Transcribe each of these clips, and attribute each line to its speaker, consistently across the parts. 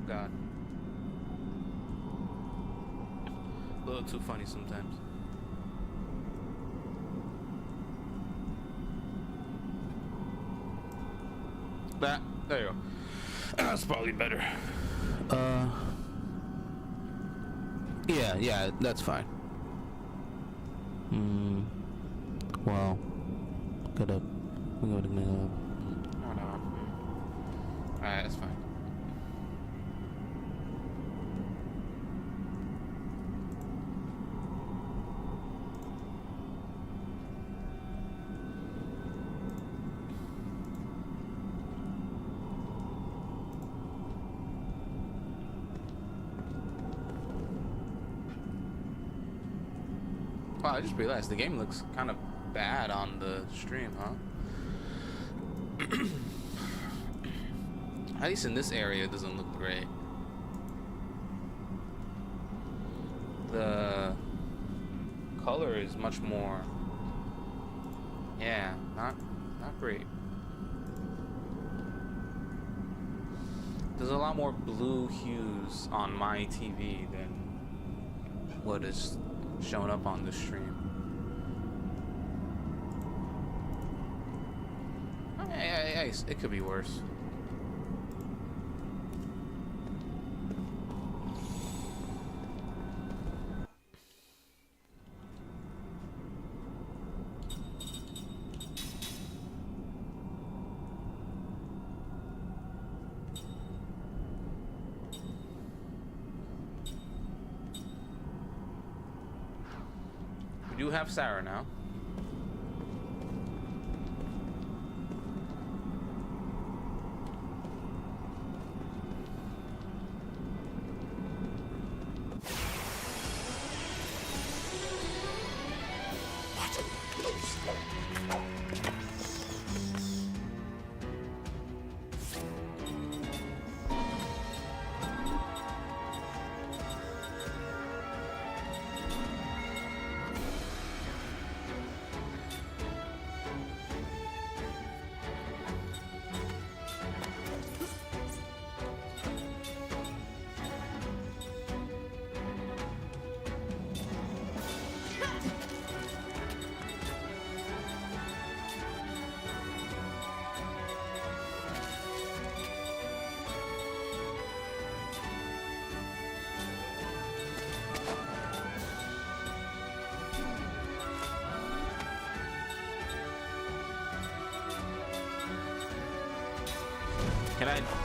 Speaker 1: God. A little too funny sometimes. There you go. That's probably better. Yeah, that's fine. Well, gotta. Alright, that's fine. Wow, I just realized the game looks kind of bad on the stream, huh? At least in this area, it doesn't look great. The color is much more, yeah, not great. There's a lot more blue hues on my TV than what is showing up on the stream. Hey, it could be worse. We do have Sarah now.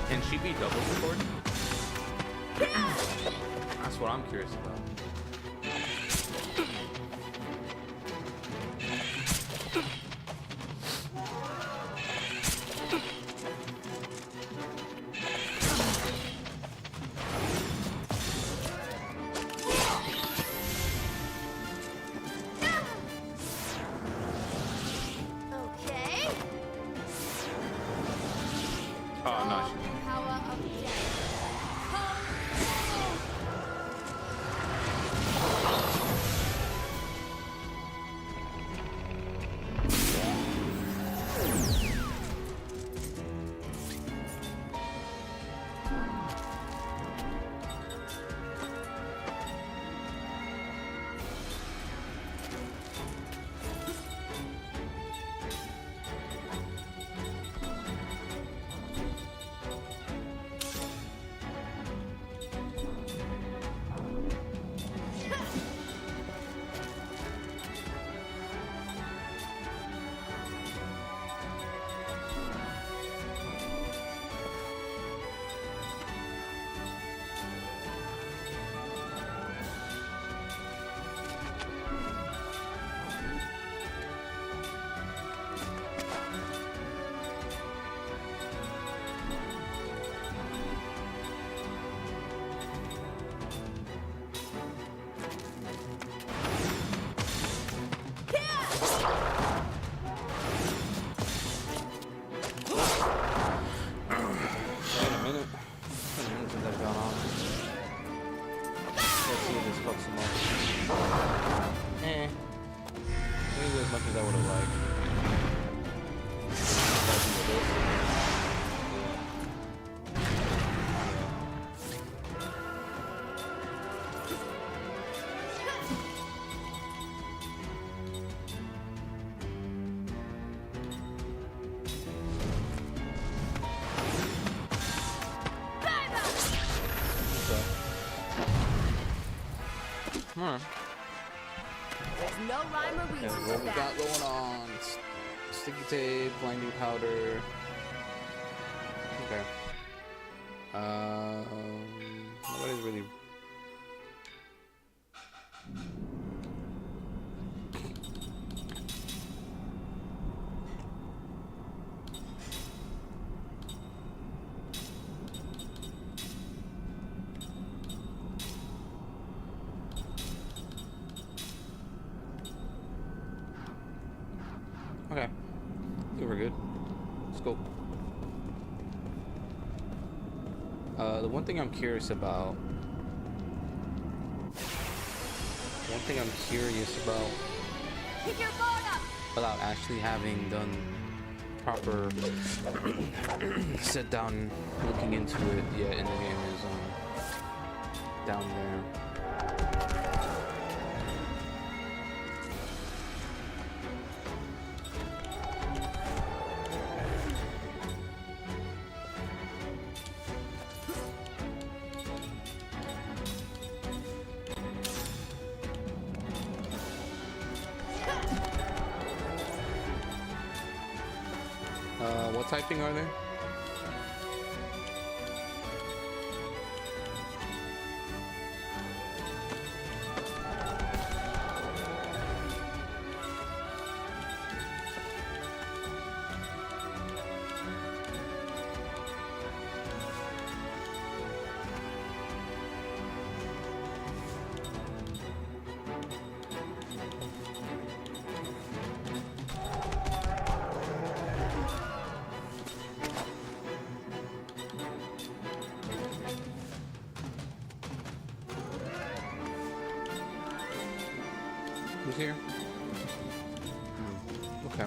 Speaker 1: Can she be double supported? That's what I'm curious about. Alright.
Speaker 2: There's no rhyme or
Speaker 1: Okay,
Speaker 2: reason
Speaker 1: what
Speaker 2: to
Speaker 1: we
Speaker 2: that.
Speaker 1: got going on? Sticky tape, blinding powder. Okay. Nobody's really. Okay. I think we're good. Let's go. The one thing I'm curious about. One thing I'm curious about,
Speaker 2: Pick your guard up.
Speaker 1: without actually having done proper sit down looking into it yet in the game, is down there. What typing are there? Who's here? Okay.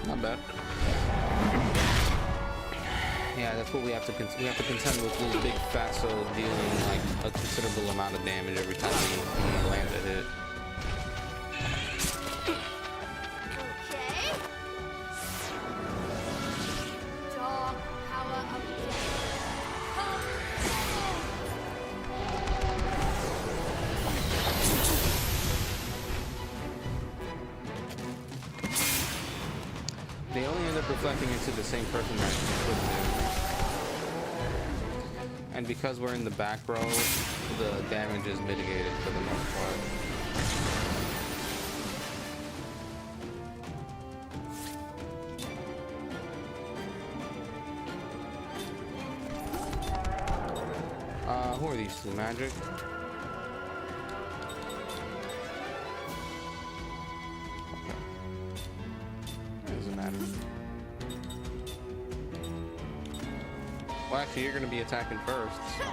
Speaker 1: Not bad. Yeah, that's what we have to we have to contend with little big fatso dealing like a considerable amount of damage every time we land a hit.
Speaker 2: Okay. Dog power of
Speaker 1: They only end up reflecting into the same person that put them. And because we're in the back row, the damage is mitigated for the most part. Who are these two? Magic? Doesn't matter. Well, actually, you're gonna be attacking first. So.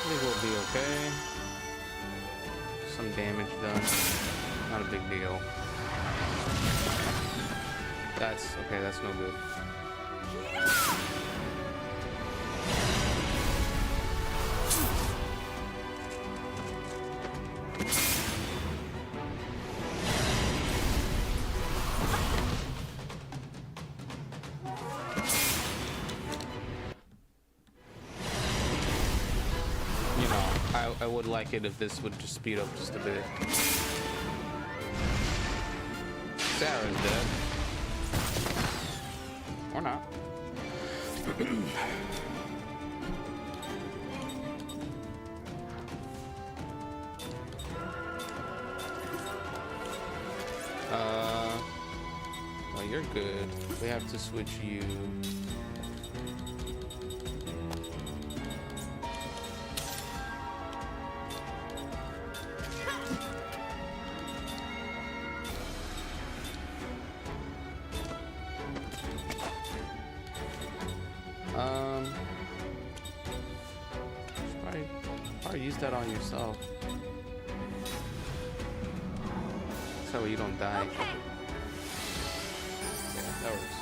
Speaker 1: I think we'll be okay. Some damage done. Not a big deal. That's okay, that's no good. I would like it if this would just speed up just a bit. Sarah's dead. Or not. Well, you're good. We have to switch you. Probably use that on yourself. So you don't die.
Speaker 2: Okay.
Speaker 1: Yeah, that works.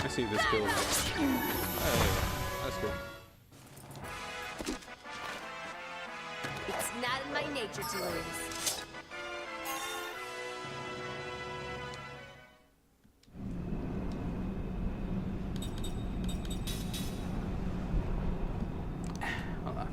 Speaker 1: See this goes. Hey, that's good.
Speaker 2: It's not in my nature to lose.
Speaker 1: Hold on.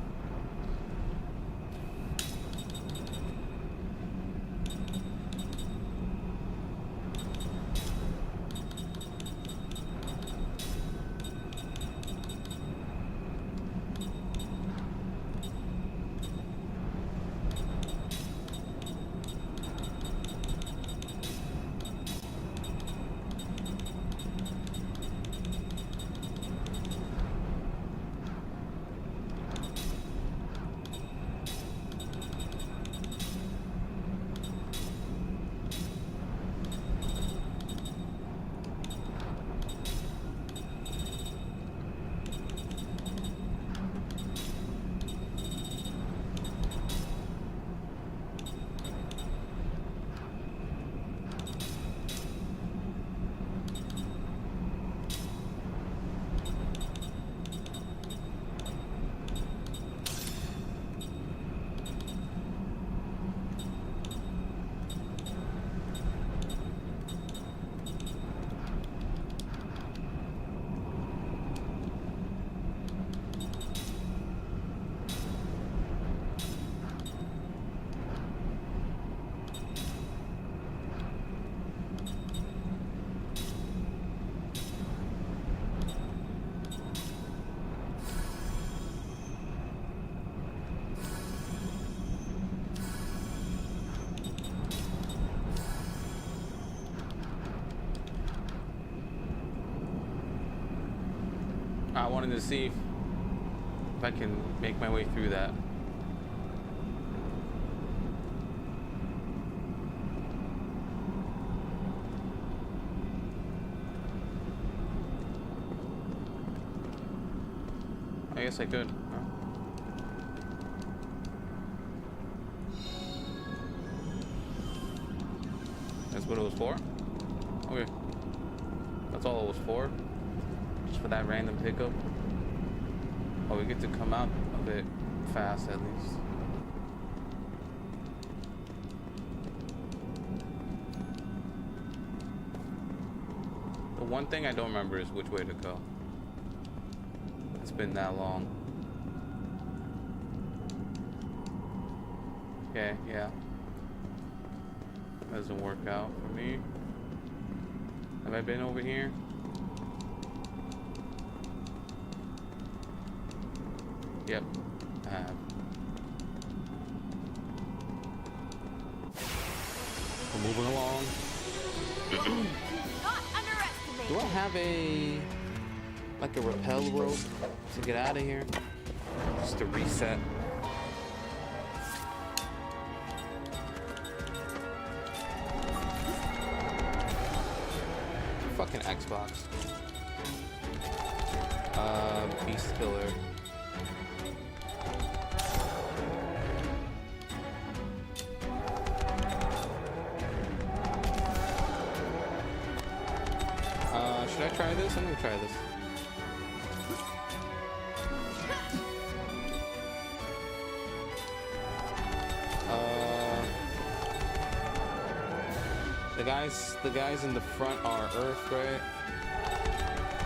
Speaker 1: I wanted to see if I can make my way through that. I guess I could. Huh? That's what it was for? Okay. That's all it was for? Just for that random pickup? Oh, we get to come out a bit fast at least. The one thing I don't remember is which way to go. It's been that long. Okay, yeah. Doesn't work out for me. Have I been over here? Yep, I have. We're moving along.
Speaker 2: Not underestimate.
Speaker 1: Do I have a like a rappel rope to get out of here? Just to reset. Fucking Xbox. Beast Killer. Should I try this? I'm gonna try this. The guys in the front are Earth, right?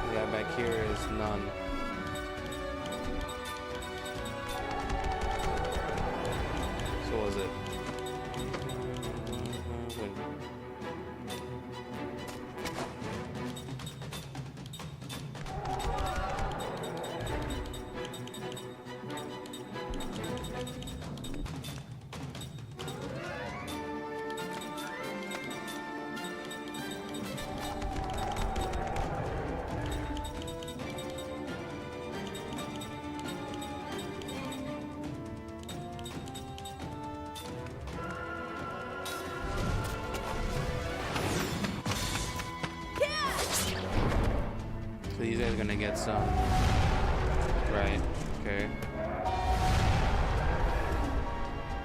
Speaker 1: The guy back here is none. So what was it? So these guys are gonna get some. Right, okay.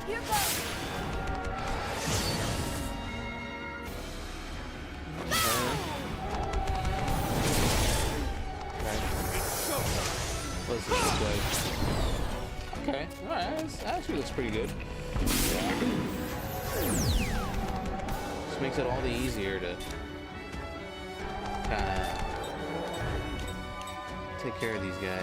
Speaker 2: Here goes.
Speaker 1: What's this look like? Okay, alright, that actually looks pretty good. Yeah. This makes it all the easier to kinda take care of these guys.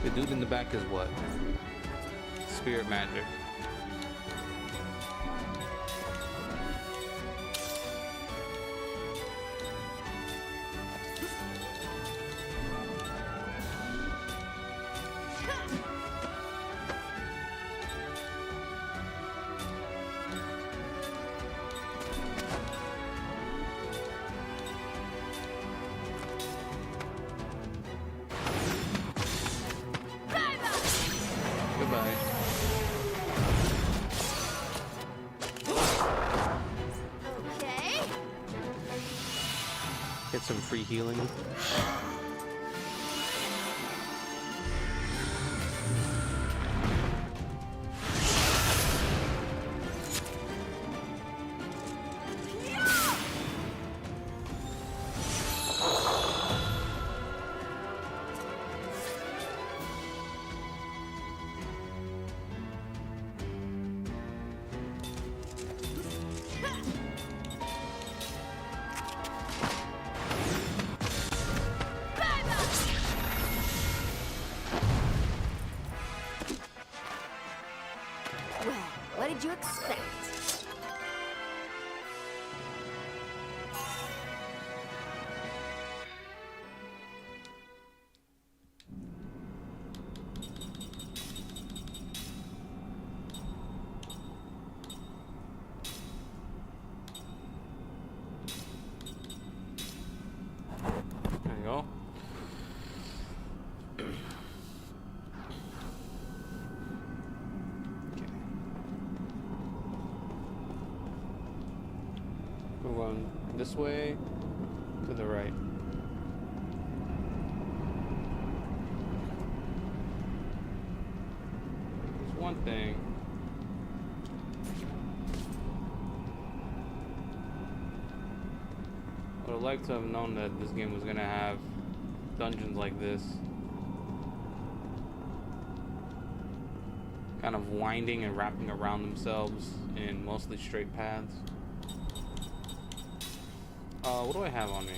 Speaker 1: The dude in the back is what? Spirit magic. Goodbye.
Speaker 2: Okay.
Speaker 1: Get some free healing.
Speaker 2: did you expect?
Speaker 1: There you go. We're going this way to the right. There's one thing. I would like to have known that this game was gonna have dungeons like this. Kind of winding and wrapping around themselves in mostly straight paths. What do I have on me?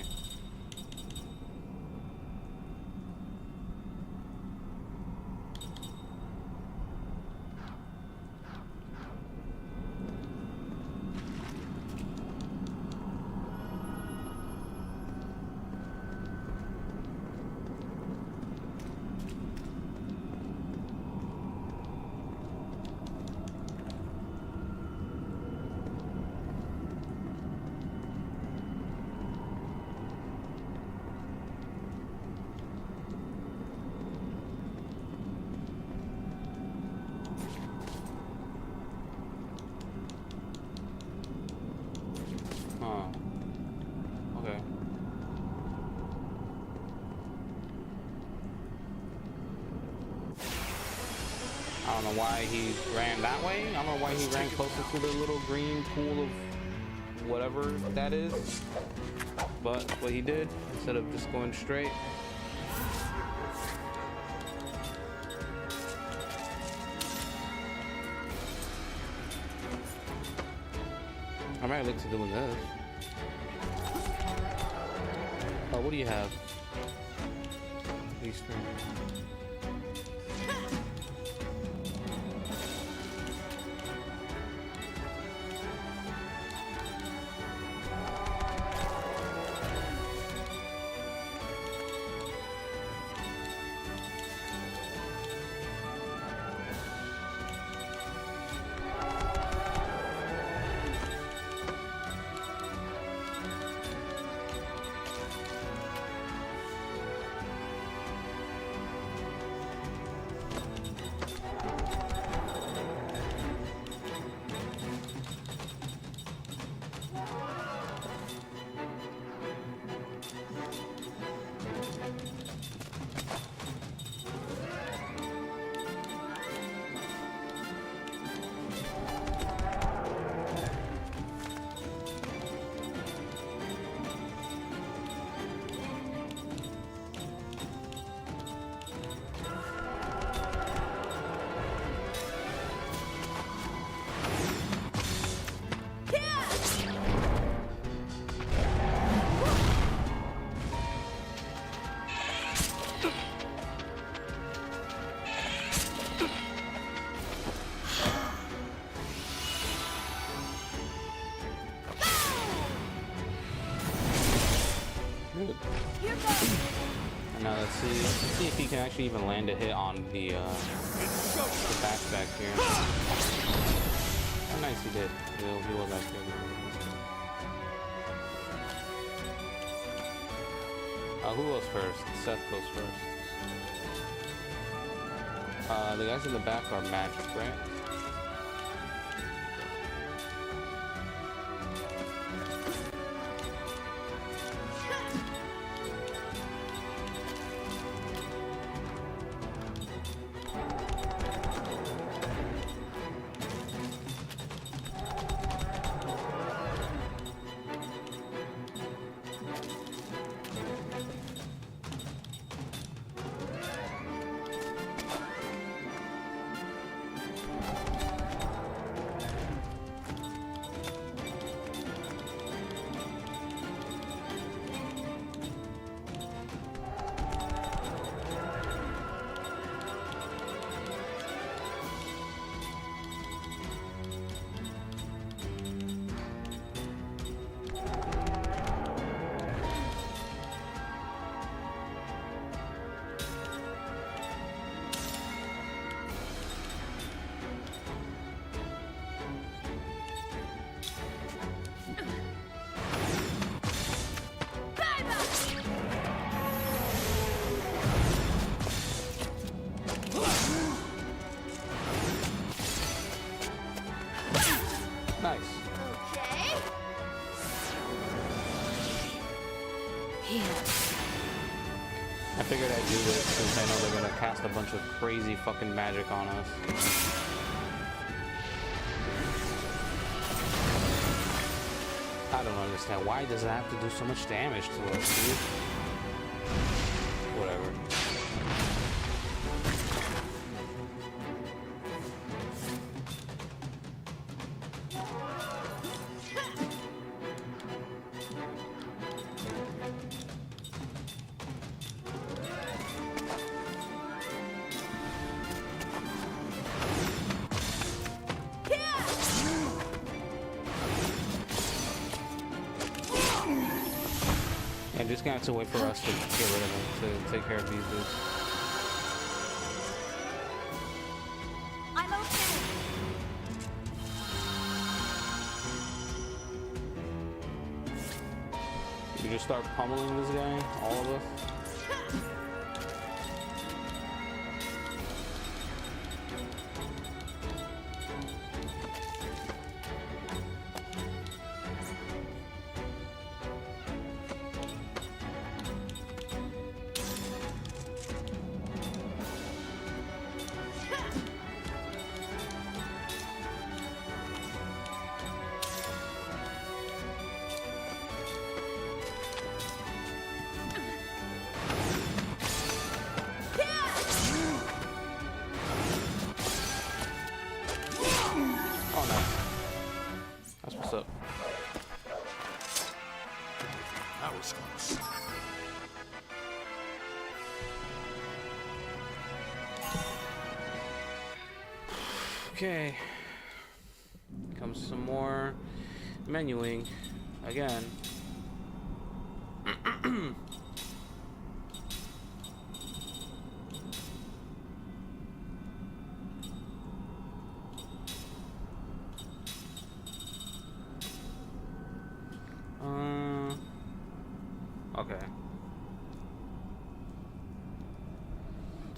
Speaker 1: Okay. I don't know why he ran that way. I don't know why he ran closer to the little green pool of whatever that is. But what he did, instead of just going straight. I might look to doing this. Oh, what do you have? These three. And now let's see if he can actually even land a hit on the back here. How nice he did. He was actually. Who goes first? Seth goes first. The guys in the back are magic, right? figured I'd do this since I know they're gonna cast a bunch of crazy fucking magic on us. I don't understand. Why does it have to do so much damage to us, dude? Whatever. I'm just gonna have to wait for us to get rid of them to take care of these dudes.
Speaker 2: I'm okay.
Speaker 1: You just start pummeling this guy, all of us. Okay, comes some more menuing again. Okay.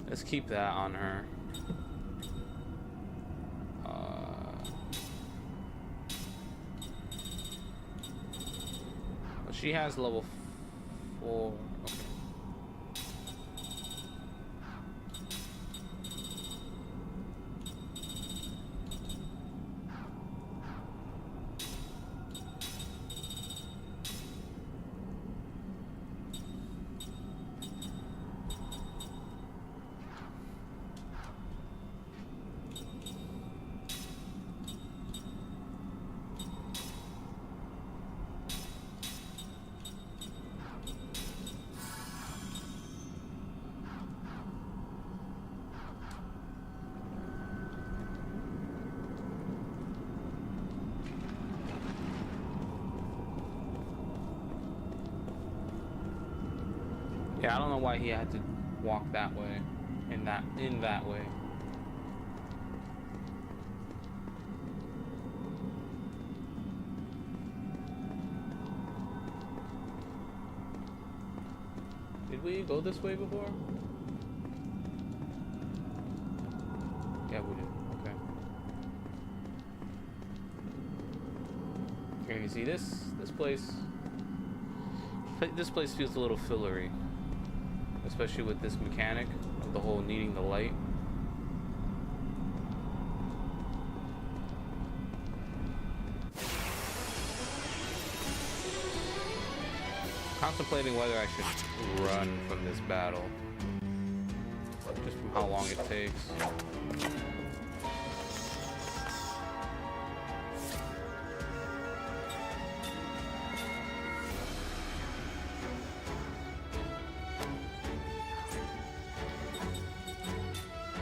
Speaker 1: Let's keep that on her. She has level 4. Okay. Yeah, I don't know why he had to walk that way, in that way. Did we go this way before? Yeah, we did. Okay. Can you see this? This place feels a little fillery. Especially with this mechanic of the whole needing the light. Contemplating whether I should run from this battle. Just from how long it takes.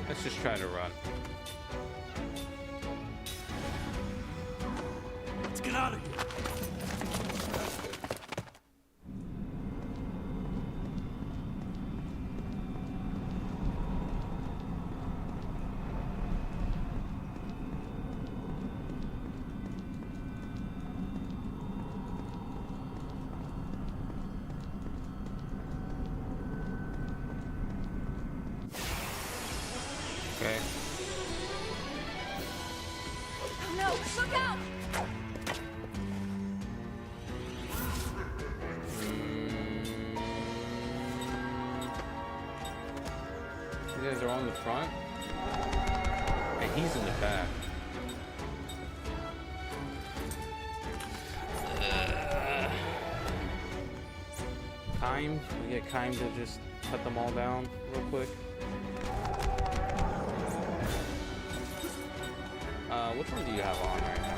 Speaker 1: Let's just try to run.
Speaker 3: Let's get out of here.
Speaker 1: Okay.
Speaker 2: No, look out!
Speaker 1: You guys are on the front, and he's in the back. Kime, we get Kime to just cut them all down real quick. Which one do you have on right now?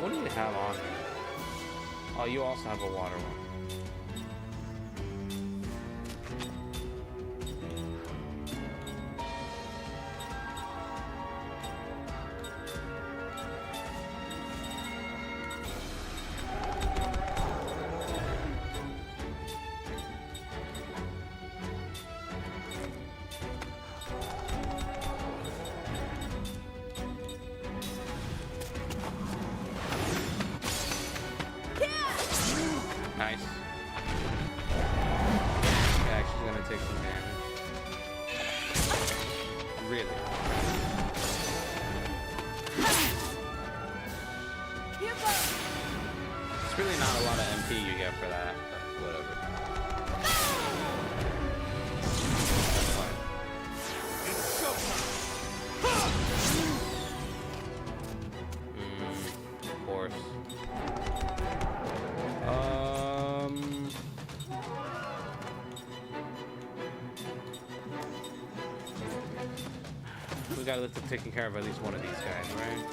Speaker 1: What do you have on here? Oh, you also have a water one. Nice. Yeah, actually gonna take some damage. Really? It's really not a lot of MP you get for that, but whatever. That's fine. Of course. We gotta look at taking care of at least one of these guys, right?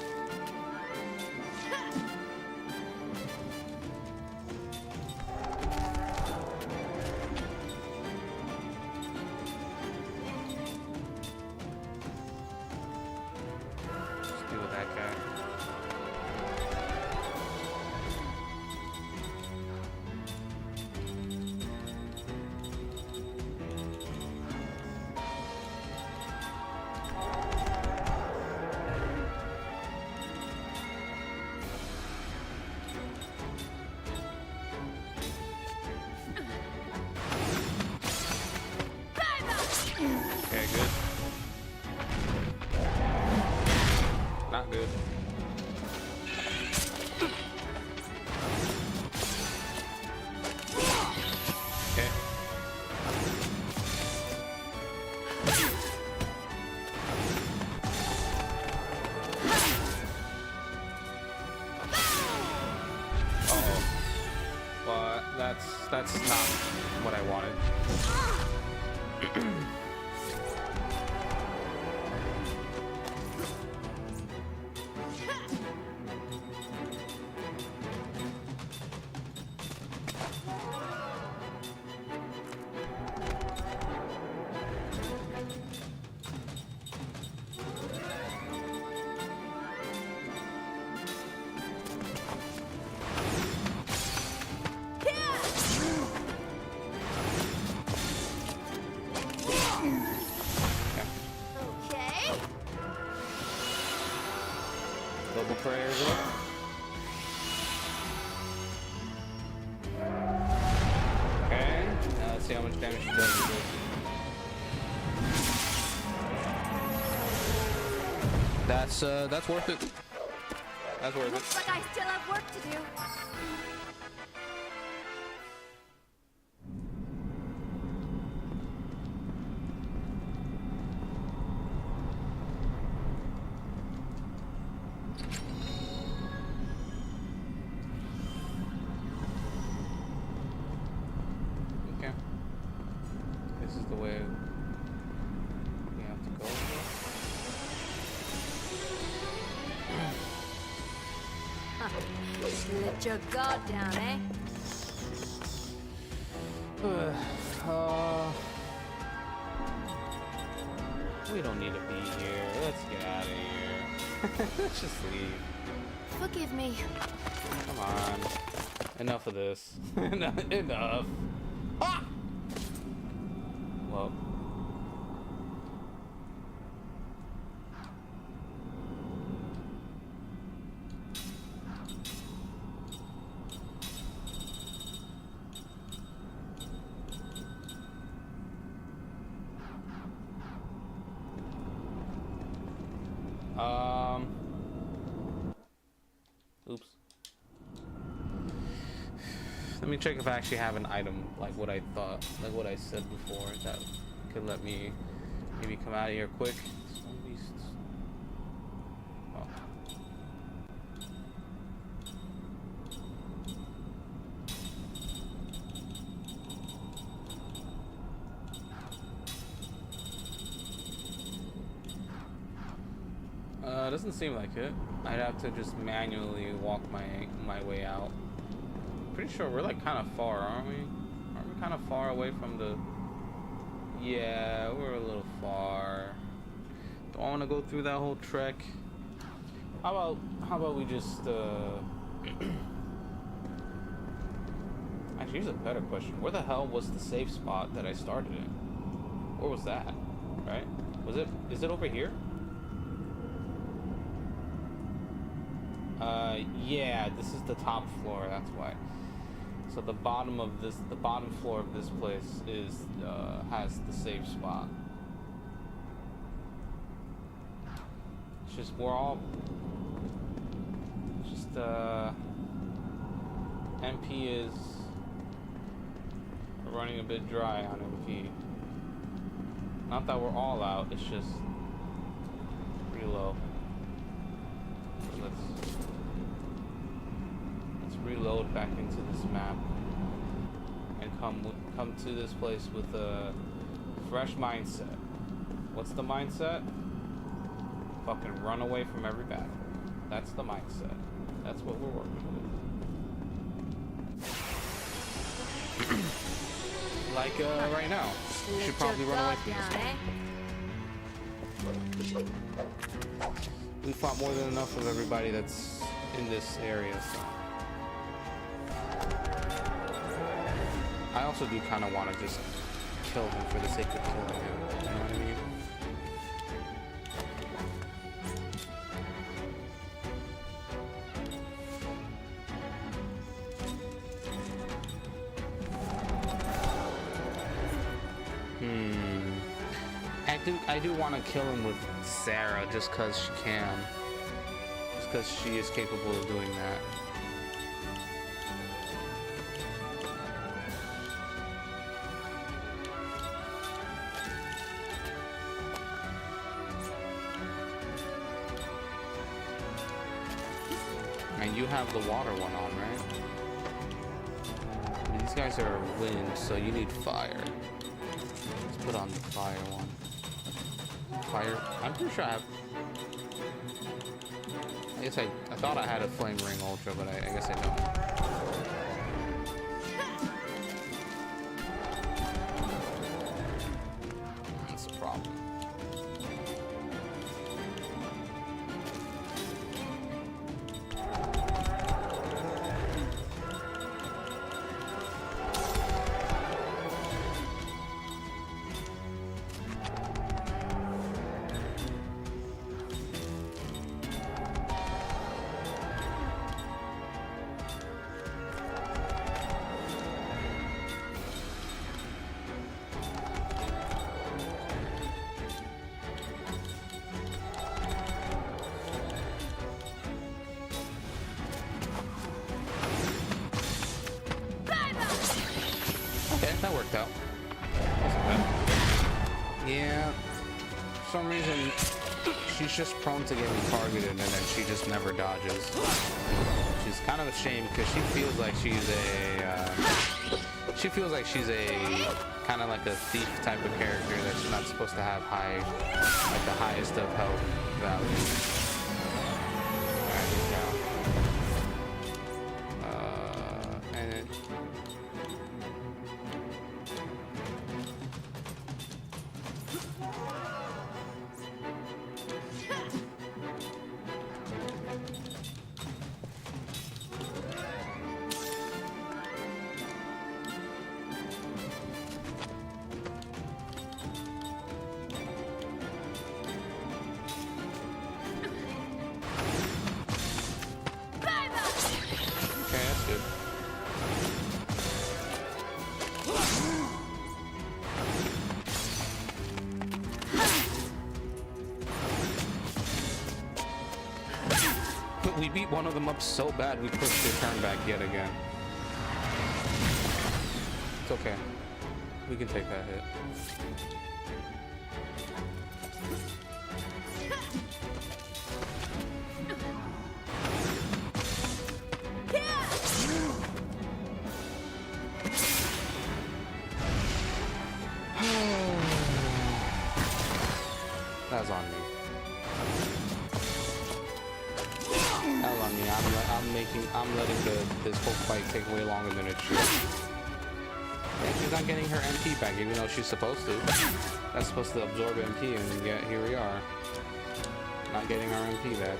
Speaker 1: Let's deal with that guy. Okay, good. Not good. Okay. Uh-oh. Well, that's not what I wanted. Double prayers up. Okay, now let's see how much damage she does with this. That's worth it. That's worth
Speaker 2: Looks like I still have work to do.
Speaker 1: Okay. This is the way we have to go.
Speaker 2: Let your guard down, eh?
Speaker 1: We don't need to be here. Let's get out of here. Let's just leave.
Speaker 2: Forgive me.
Speaker 1: Come on. Enough of this. Enough. Ah! Well. Oops. Let me check if I actually have an item like what I thought, like what I said before, that could let me maybe come out of here quick. Stone beasts. Oh. Doesn't seem like it. I'd have to just manually walk my way out. Pretty sure we're like kind of far, aren't we? Aren't we kind of far away from the... Yeah, we're a little far. Don't want to go through that whole trek. How about we just Actually, here's a better question. Where the hell was the safe spot that I started in? Where was that? Right? Is it over here? Yeah, this is the top floor, that's why. So the bottom floor of this place is, has the safe spot. It's just, MP is running a bit dry on MP. Not that we're all out, it's just pretty low. So let's reload back into this map and come to this place with a fresh mindset. What's the mindset? Fucking run away from every battle. That's the mindset. That's what we're working with. Like right now. We should probably run away from this one. We fought more than enough of everybody that's in this area, so. I also do kind of want to just kill him for the sake of killing him. You know what I mean? I do want to kill him with Sarah just because she can. Just because she is capable of doing that. And you have the water one on, right? These guys are wind, so you need fire. Let's put on the fire one. Fire. I'm pretty sure I have. I guess I thought I had a flame ring ultra, but I guess I don't. That's a problem. That worked out. Wasn't bad. Yeah. For some reason, she's just prone to getting targeted, and then she just never dodges. She's kind of a shame because she feels like she's a kind of like a thief type of character that's not supposed to have like the highest of health value. Alright, one of them up so bad we pushed the turn back yet again. It's okay. We can take that hit. That's on me. That was on me. I'm letting this whole fight take way longer than it should. And she's not getting her MP back, even though she's supposed to. That's supposed to absorb MP, and yet here we are, not getting our MP back.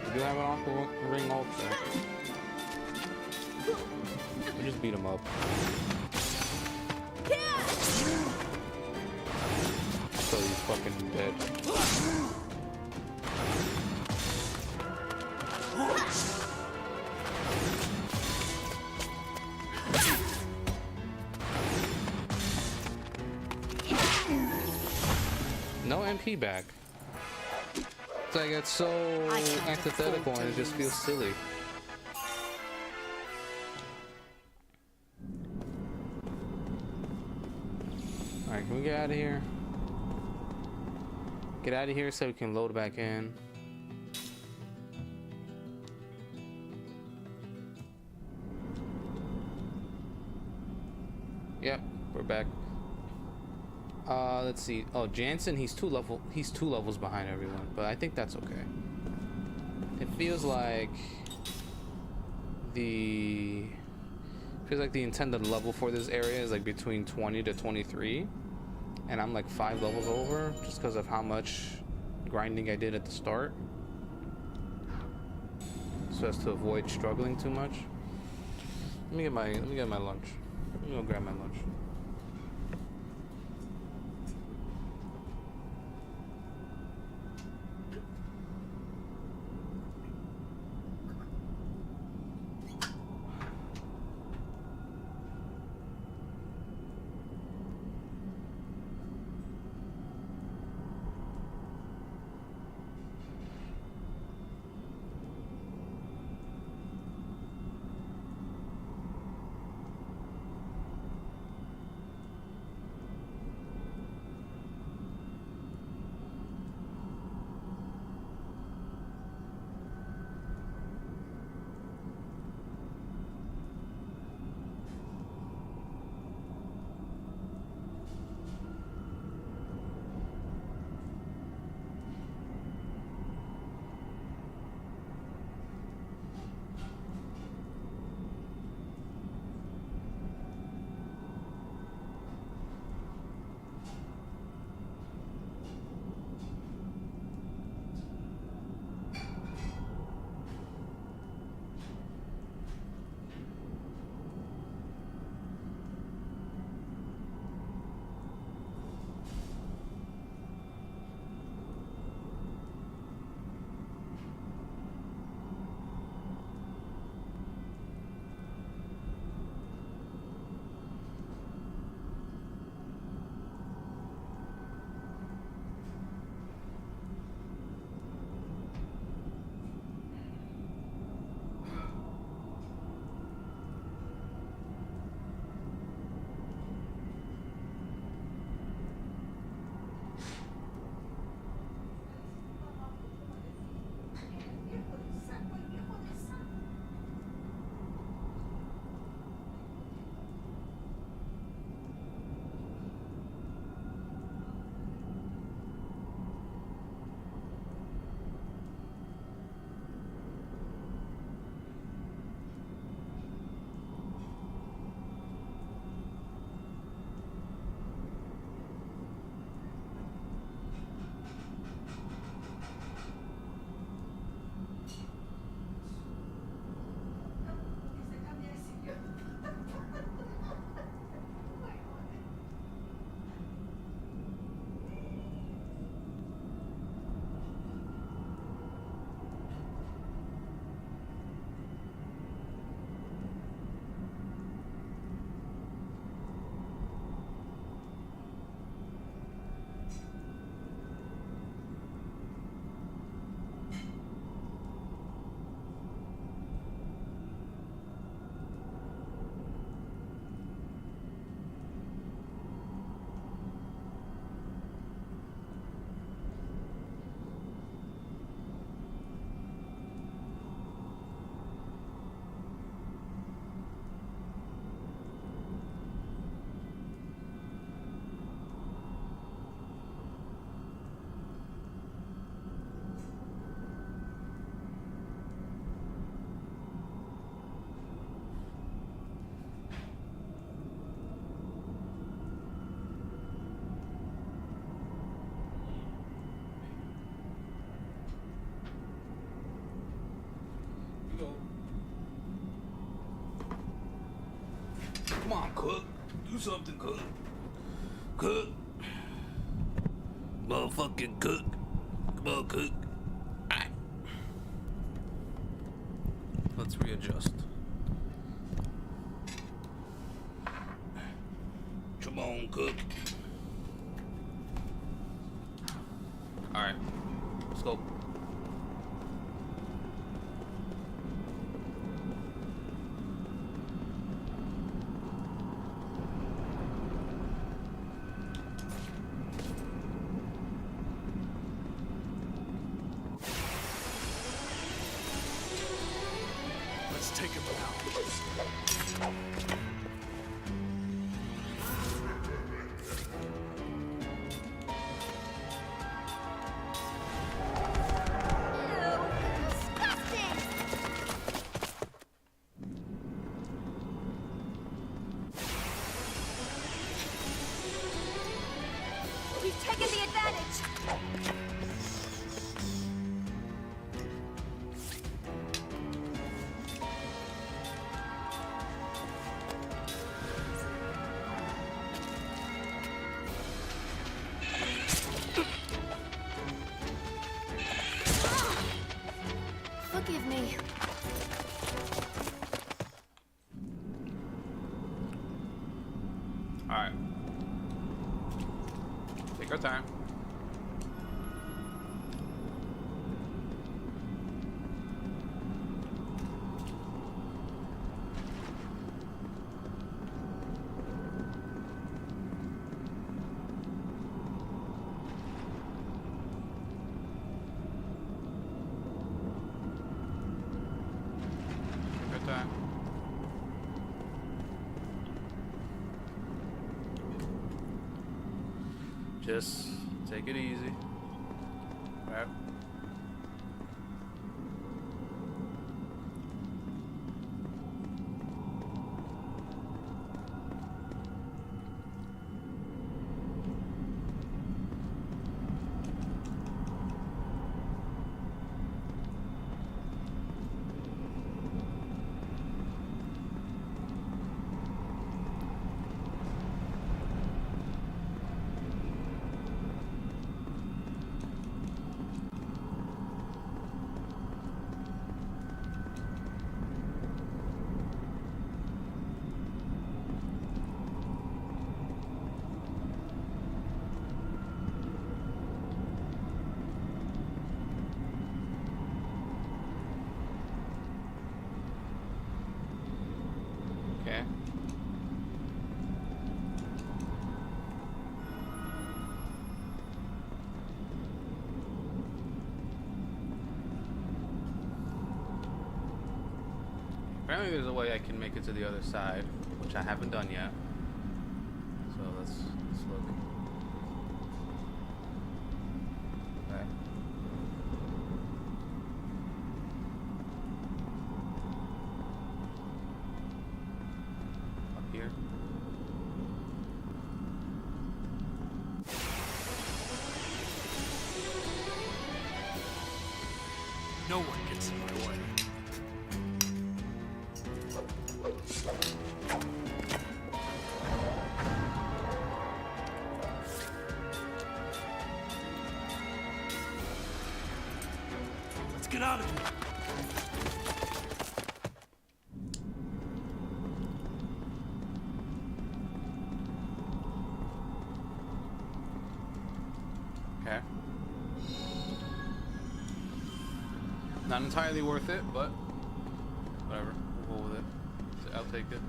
Speaker 1: We do have an awful ring ult there. We just beat him up. So he's fucking dead. No MP back. It's like it's so antithetical and it just feels silly. Alright, can we get out of here? Get out of here so we can load back in. Yep, we're back. Let's see. Oh, Jansen, he's two levels behind everyone, but I think that's okay. It feels like the intended level for this area is like between 20 to 23, and I'm like 5 levels over just because of how much grinding I did at the start, so as to avoid struggling too much. Let me get my lunch. Let me go grab my lunch. cook. Do something, cook. Cook. Motherfucking cook. Come on, cook. Alright. Let's readjust. Come on, cook. Alright. Let's go.
Speaker 3: Let's take him out.
Speaker 2: We've taken the advantage. Forgive me.
Speaker 1: Alright. Take our time. Take our time. Just take it easy. Right. Okay. Apparently there's a way I can make it to the other side, which I haven't done yet. So let's look. Okay. Up here.
Speaker 3: No one gets in my way. Let's get out of here.
Speaker 1: Okay. Not entirely worth it, but whatever. We'll go with it. So I'll take it.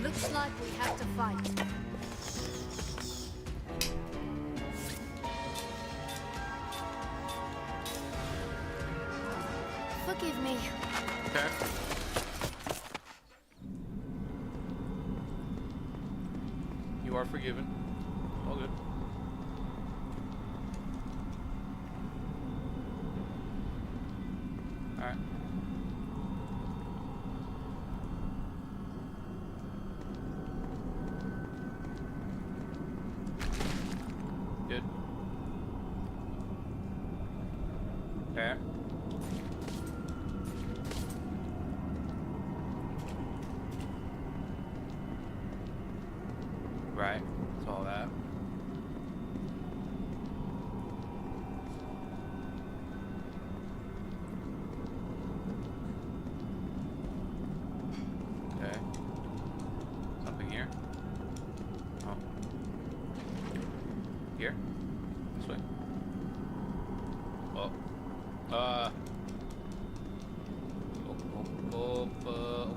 Speaker 2: Looks like we have to fight. Forgive me.
Speaker 1: Okay. You are forgiven. All good. Alright. Good. Alright, that's all that. Okay. Something here? Oh. Here? This way? Oh.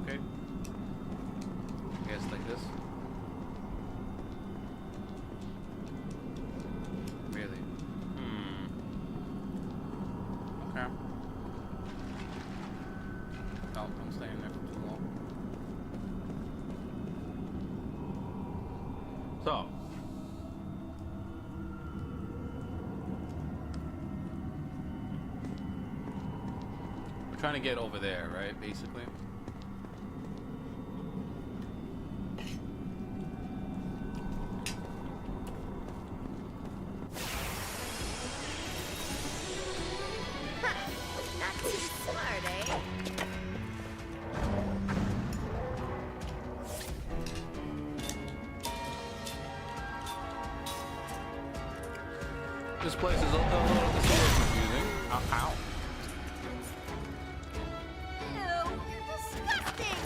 Speaker 1: Okay. I guess like this. Really? Okay. Oh, I'm staying there for too long. So. We're trying to get over there, right? Basically.
Speaker 2: Not too smart, eh?
Speaker 1: This place is a little confusing. Ow, ow.
Speaker 2: Ew, you're disgusting!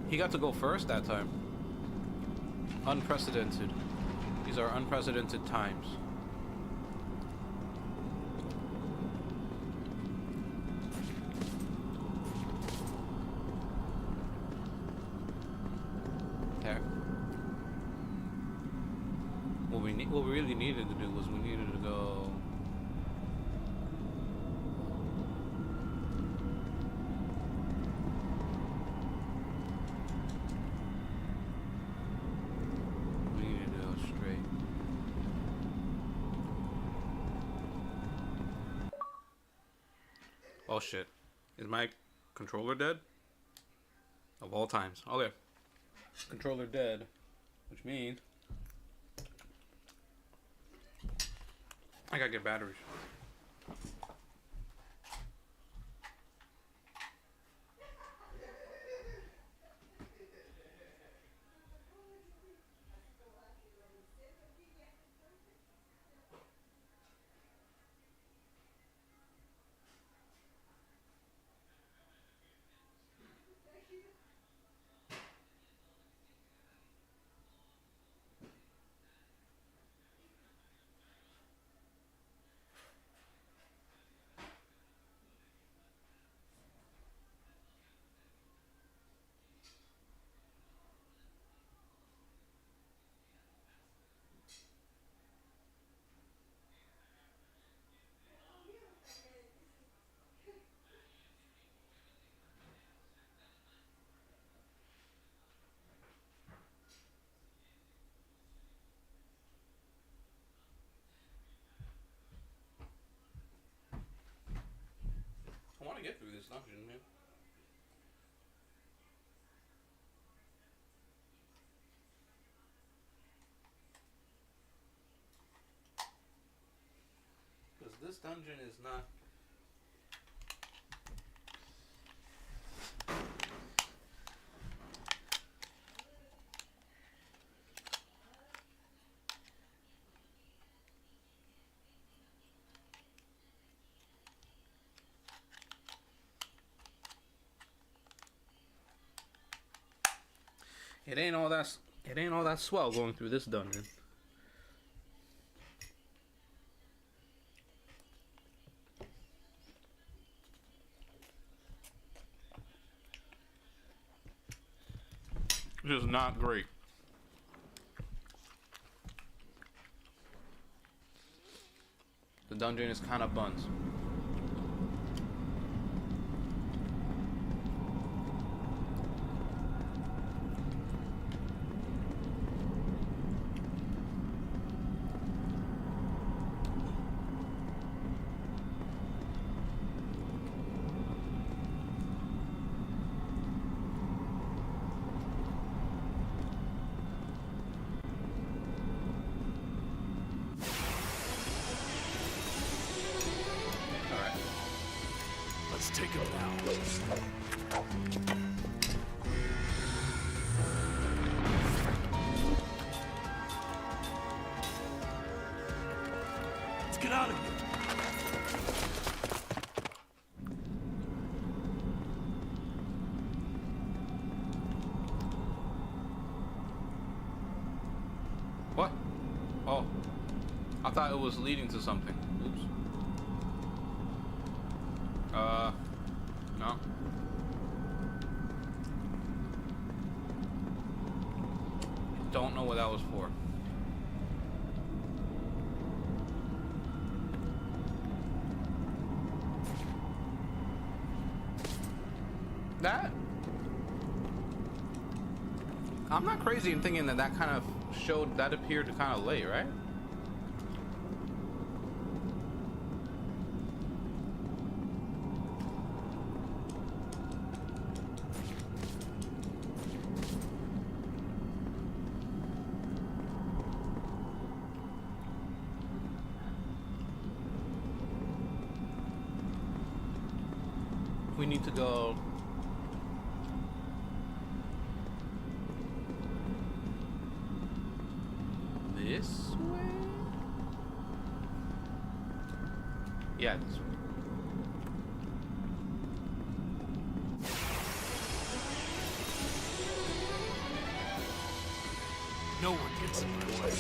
Speaker 1: He got to go first that time. Unprecedented. These are unprecedented times. Okay. What we really needed to do was we needed to go. We needed to go straight. Oh shit. Is my controller dead? Of all times. Okay. Controller dead. Which means I gotta get batteries. I want to get through this dungeon, man. Because this dungeon is not. It ain't all that swell going through this dungeon. It is not great. The dungeon is kind of buns.
Speaker 3: Let's take him now. out of here.
Speaker 1: What? Oh. I thought it was leading to something. Oops. No. Don't know what that was for. That? I'm not crazy in thinking that that kind of showed, that appeared kind of late, right? We need to go this way? Yeah, this way.
Speaker 3: No one gets in my way.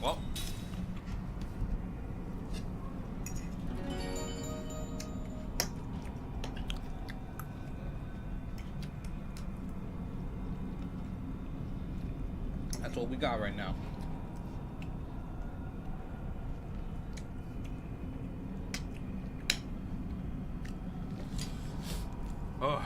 Speaker 1: Well, that's what we got right now. Oh.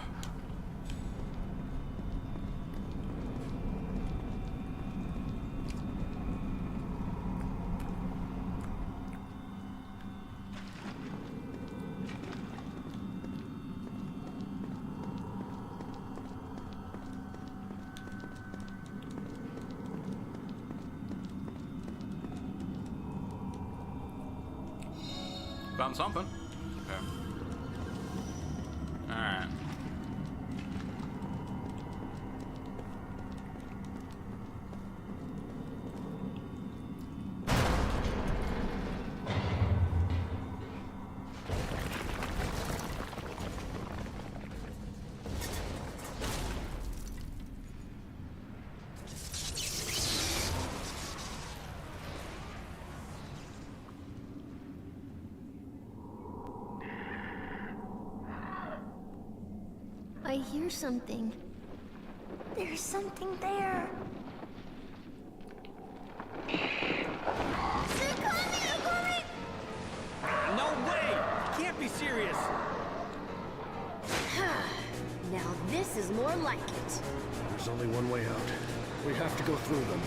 Speaker 1: Found something. Okay. Alright.
Speaker 4: I hear something. There's something there. They're coming!
Speaker 3: No way! Can't be serious!
Speaker 2: Now this is more like it.
Speaker 5: There's only one way out. We have to go through them.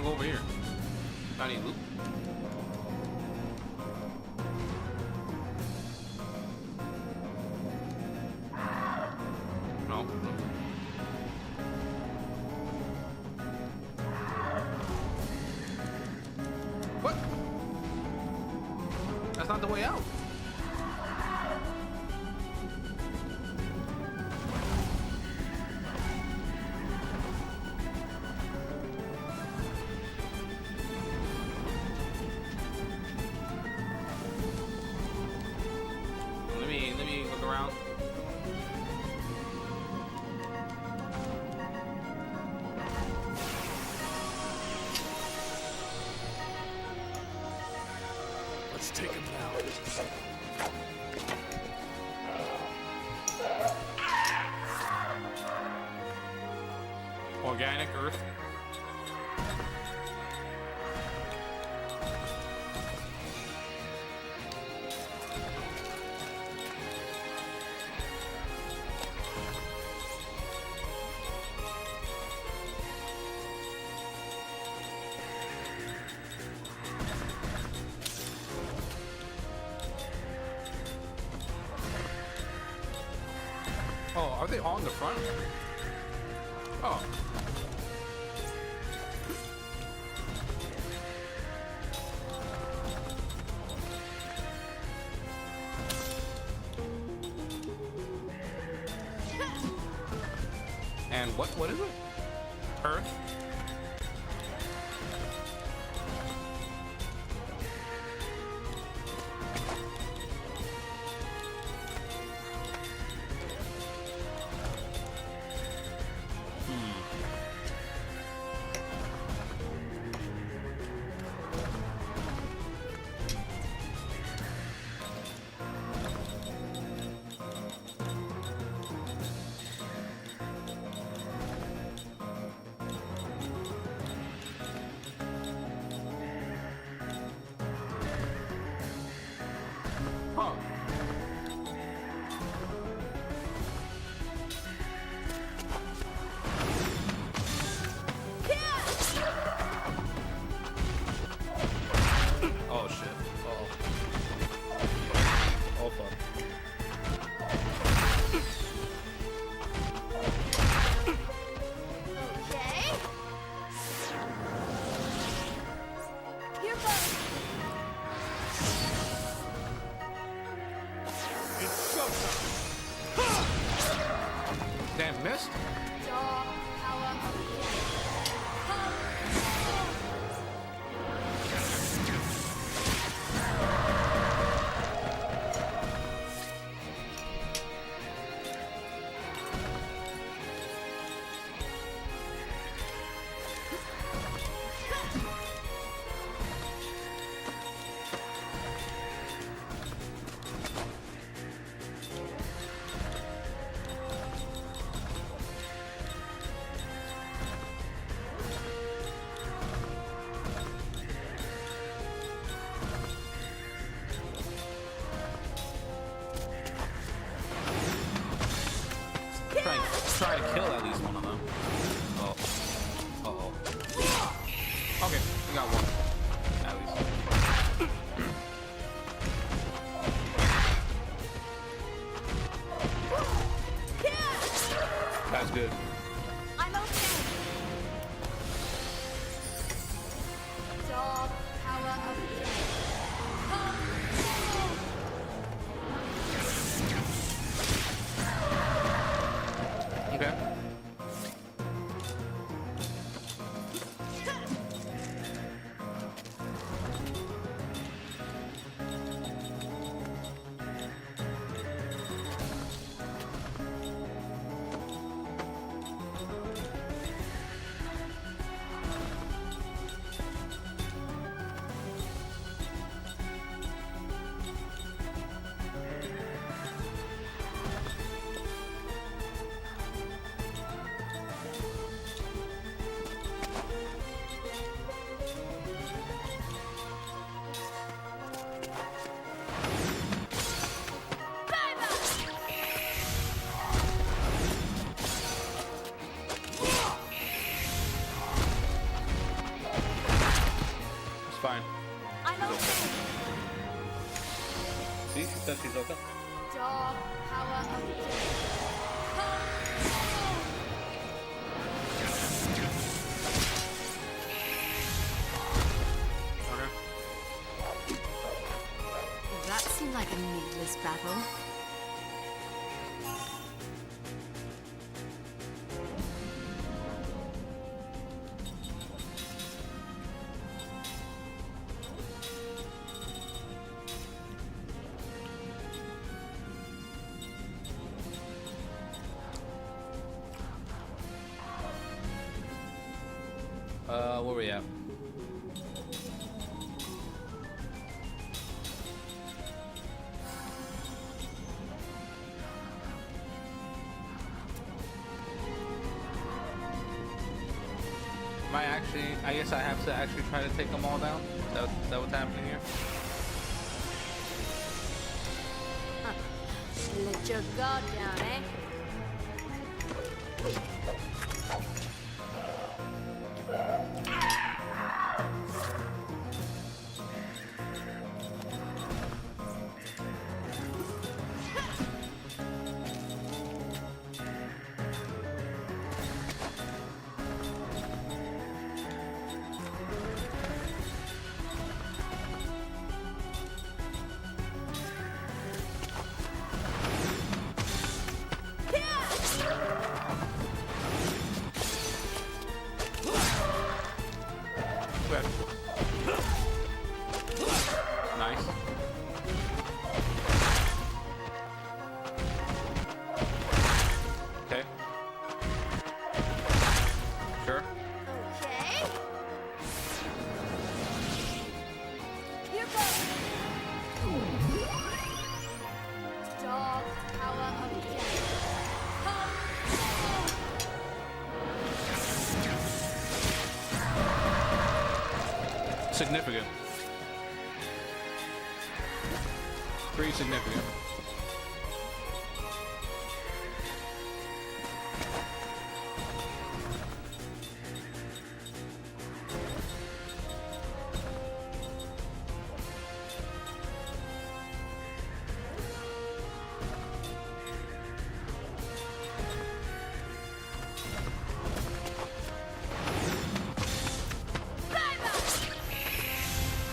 Speaker 1: want to go over here. I need loot. No. What? That's not the way out. Let me look around.
Speaker 5: Let's take him now.
Speaker 1: Organic earth. Oh, are they all in the front? Oh. And what is it? Earth? Huh. Oh shit. Uh-oh. Oh fuck.
Speaker 4: Okay. Here goes.
Speaker 1: Damn, missed?
Speaker 4: Dog power of Come.
Speaker 1: Try to kill at least one of them. Oh. Uh-oh. Okay, we got one. At least. That's good.
Speaker 4: I'm okay. Dog power of Come.
Speaker 1: Okay. See, she said she's okay.
Speaker 4: Dark power of death. Come.
Speaker 2: That seemed like a needless battle.
Speaker 1: Where we at? Am I actually, I guess I have to actually try to take them all down? Is that what's happening here?
Speaker 2: Let your guard down, eh?
Speaker 1: Nice. Okay. Sure.
Speaker 4: Okay. Here goes. Dark power of death. Come.
Speaker 1: Significant. Pretty significant.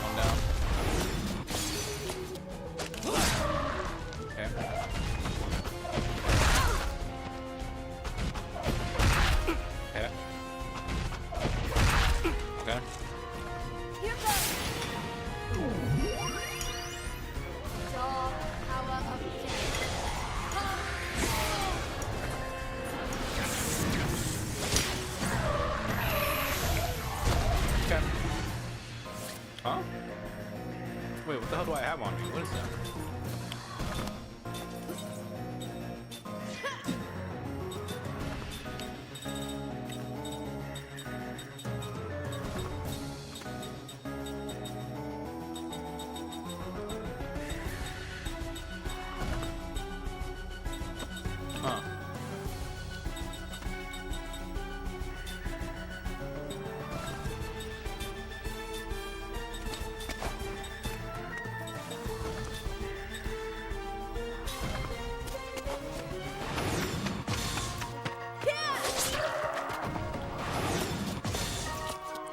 Speaker 1: Calm down. Okay. Okay. Okay.
Speaker 4: Here goes. Dark power of death. Come.
Speaker 1: Okay. Huh? Wait, what the hell do I have on me? What is that? Huh.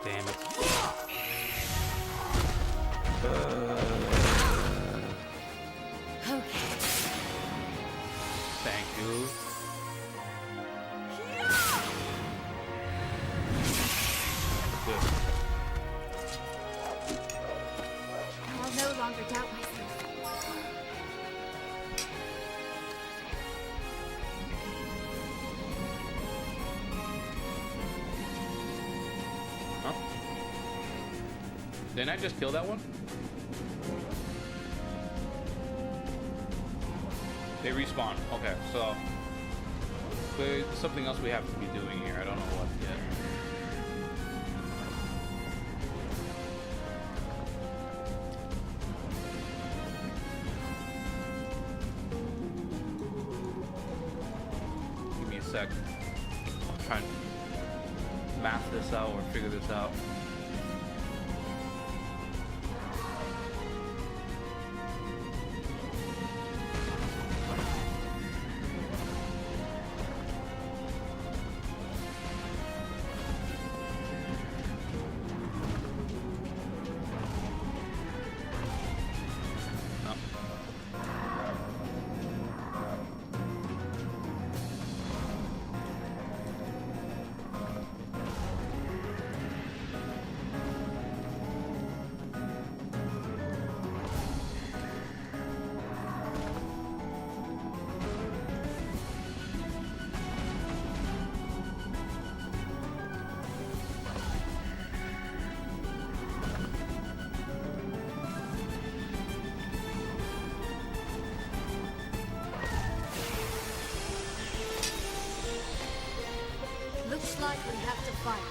Speaker 1: Damn it.
Speaker 2: Okay.
Speaker 1: Thank you. Good.
Speaker 4: I'll no longer doubt myself.
Speaker 1: Huh? Didn't I just kill that one? They respawn. Okay, so there's something else we have to be doing here. I don't know what yet. Give me a sec. I'm trying to math this out or figure this out.
Speaker 2: likely have to fight.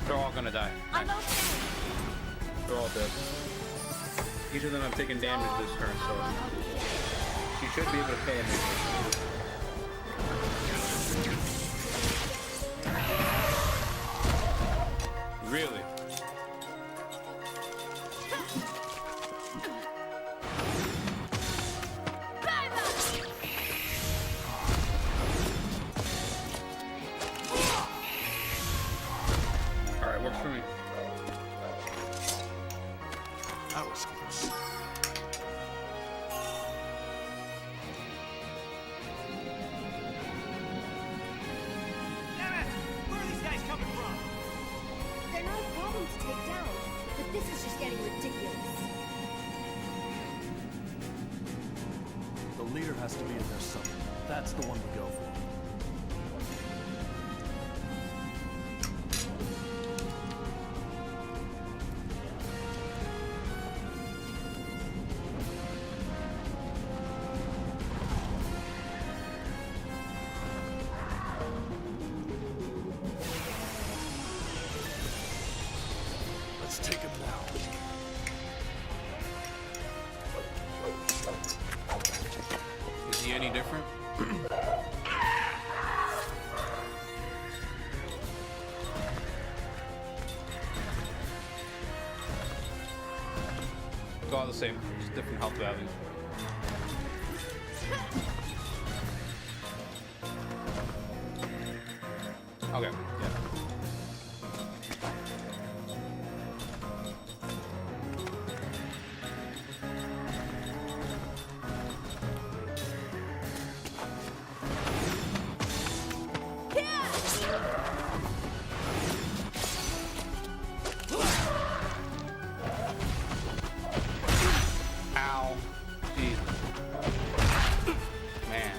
Speaker 1: They're all gonna die.
Speaker 2: I'm okay.
Speaker 1: They're all dead. Each of them have taken damage this turn, so she should be able to pay attention. Really? Alright, works for me.
Speaker 5: That was close.
Speaker 3: Damn it! Where are these guys coming from?
Speaker 2: They're not a problem to take down, but this is just getting ridiculous.
Speaker 5: The leader has to be in there somewhere. That's the one we go for. Let's take him now.
Speaker 1: Is he any different? It's all the same, just different health values. Okay, yeah. Ow. Jesus. Man.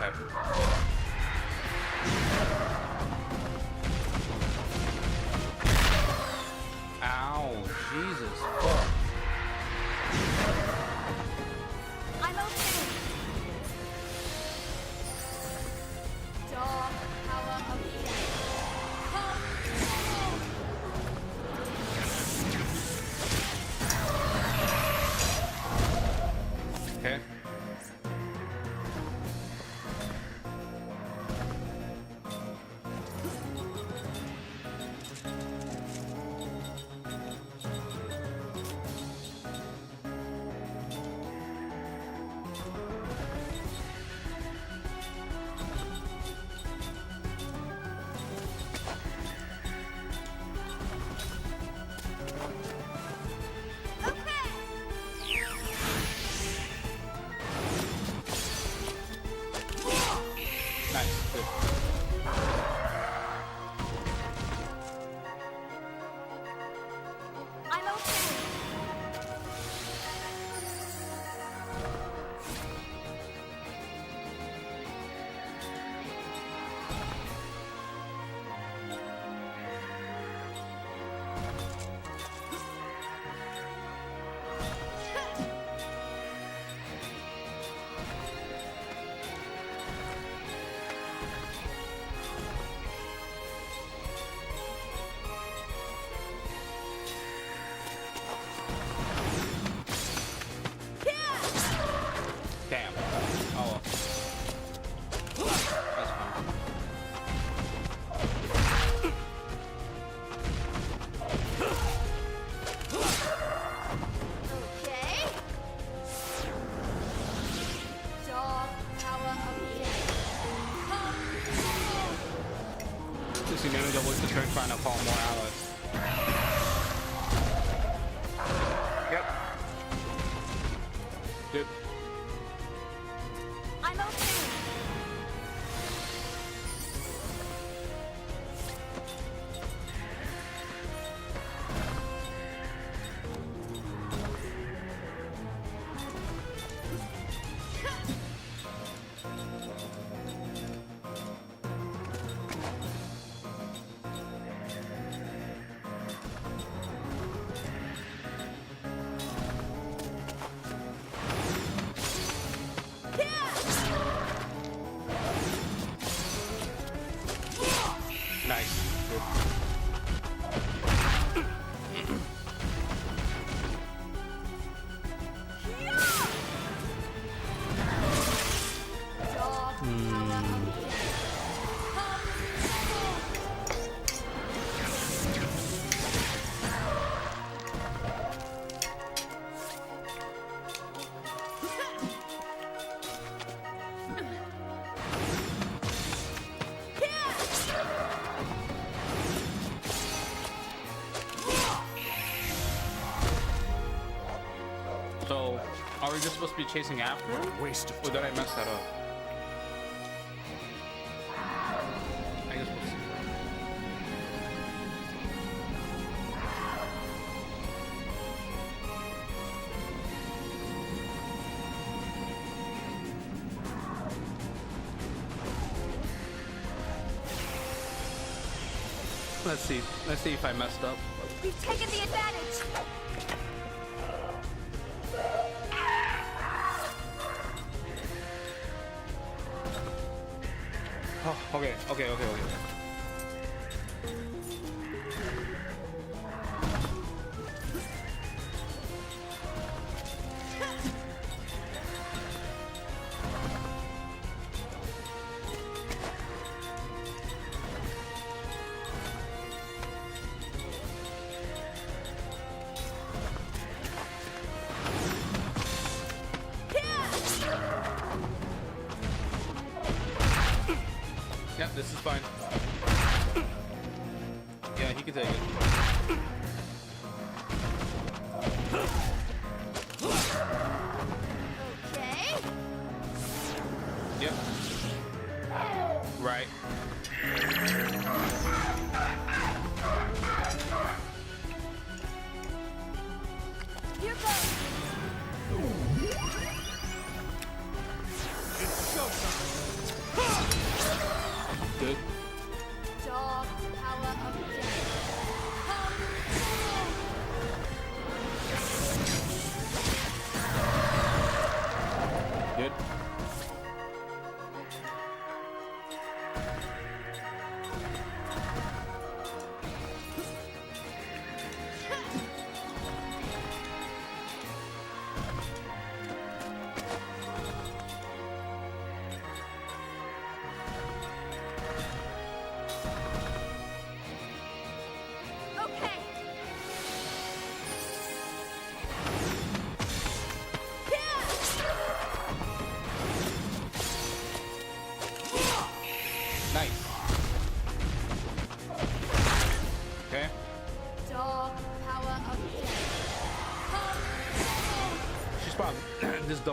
Speaker 1: Okay. Ow, Jesus, fuck.
Speaker 4: I'm okay. Dark power of death. Come.
Speaker 1: Okay. Nice. Good.
Speaker 4: I'm okay.
Speaker 1: Damn. Oh. That's fine.
Speaker 4: Okay. Dark power of death. Come.
Speaker 1: This is gonna go with the turn trying to call more allies. Yep. Good.
Speaker 4: I'm okay.
Speaker 1: Nice. Good.
Speaker 4: Dark power of death. Come.
Speaker 1: So, are we just supposed to be chasing after?
Speaker 5: What a waste of
Speaker 1: Or did I mess that up? I guess we'll see. Let's see. Let's see if I messed up.
Speaker 4: We've taken the advantage.
Speaker 1: Oh, okay. Yep, this is fine. Yeah, he can take it.
Speaker 4: Okay.
Speaker 1: Yep. Right.
Speaker 4: Here goes.
Speaker 5: It's showtime.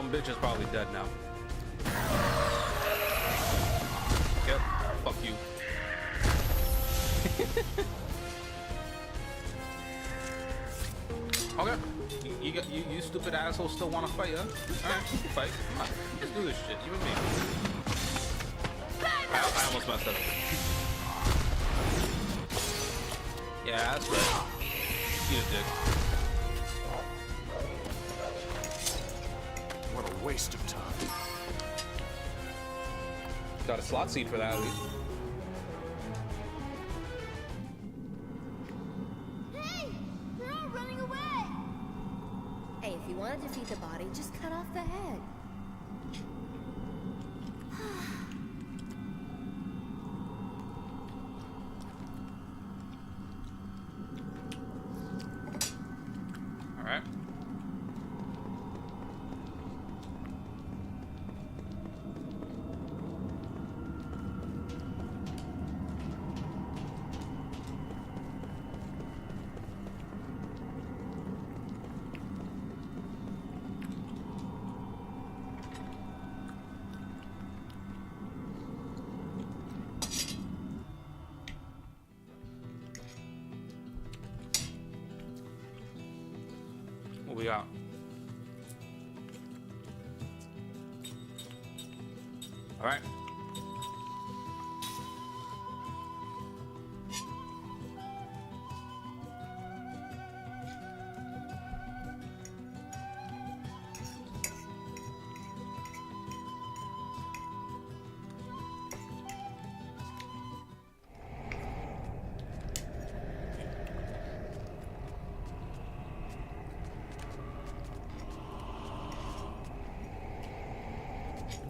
Speaker 1: Some bitch is probably dead now. Yep. Fuck you. Okay. You stupid asshole still want to fight, huh? Alright, fight. Let's do this shit. You and me. I almost messed up. Yeah, that's right. Eat a dick.
Speaker 5: What a waste of time.
Speaker 1: Got a slot seat for that at least.
Speaker 4: Hey! They're all running away!
Speaker 2: Hey, if you want to defeat the body, just cut off the head.
Speaker 1: Alright. What we got? All right.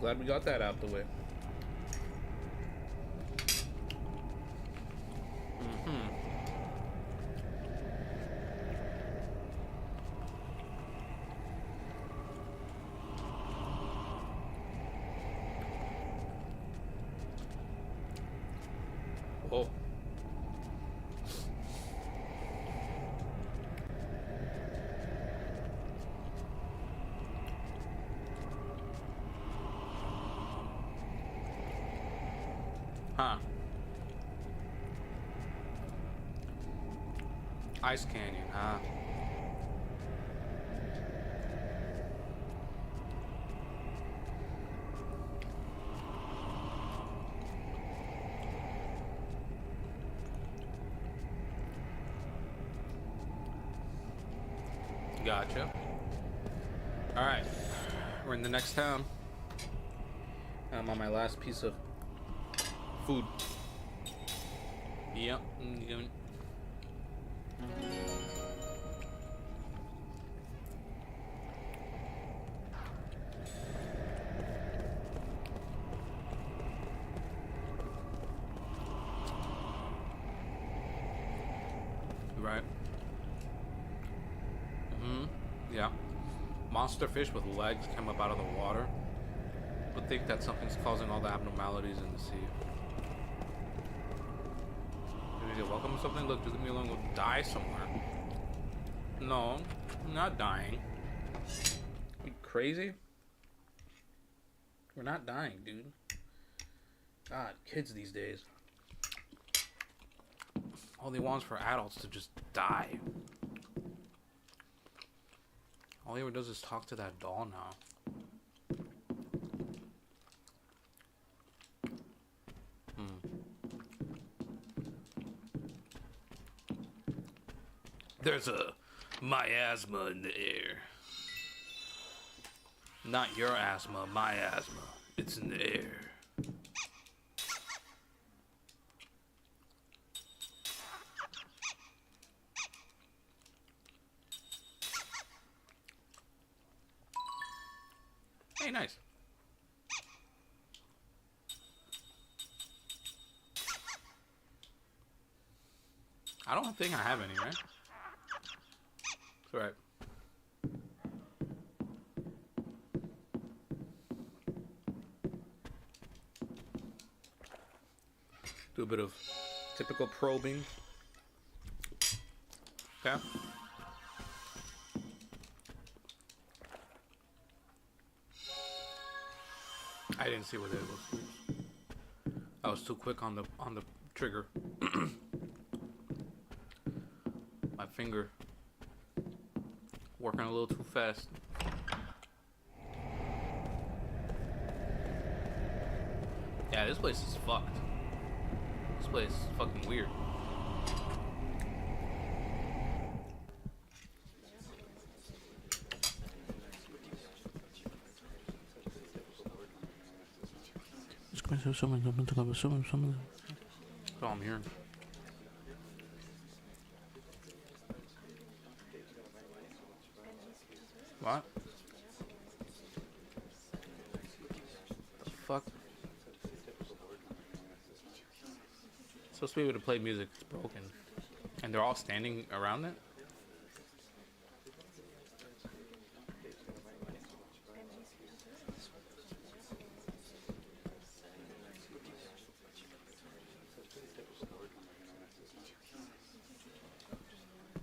Speaker 1: Glad we got that out the way. Whoa. Huh. Ice Canyon, huh? Gotcha. All right, we're in the next town. I'm on my last piece of food. Yep. Right. Yeah. Monster fish with legs come up out of the water. Would think that something's causing all the abnormalities in the sea. Maybe you're welcome to something. Look, just leave me alone. We'll die somewhere. No, I'm not dying. Are you crazy? We're not dying, dude. God, kids these days. All they want is for adults to just die. All he ever does is talk to that doll now. There's a miasma in the air. Not your asthma, my asthma. It's in the air. Hey, nice. I don't think I have any, right? It's alright. Do a bit of typical probing. Okay. I didn't see what it was. Oops. I was too quick on the trigger. My finger working a little too fast. Yeah, this place is fucked. This place is fucking weird. That's all I'm hearing. What? The fuck? Supposed to be able to play music, it's broken. And they're all standing around it?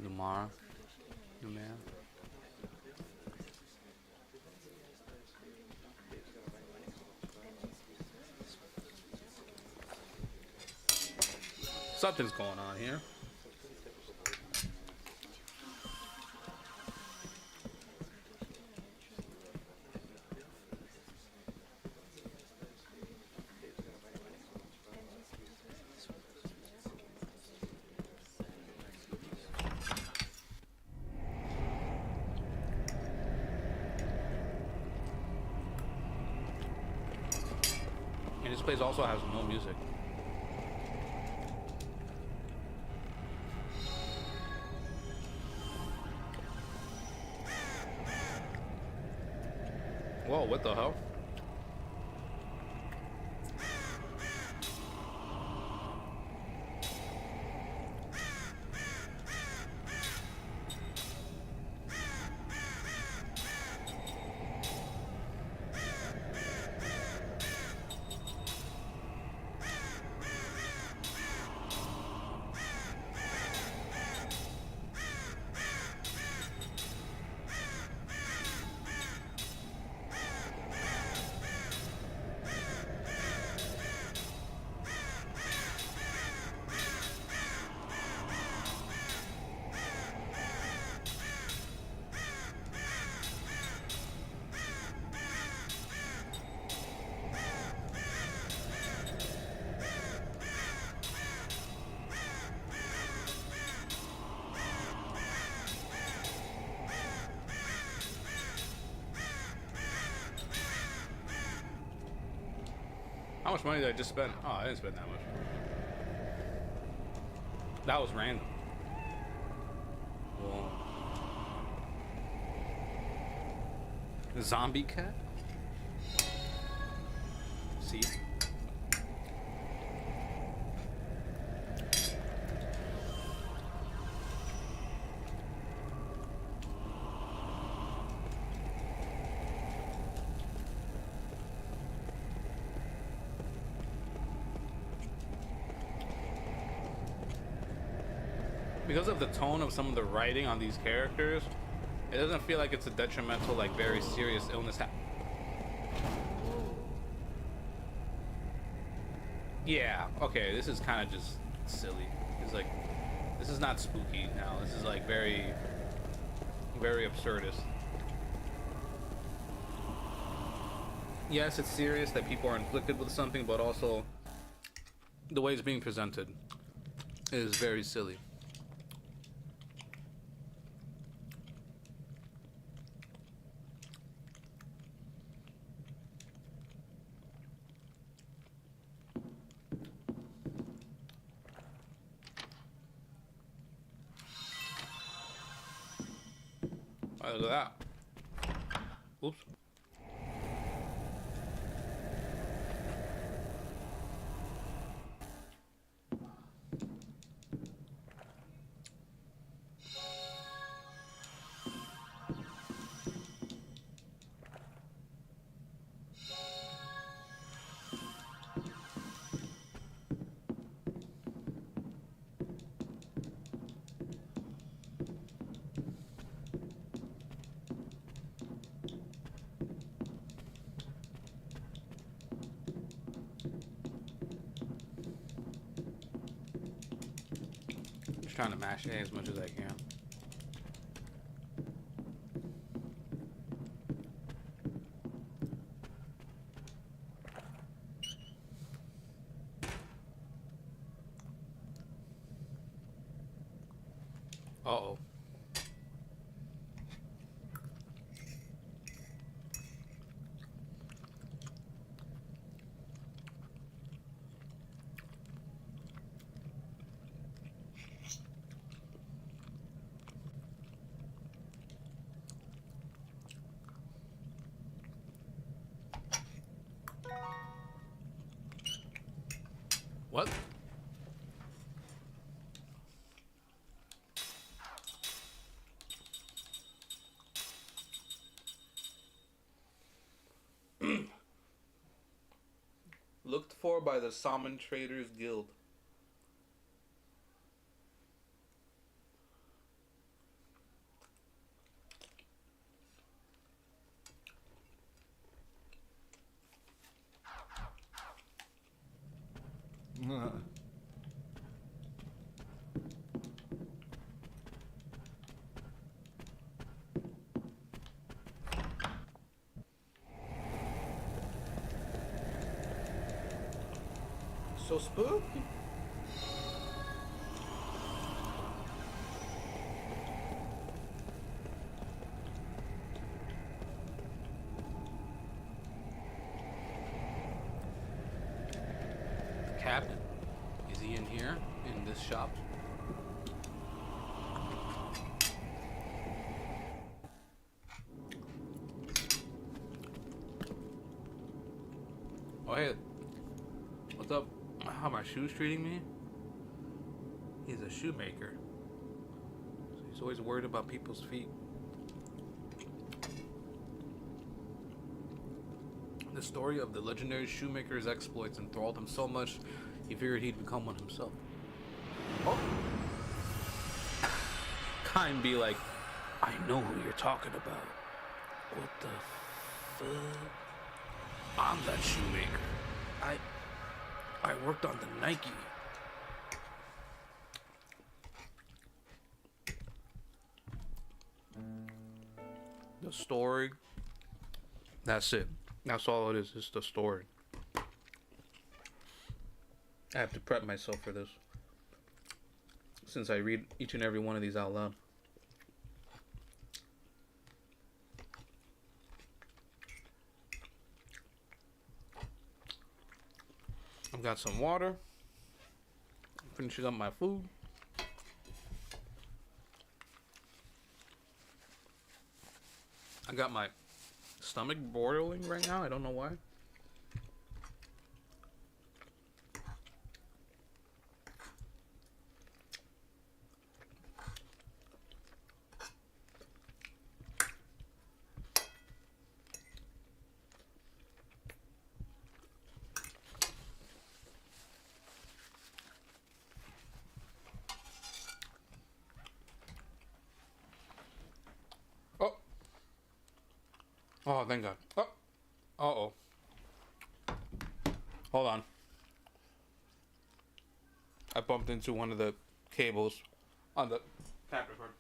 Speaker 1: Numara. Numara. Something's going on here. And this place also has no music. Whoa, what the hell? How much money did I just spend? Oh, I didn't spend that much. That was random. Whoa. Zombie cat? See? Because of the tone of some of the writing on these characters, it doesn't feel like it's a detrimental, like very serious illness. Yeah, okay, this is kind of just silly. It's like, this is not spooky now. This is like very, very absurdist. Yes, it's serious that people are inflicted with something, but also the way it's being presented is very silly. Oh, look at that. Oops. trying to mash A as much as I can. Uh-oh. What? Looked for by the Salmon Traders Guild. So spooky. Captain, is he in here? In this shop? Oh hey, what's up? How my shoes treating me? He's a shoemaker, so he's always worried about people's feet. The story of the legendary shoemaker's exploits enthralled him so much, he figured he'd become one himself. Oh! Kind be like, I know who you're talking about. What the fuck? I'm that shoemaker. I worked on the Nike. The story. That's it. That's all it is. It's the story. I have to prep myself for this, since I read each and every one of these out loud. I've got some water. Finishing up my food. I got my stomach boiling right now. I don't know why. Oh. Oh, thank God. Oh. Uh-oh. Hold on. I bumped into one of the cables on the tap record.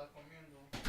Speaker 6: está comiendo.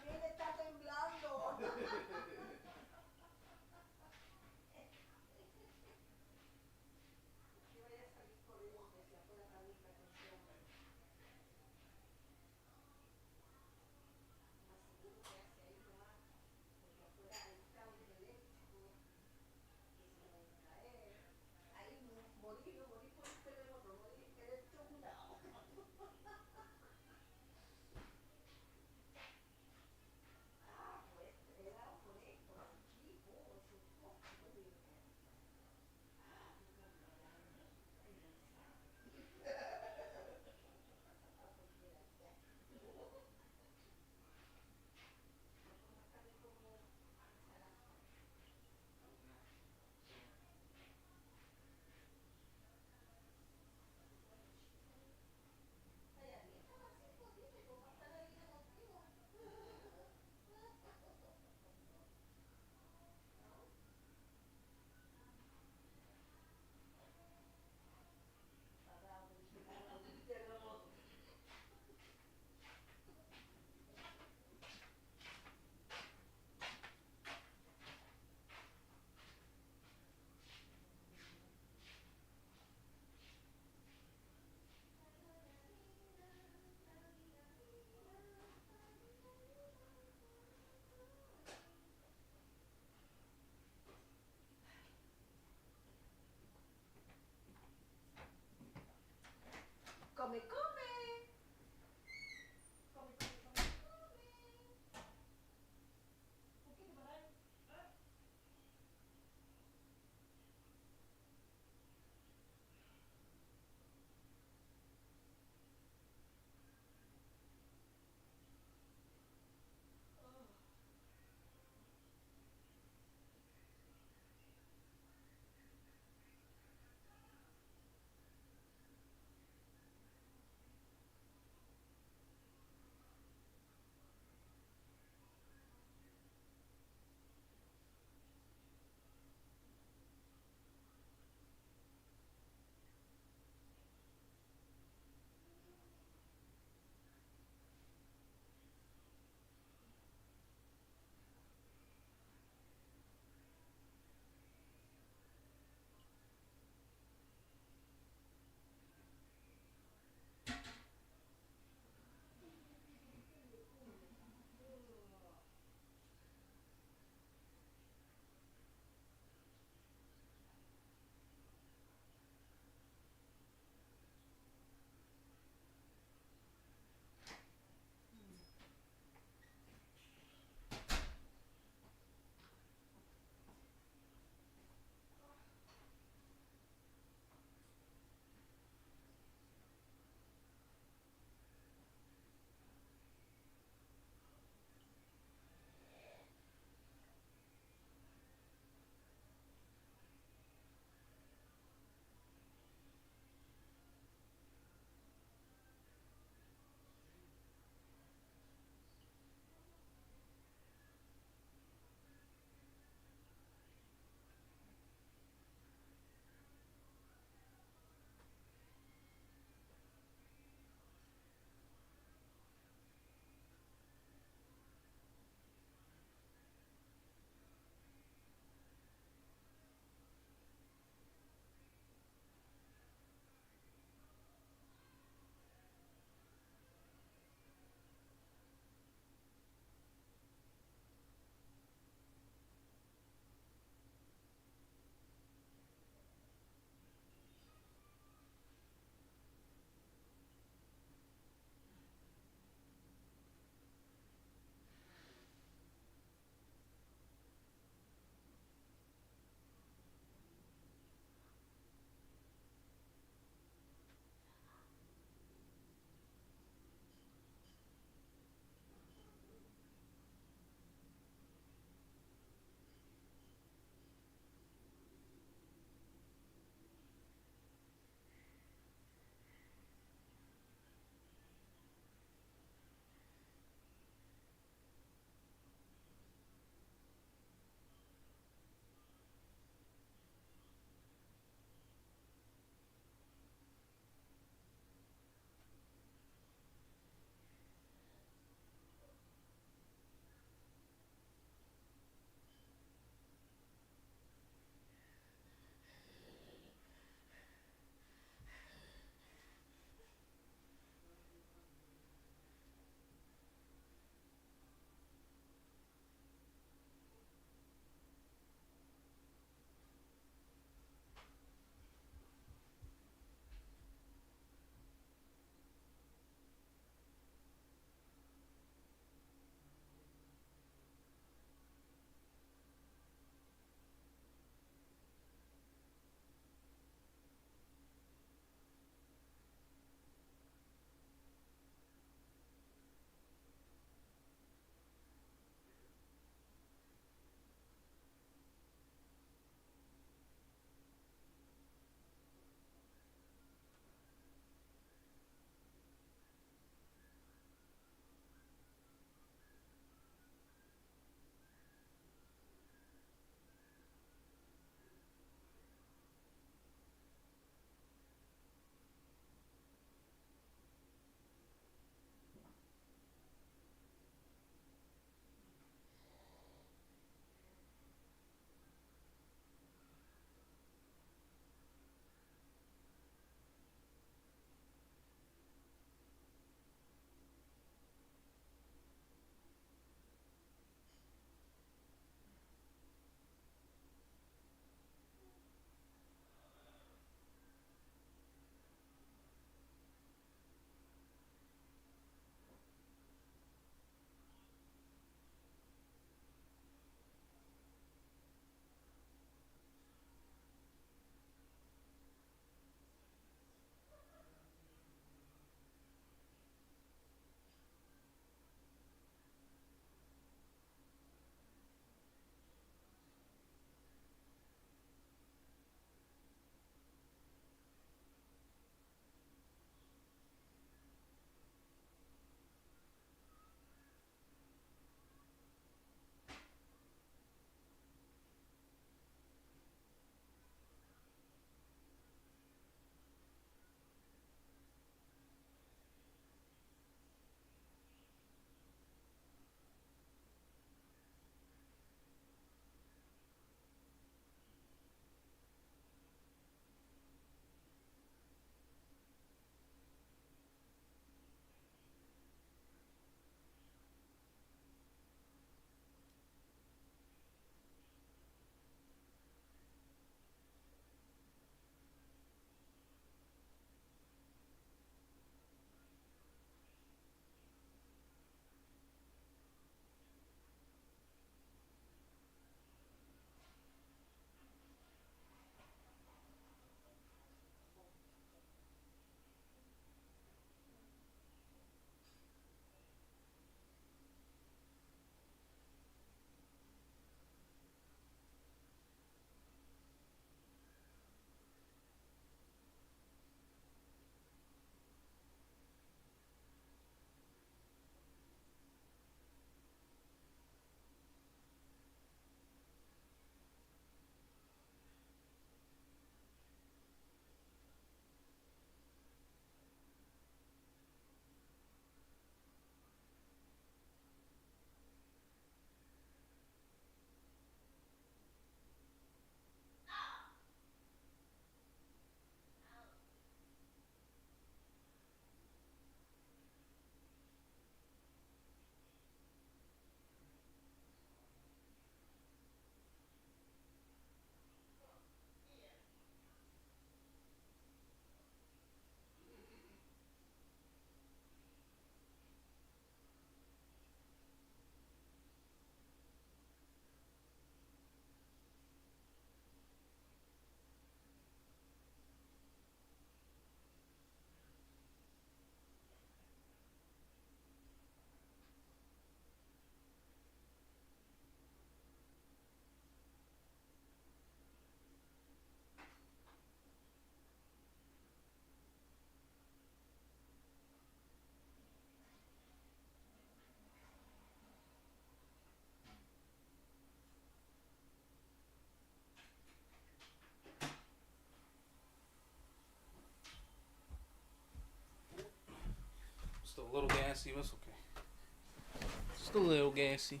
Speaker 1: little gassy, but it's okay. Just a little gassy.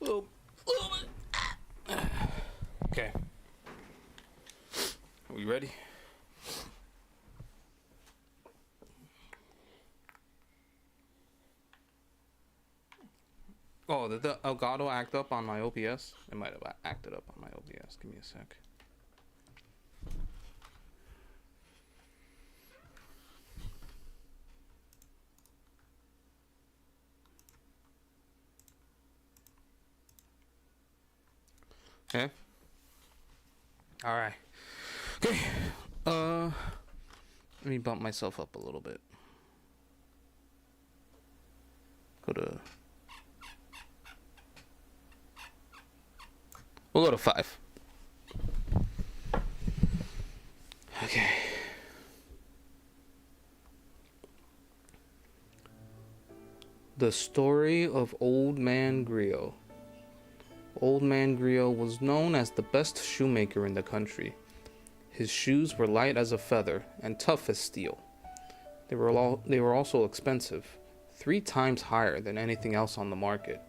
Speaker 1: Little bit. Okay. Are we ready? Oh, did the Elgato act up on my OBS? It might have acted up on my OBS. Give me a sec. Okay. All right. Okay. Let me bump myself up a little bit. We'll go to 5. Okay. The story of Old Man Griot. Old Man Griot was known as the best shoemaker in the country. His shoes were light as a feather and tough as steel. They were also expensive, 3 times higher than anything else on the market.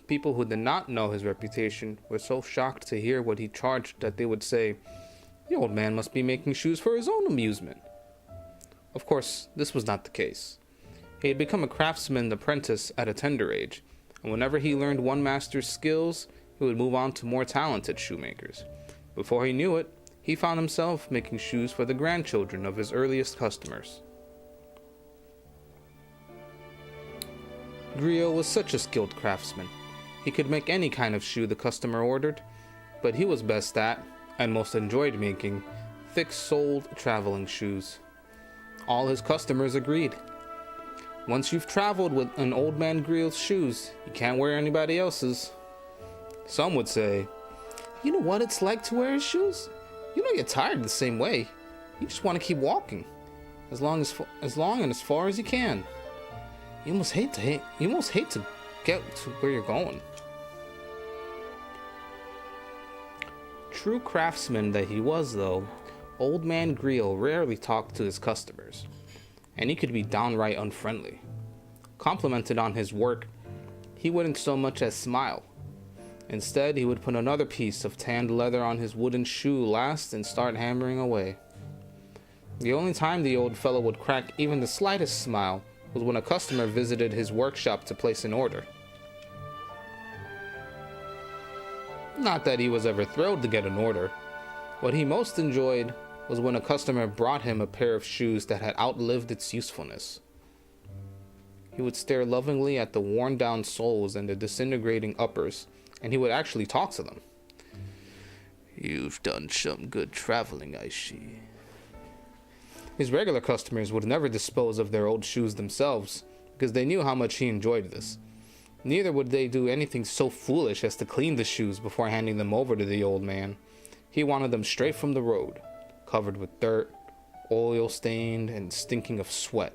Speaker 1: People who did not know his reputation were so shocked to hear what he charged that they would say, "The old man must be making shoes for his own amusement." Of course, this was not the case. He had become a craftsman apprentice at a tender age, and whenever he learned one master's skills, he would move on to more talented shoemakers. Before he knew it, he found himself making shoes for the grandchildren of his earliest customers. Griot was such a skilled craftsman. He could make any kind of shoe the customer ordered, but he was best at, and most enjoyed making, thick-soled traveling shoes. All his customers agreed. Once you've traveled with an Old Man Griot's shoes, you can't wear anybody else's. Some would say, "You know what it's like to wear his shoes? You know you're tired the same way. You just want to keep walking, as long and as far as you can. You almost hate to get to where you're going." True craftsman that he was, though, Old Man Griot rarely talked to his customers, and he could be downright unfriendly. Complimented on his work, he wouldn't so much as smile. Instead, he would put another piece of tanned leather on his wooden shoe last and start hammering away. The only time the old fellow would crack even the slightest smile was when a customer visited his workshop to place an order. Not that he was ever thrilled to get an order. What he most enjoyed was when a customer brought him a pair of shoes that had outlived its usefulness. He would stare lovingly at the worn-down soles and the disintegrating uppers, and he would actually talk to them. "You've done some good traveling, I see." His regular customers would never dispose of their old shoes themselves, because they knew how much he enjoyed this. Neither would they do anything so foolish as to clean the shoes before handing them over to the old man. He wanted them straight from the road, covered with dirt, oil-stained, and stinking of sweat.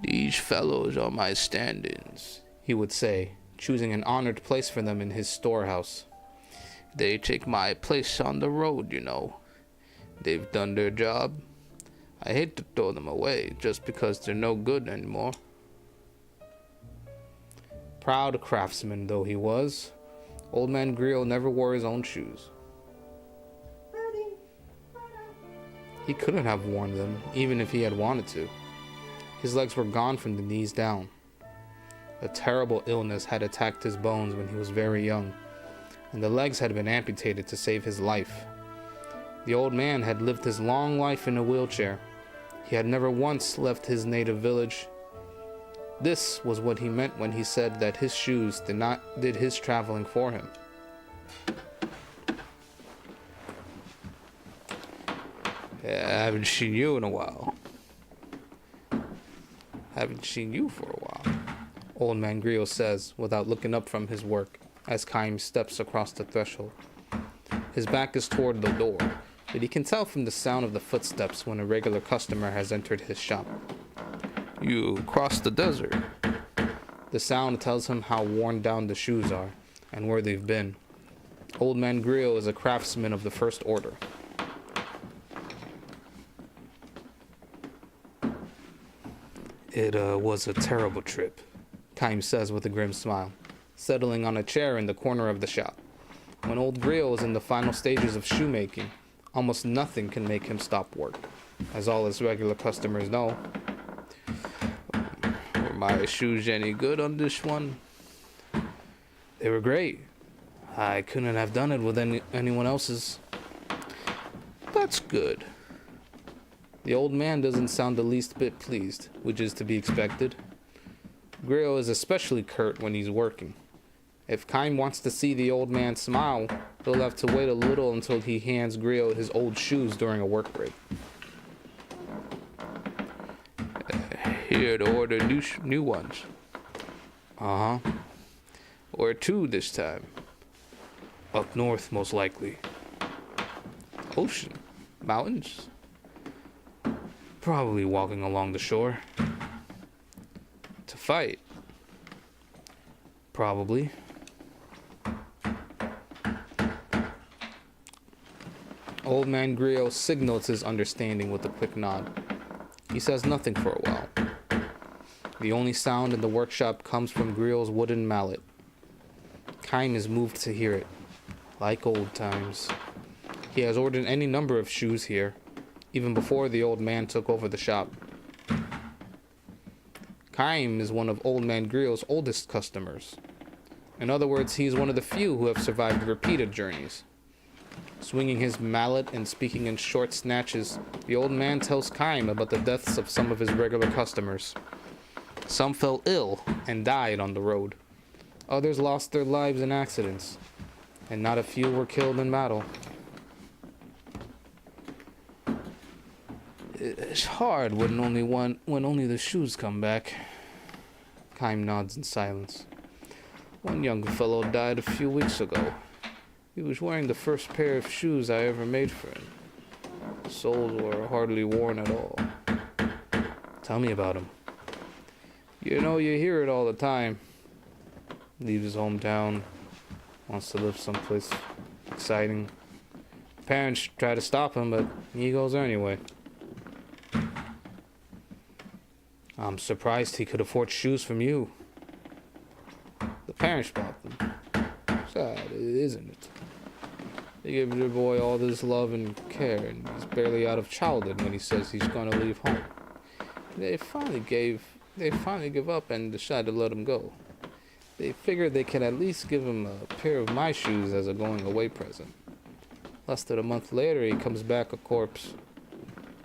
Speaker 1: "These fellows are my stand-ins," he would say, choosing an honored place for them in his storehouse. "They take my place on the road, you know. They've done their job. I hate to throw them away just because they're no good anymore." Proud craftsman though he was, Old Man Griot never wore his own shoes. He couldn't have worn them, even if he had wanted to. His legs were gone from the knees down. A terrible illness had attacked his bones when he was very young, and the legs had been amputated to save his life. The old man had lived his long life in a wheelchair. He had never once left his native village. This was what he meant when he said that his shoes did his traveling for him. "Yeah, I haven't seen you in a while. Haven't seen you for a while," Old Man Griot says without looking up from his work as Kaim steps across the threshold. His back is toward the door, but he can tell from the sound of the footsteps when a regular customer has entered his shop. "You crossed the desert." The sound tells him how worn down the shoes are and where they've been. Old Man Griot is a craftsman of the first order. It was a terrible trip, Kime says with a grim smile, settling on a chair in the corner of the shop. When old Griot is in the final stages of shoemaking, almost nothing can make him stop work, as all his regular customers know. Were my shoes any good on this one? They were great. I couldn't have done it with anyone else's. That's good. The old man doesn't sound the least bit pleased, which is to be expected. Griot is especially curt when he's working. If Kime wants to see the old man smile, he'll have to wait a little until he hands Griot his old shoes during a work break. Here to order new ones. Uh-huh. Or 2 this time. Up north, most likely. Ocean. Mountains. Probably walking along the shore. To fight. Probably. Old man Griot signals his understanding with a quick nod. He says nothing for a while. The only sound in the workshop comes from Griot's wooden mallet. Kime is moved to hear it. Like old times. He has ordered any number of shoes here, even before the old man took over the shop. Kime is one of old man Griot's oldest customers. In other words, he is one of the few who have survived repeated journeys. Swinging his mallet and speaking in short snatches, the old man tells Kime about the deaths of some of his regular customers. Some fell ill and died on the road. Others lost their lives in accidents, and not a few were killed in battle. It's hard when only the shoes come back. Kime nods in silence. One young fellow died a few weeks ago. He was wearing the first pair of shoes I ever made for him. The soles were hardly worn at all. Tell me about him. You know, you hear it all the time. Leaves his hometown, wants to live someplace exciting. Parents try to stop him, but he goes anyway. I'm surprised he could afford shoes from you. The parents bought them. Sad, isn't it? They give their boy all this love and care, and he's barely out of childhood when he says he's gonna leave home. They finally give up and decide to let him go. They figured they could at least give him a pair of my shoes as a going away present. Less than a month later, he comes back a corpse.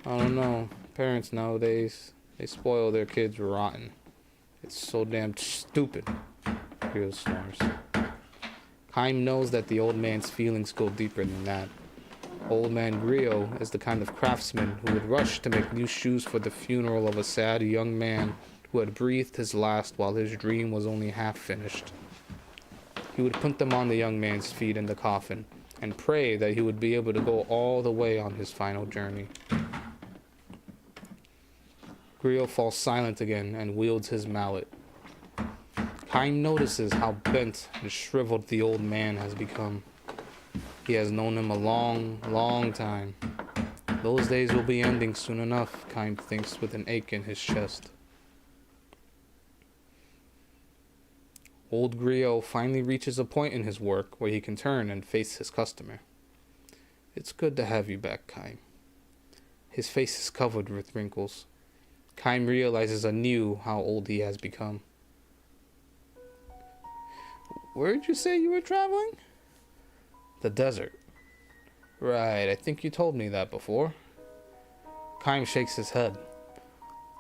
Speaker 1: I don't know. Parents nowadays, they spoil their kids rotten. It's so damn stupid. Griot snores. Kime knows that the old man's feelings go deeper than that. Old man Griot is the kind of craftsman who would rush to make new shoes for the funeral of a sad young man who had breathed his last while his dream was only half finished. He would put them on the young man's feet in the coffin and pray that he would be able to go all the way on his final journey. Griot falls silent again and wields his mallet. Kime notices how bent and shriveled the old man has become. He has known him a long, long time. Those days will be ending soon enough, Kime thinks with an ache in his chest. Old Griot finally reaches a point in his work where he can turn and face his customer. It's good to have you back, Kime. His face is covered with wrinkles. Kime realizes anew how old he has become. Where'd you say you were traveling? The desert. Right, I think you told me that before. Kime shakes his head.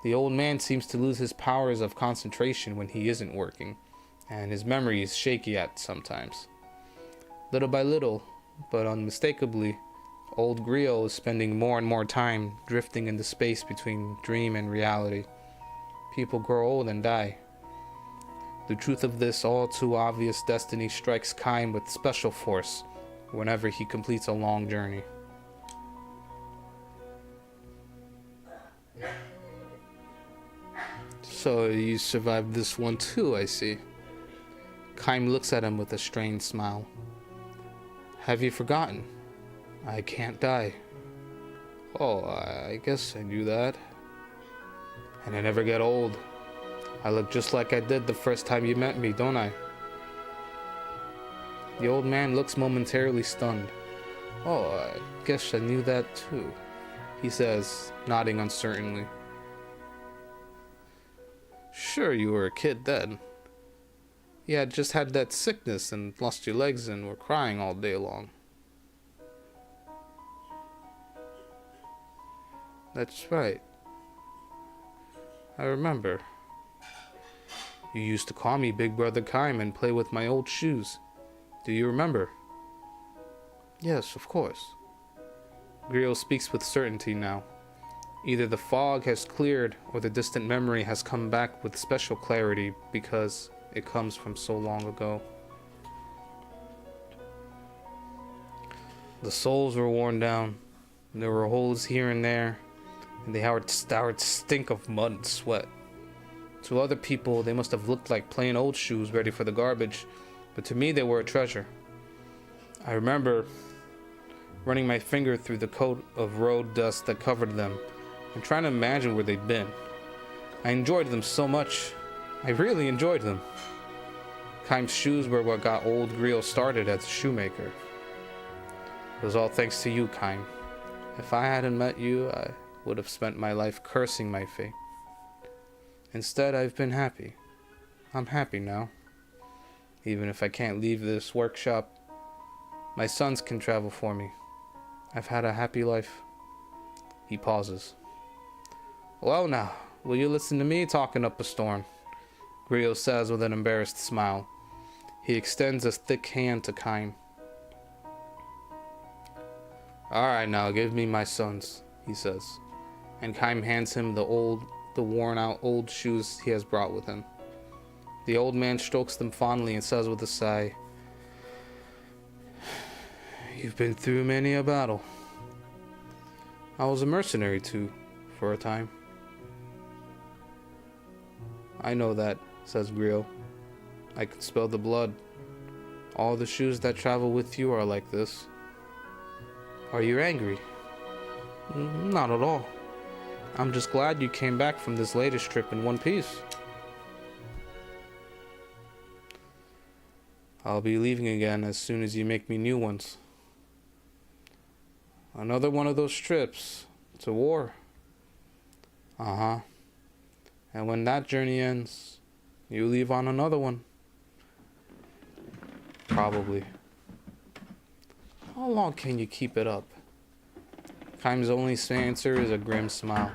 Speaker 1: The old man seems to lose his powers of concentration when he isn't working, and his memory is shaky at sometimes. Little by little, but unmistakably, old Griot is spending more and more time drifting in the space between dream and reality. People grow old and die. The truth of this all too obvious destiny strikes Kime with special force whenever he completes a long journey. So you survived this one too, I see. Kime looks at him with a strained smile. Have you forgotten? I can't die. Oh, I guess I knew that. And I never get old. I look just like I did the first time you met me, don't I? The old man looks momentarily stunned. Oh, I guess I knew that too, he says, nodding uncertainly. Sure, you were a kid then. You had just had that sickness and lost your legs and were crying all day long. That's right. I remember. You used to call me Big Brother Kaim and play with my old shoes. Do you remember? Yes, of course. Griot speaks with certainty now. Either the fog has cleared or the distant memory has come back with special clarity because it comes from so long ago. The soles were worn down. There were holes here and there, and they had stink of mud and sweat. To other people, they must have looked like plain old shoes ready for the garbage, but to me, they were a treasure. I remember running my finger through the coat of road dust that covered them and trying to imagine where they'd been. I enjoyed them so much. I really enjoyed them. Kaim's shoes were what got old Griot started as a shoemaker. It was all thanks to you, Kaim. If I hadn't met you, I would have spent my life cursing my fate. Instead, I've been happy. I'm happy now. Even if I can't leave this workshop, my sons can travel for me. I've had a happy life. He pauses. Well now, will you listen to me talking up a storm? Griot says with an embarrassed smile. He extends a thick hand to Kaim. Alright now, give me my sons, he says. And Kaim hands him the worn out old shoes he has brought with him. The old man strokes them fondly and says with a sigh, You've been through many a battle. I was a mercenary too, for a time. I know that, says Griot. I can smell the blood. All the shoes that travel with you are like this. Are you angry? Not at all. I'm just glad you came back from this latest trip in one piece. I'll be leaving again as soon as you make me new ones. Another one of those trips to war. Uh-huh. And when that journey ends, you leave on another one. Probably. How long can you keep it up? Kaim's only answer is a grim smile.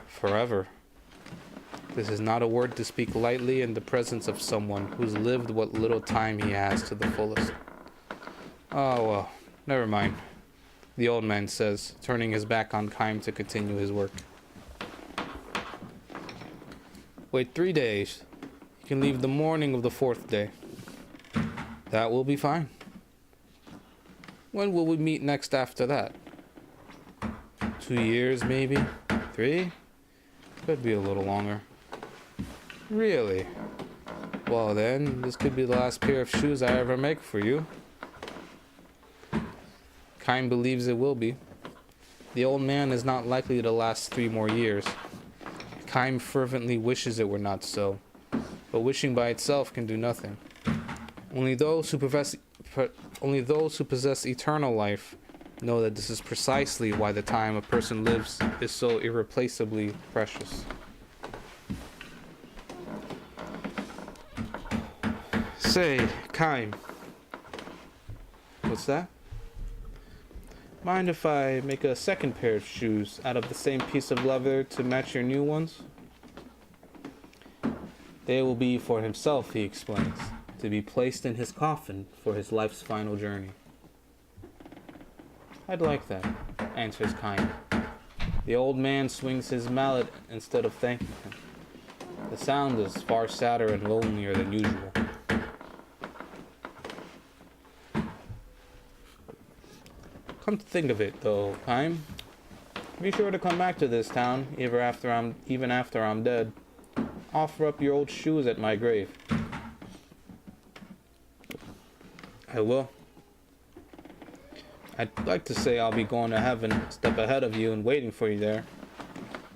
Speaker 1: Forever. This is not a word to speak lightly in the presence of someone who's lived what little time he has to the fullest. Oh well, never mind, the old man says, turning his back on Kaim to continue his work. Wait 3 days. You can leave the morning of the 4th day. That will be fine. When will we meet next after that? 2 years, maybe? 3? Could be a little longer. Really? Well then, this could be the last pair of shoes I ever make for you. Kaim believes it will be. The old man is not likely to last 3 more years. Kaim fervently wishes it were not so, but wishing by itself can do nothing. Only those who possess eternal life know that this is precisely why the time a person lives is so irreplaceably precious. Say, Kaim. What's that? Mind if I make a second pair of shoes out of the same piece of leather to match your new ones? They will be for himself, he explains, to be placed in his coffin for his life's final journey. I'd like that, answers Kaim. The old man swings his mallet instead of thanking him. The sound is far sadder and lonelier than usual. Come to think of it, though, Kaim, be sure to come back to this town, even after I'm dead. Offer up your old shoes at my grave. I will. I'd like to say I'll be going to heaven a step ahead of you and waiting for you there,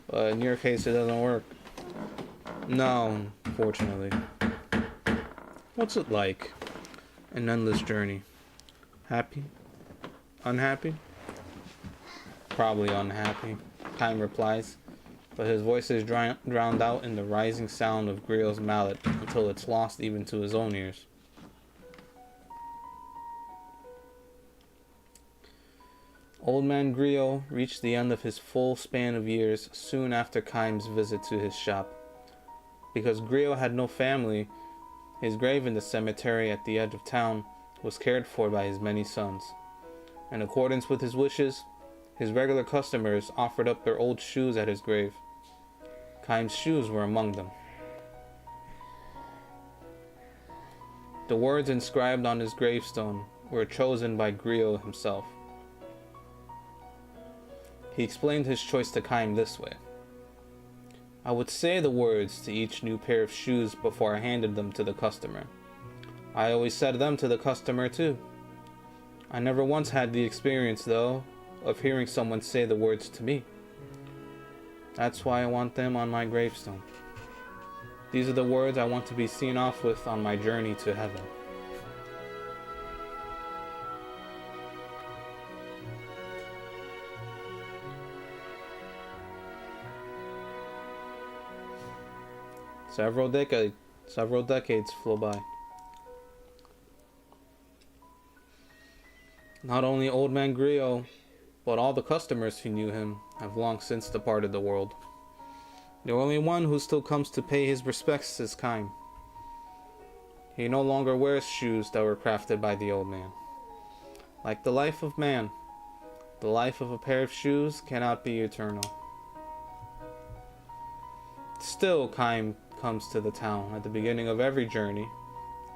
Speaker 1: but in your case it doesn't work. No, fortunately. What's it like? An endless journey. Happy? Unhappy? Probably unhappy, Kime replies, but his voice is drowned out in the rising sound of Griot's mallet until it's lost even to his own ears. Old man Griot reached the end of his full span of years soon after Kime's visit to his shop. Because Griot had no family, his grave in the cemetery at the edge of town was cared for by his many sons. In accordance with his wishes, his regular customers offered up their old shoes at his grave. Kime's shoes were among them. The words inscribed on his gravestone were chosen by Griot himself. He explained his choice to Kime this way. I would say the words to each new pair of shoes before I handed them to the customer. I always said them to the customer too. I never once had the experience, though, of hearing someone say the words to me. That's why I want them on my gravestone. These are the words I want to be seen off with on my journey to heaven. Several decades flew by. Not only old man Griot, but all the customers who knew him have long since departed the world. The only one who still comes to pay his respects is Kime. He no longer wears shoes that were crafted by the old man. Like the life of man, the life of a pair of shoes cannot be eternal. Still, Kime comes to the town at the beginning of every journey,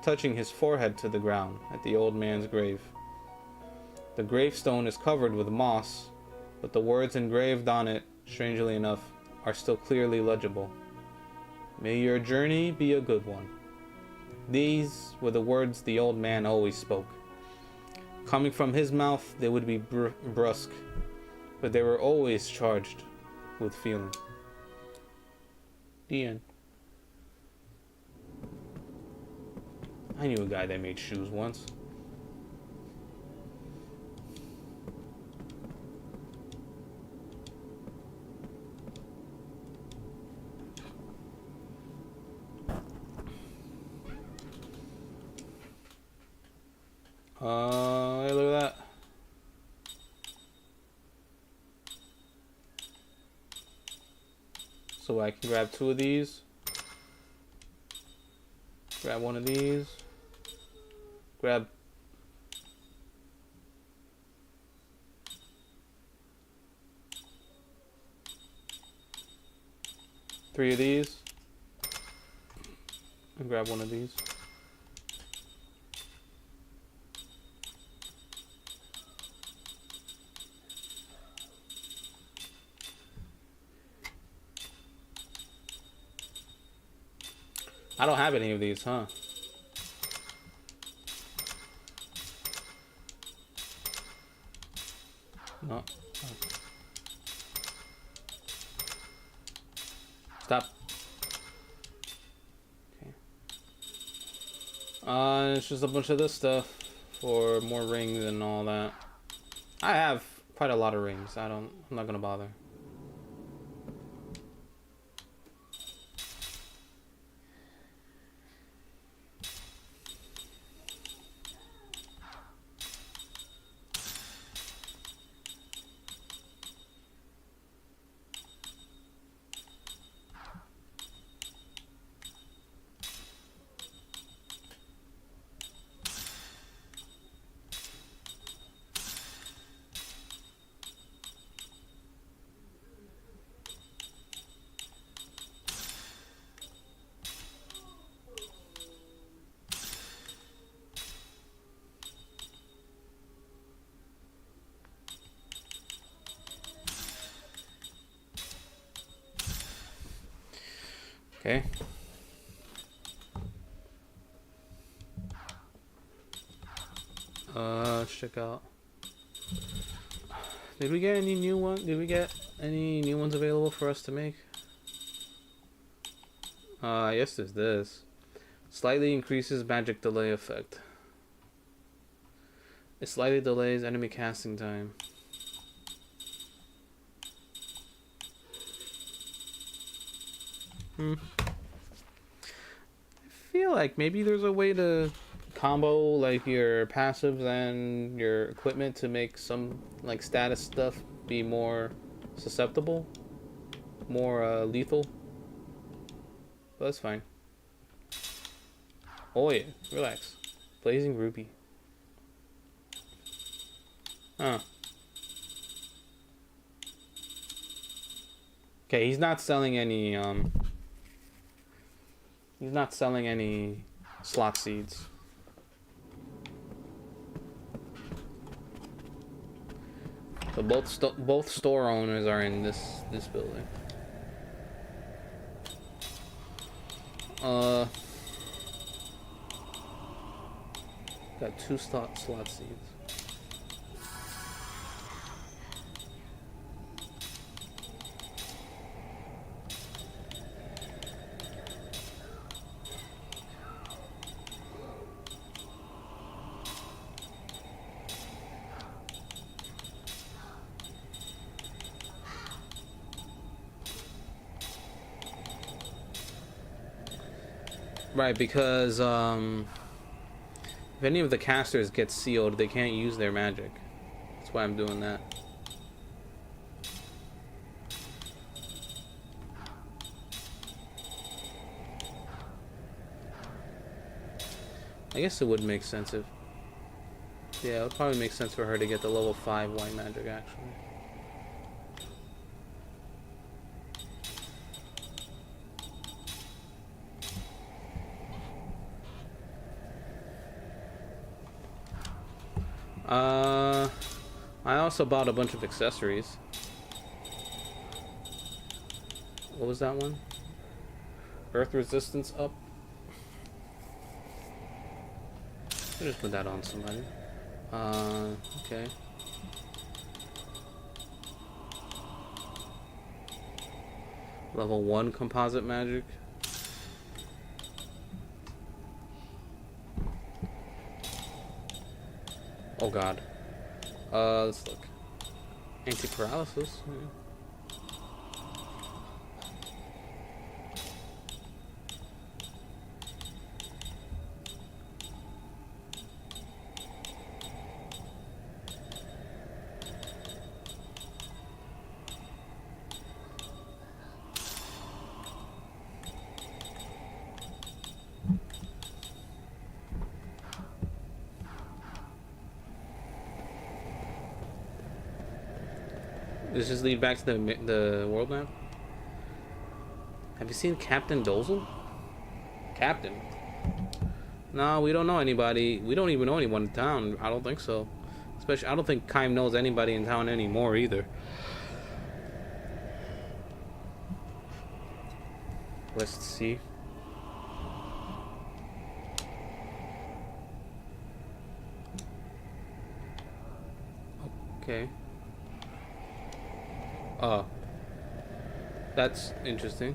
Speaker 1: touching his forehead to the ground at the old man's grave. The gravestone is covered with moss, but the words engraved on it, strangely enough, are still clearly legible. May your journey be a good one. These were the words the old man always spoke. Coming from his mouth, they would be brusque, but they were always charged with feeling. The end. I knew a guy that made shoes once. Hey, look at that. So I can grab 2 of these. Grab 1 of these. Grab three of these. And grab 1 of these. I don't have any of these, huh? No. Stop. Okay. It's just a bunch of this stuff for more rings and all that. I have quite a lot of rings. I'm not gonna bother. Okay. Let's check out. Did we get any new one? Did we get any new ones available for us to make? Yes, there's this. Slightly increases magic delay effect. It slightly delays enemy casting time. I feel like maybe there's a way to combo like your passives and your equipment to make some like status stuff be more susceptible, more lethal. But that's fine. Oh yeah, relax. Blazing Ruby. Huh. Okay, he's not selling any slot seeds. So both store owners are in this building. Got 2 slot seeds. Right, because if any of the casters get sealed, they can't use their magic. That's why I'm doing that. I guess it would make sense if... Yeah, it would probably make sense for her to get the level 5 white magic, actually. I also bought a bunch of accessories. What was that one? Earth resistance up. I'll just put that on somebody. Okay. Level 1 composite magic. Oh god. Let's look. Anti-paralysis. Does this lead back to the world map? Have you seen Captain Dozel? Captain? No, we don't know anybody. We don't even know anyone in town. I don't think so. Especially, I don't think Kaim knows anybody in town anymore either. Let's see. Okay. Oh. That's interesting.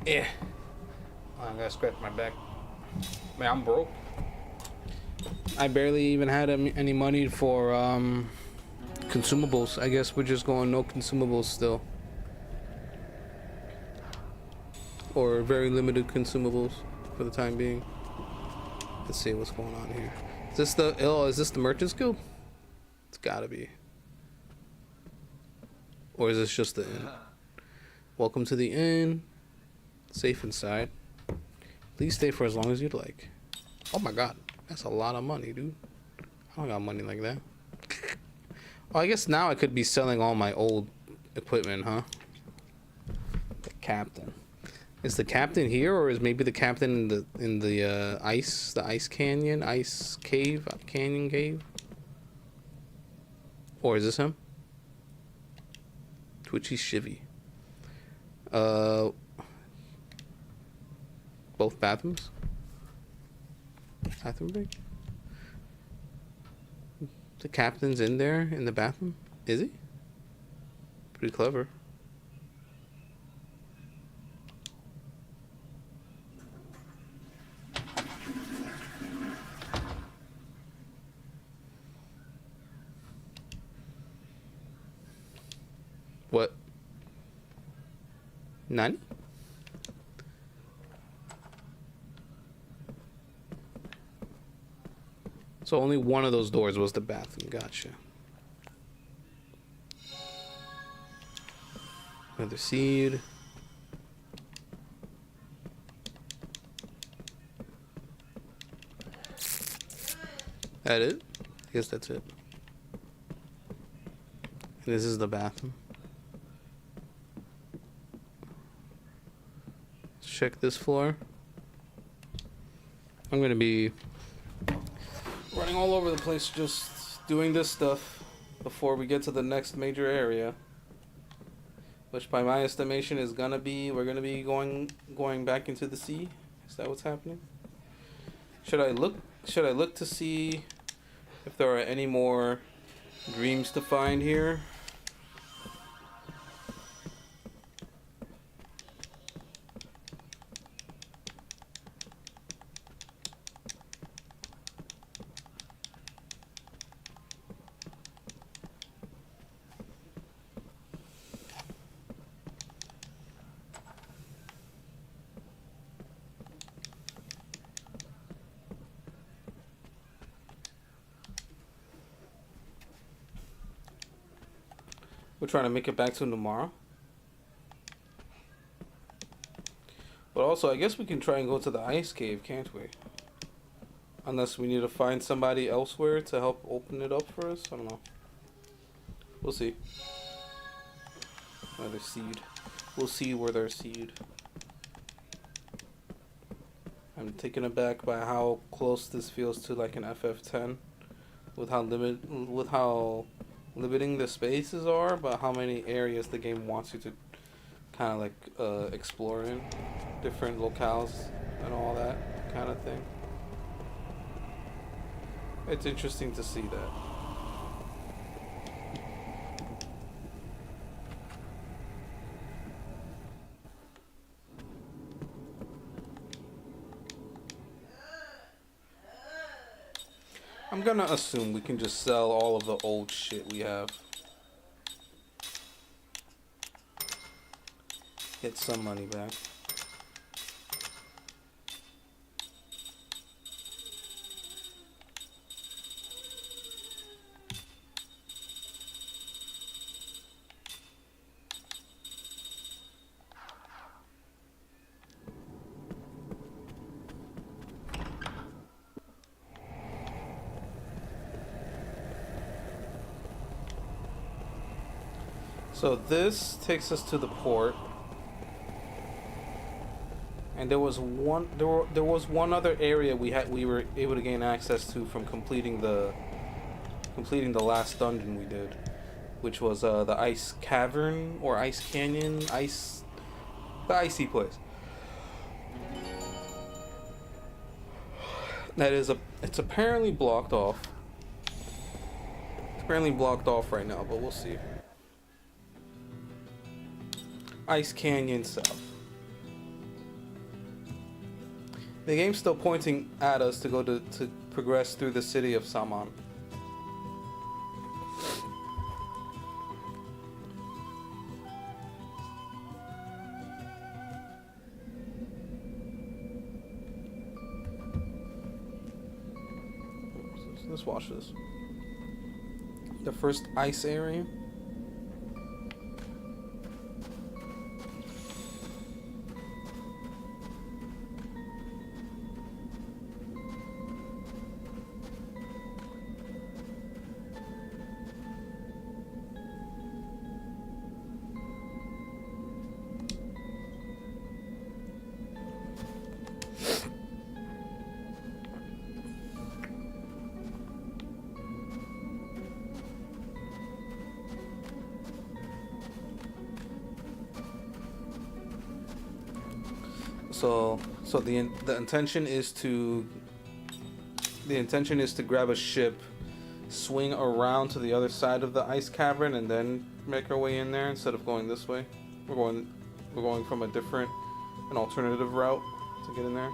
Speaker 1: Yeah. Oh, I gotta scratch my back. Man, I'm broke. I barely even had any money for consumables. I guess we're just going no consumables still. Or very limited consumables for the time being. Let's see what's going on here. Is this the Merchant's Guild? It's gotta be. Or is this just the inn? Welcome to the inn. Safe inside. Please stay for as long as you'd like. Oh my god. That's a lot of money, dude. I don't got money like that. Oh, I guess now I could be selling all my old equipment, huh? The captain. Is the captain here, or is maybe the captain in the ice canyon, ice cave, canyon cave? Or is this him? Twitchy Shivy. Both bathrooms. Bathroom break. The captain's in there in the bathroom. Is he? Pretty clever. What? None? So only one of those doors was the bathroom. Gotcha. Another seed. That it? I guess that's it. And this is the bathroom. Let's check this floor. I'm gonna be running all over the place just doing this stuff before we get to the next major area, which by my estimation is gonna be we're gonna be going back into the sea. Is that what's happening? Should I look to see if there are any more dreams to find here? We're trying to make it back to tomorrow. But also, I guess we can try and go to the ice cave, can't we? Unless we need to find somebody elsewhere to help open it up for us. I don't know. We'll see. Another seed. We'll see where there's seed. I'm taken aback by how close this feels to like an FF10. With how limiting the spaces are, but how many areas the game wants you to kind of like explore in, different locales and all that kind of thing. It's interesting to see that. I'm gonna assume we can just sell all of the old shit we have. Get some money back. So this takes us to the port, and there was one other area we were able to gain access to from completing the last dungeon we did, which was the ice cavern or ice canyon, the icy place. It's apparently blocked off. It's apparently blocked off right now, but we'll see. Ice Canyon South. The game's still pointing at us to go to progress through the city of Saman. Let's watch this. The first ice area. So the intention is to grab a ship, swing around to the other side of the ice cavern, and then make our way in there instead of going this way. We're going from an alternative route to get in there.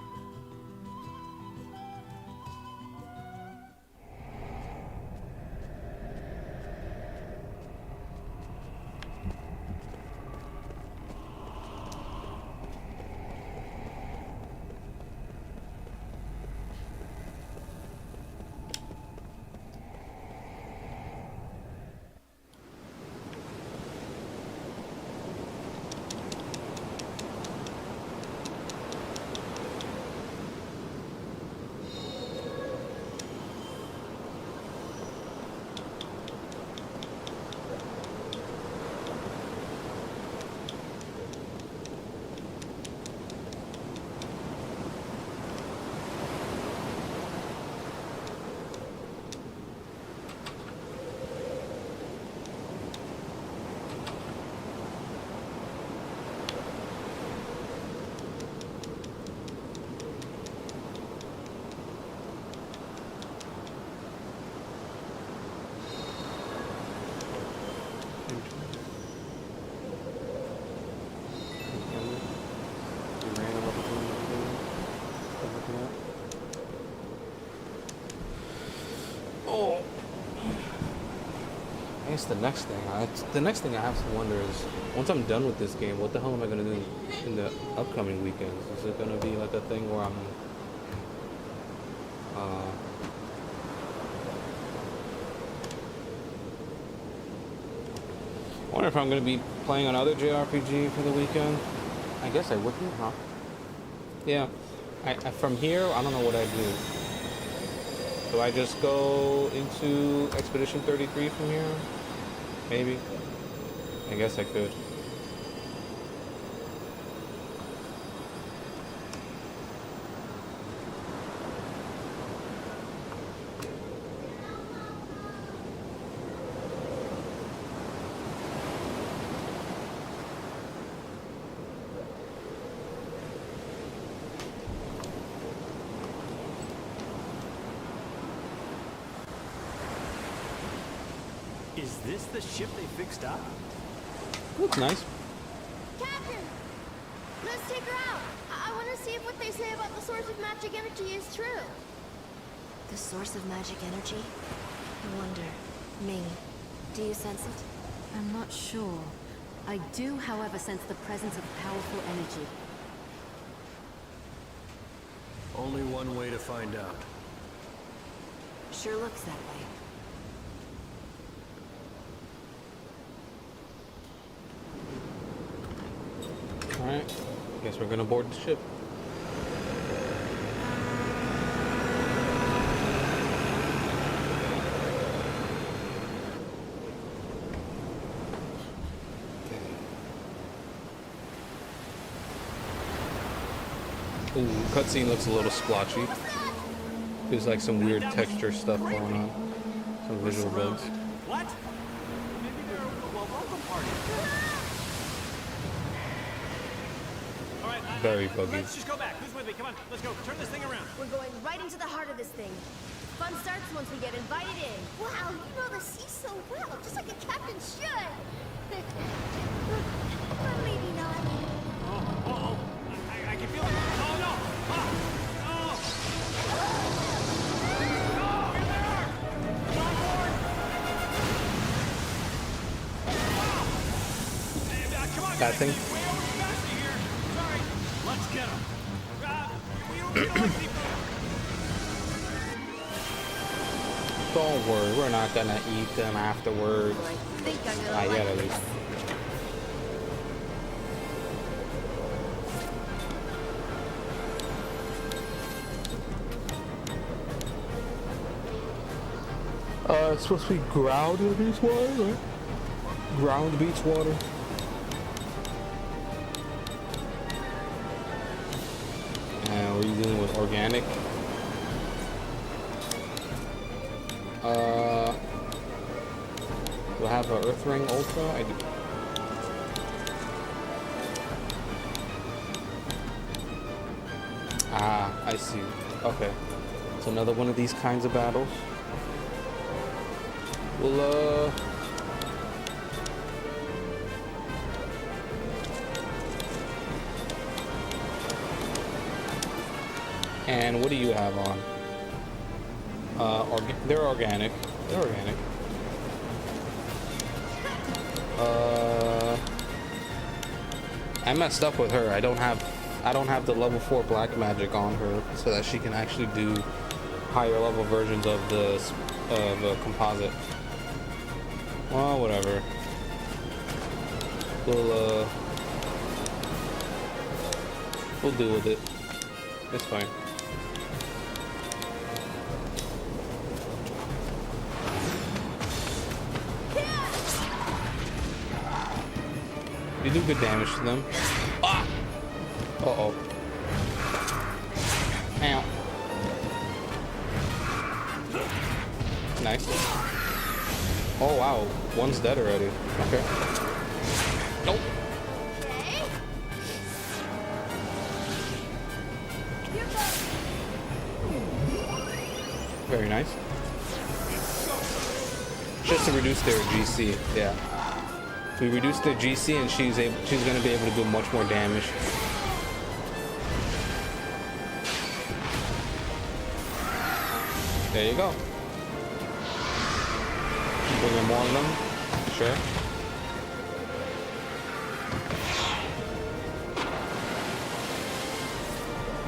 Speaker 1: I guess the next thing I have to wonder is, once I'm done with this game, what the hell am I gonna do in the upcoming weekends? Is it gonna be like a thing where I'm I wonder if I'm gonna be playing another JRPG for the weekend. I guess I would be, huh? Yeah. I from here, I don't know what I do. Do I just go into Expedition 33 from here? Maybe. I guess I could.
Speaker 3: Is this the ship they fixed up?
Speaker 1: Looks nice.
Speaker 4: Captain! Let's take her out. I want to see if what they say about the source of magic energy is true.
Speaker 2: The source of magic energy? I wonder. Ming, do you sense it? I'm not sure. I do, however, sense the presence of powerful energy.
Speaker 5: Only one way to find out.
Speaker 2: Sure looks that way.
Speaker 1: Alright, guess we're gonna board the ship. Ooh, cutscene looks a little splotchy. There's like some weird texture stuff going on. Some visual bugs.
Speaker 3: What? Maybe they're a welcome party. All right,
Speaker 1: Very buggy.
Speaker 3: let's just go back. Who's with me? Come on, let's go. Turn this thing around.
Speaker 4: We're going right into the heart of this thing. Fun starts once we get invited in. Wow, you know the sea so well, just like a captain should. But maybe not.
Speaker 3: Oh. I can feel it. Oh, no. Oh. Oh, here they are. Get on board. Come on,
Speaker 1: That
Speaker 3: guys.
Speaker 1: thing?
Speaker 3: Way over capacity here. Sorry. Let's get them. We don't see
Speaker 1: Don't worry, we're not gonna eat them afterwards.
Speaker 4: I think I'm gonna
Speaker 1: Not yet,
Speaker 4: like
Speaker 1: at
Speaker 4: this.
Speaker 1: least. It's supposed to be ground beach water, right? Ground beach water. And we're dealing with organic. Do I have an Earth Ring Ultra? I do. Ah, I see. Okay. It's another one of these kinds of battles. Well, and what do you have on? They're organic. They're organic. I messed up with her. I don't have the level 4 black magic on her so that she can actually do higher level versions of the composite. Well, whatever. We'll deal with it. It's fine. You do good damage to them. Ah! Uh-oh. Ow. Nice. Oh, wow. One's dead already. Okay. Nope.
Speaker 4: Okay. Here goes.
Speaker 1: Very nice. Just to reduce their GC. Yeah. We reduced their GC and she's going to be able to do much more damage. There you go. Bring in more of them. Sure.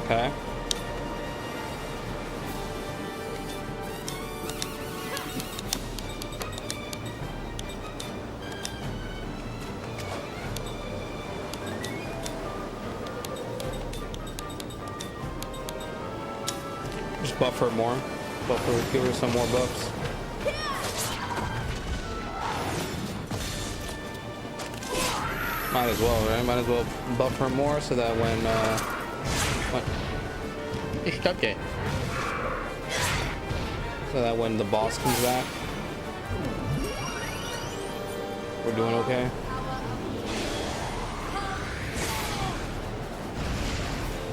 Speaker 1: Okay. Just buff her more. Buff her, give her some more buffs. Might as well, right? Might as well buff her more so that when okay. So that when the boss comes back, we're doing okay.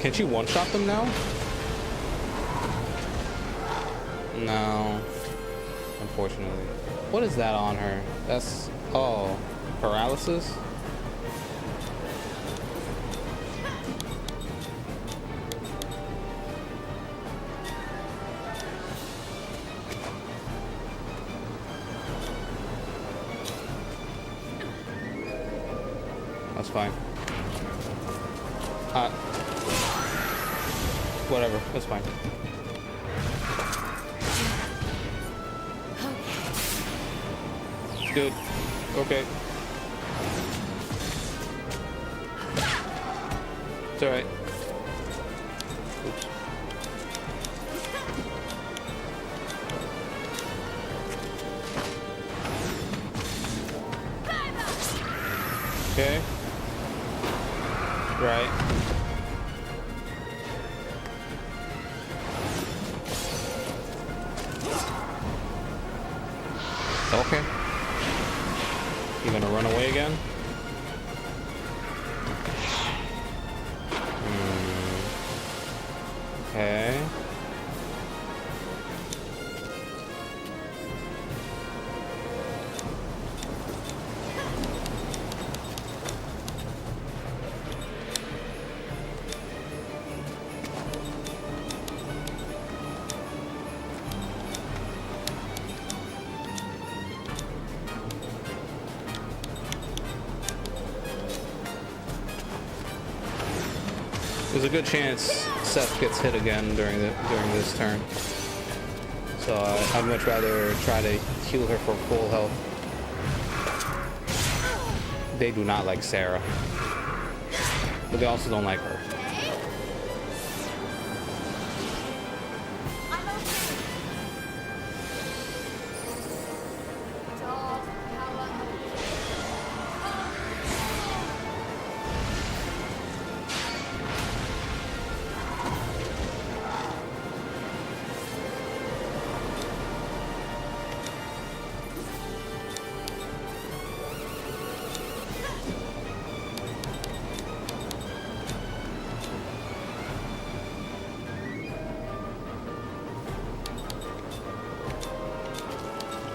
Speaker 1: Can she one-shot them now? No, unfortunately. What is that on her? That's, oh, paralysis? That's fine. Whatever, that's fine. Good. Okay. It's alright. Oops. Okay. Right. Okay. You gonna run away again? Okay. There's a good chance Seth gets hit again during this turn. So I'd much rather try to heal her for full health. They do not like Sarah. But they also don't like her.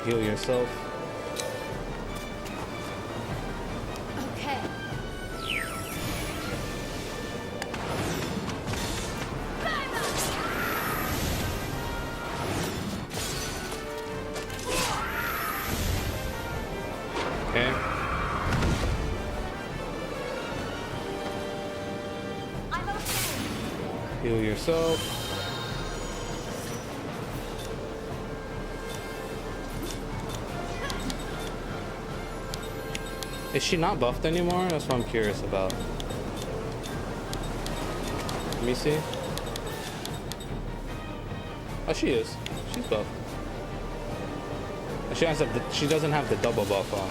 Speaker 1: Heal yourself.
Speaker 4: Okay.
Speaker 1: Okay.
Speaker 4: I'm okay.
Speaker 1: Heal yourself. Is she not buffed anymore? That's what I'm curious about. Let me see. Oh, she is. She's buffed. She doesn't have the double buff on.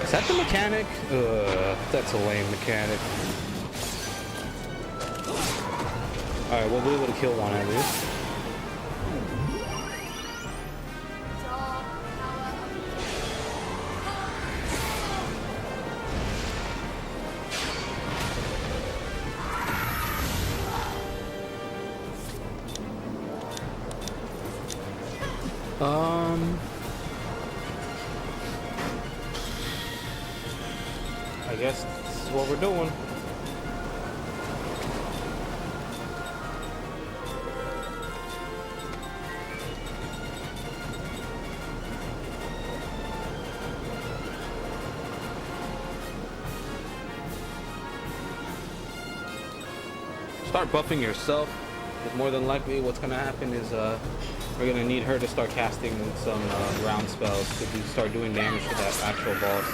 Speaker 1: Is that the mechanic? That's a lame mechanic. Alright, we'll be able to kill one at least. I guess this is what we're doing. Start buffing yourself. But more than likely what's gonna happen is we're gonna need her to start casting some round spells to start doing damage to that actual boss.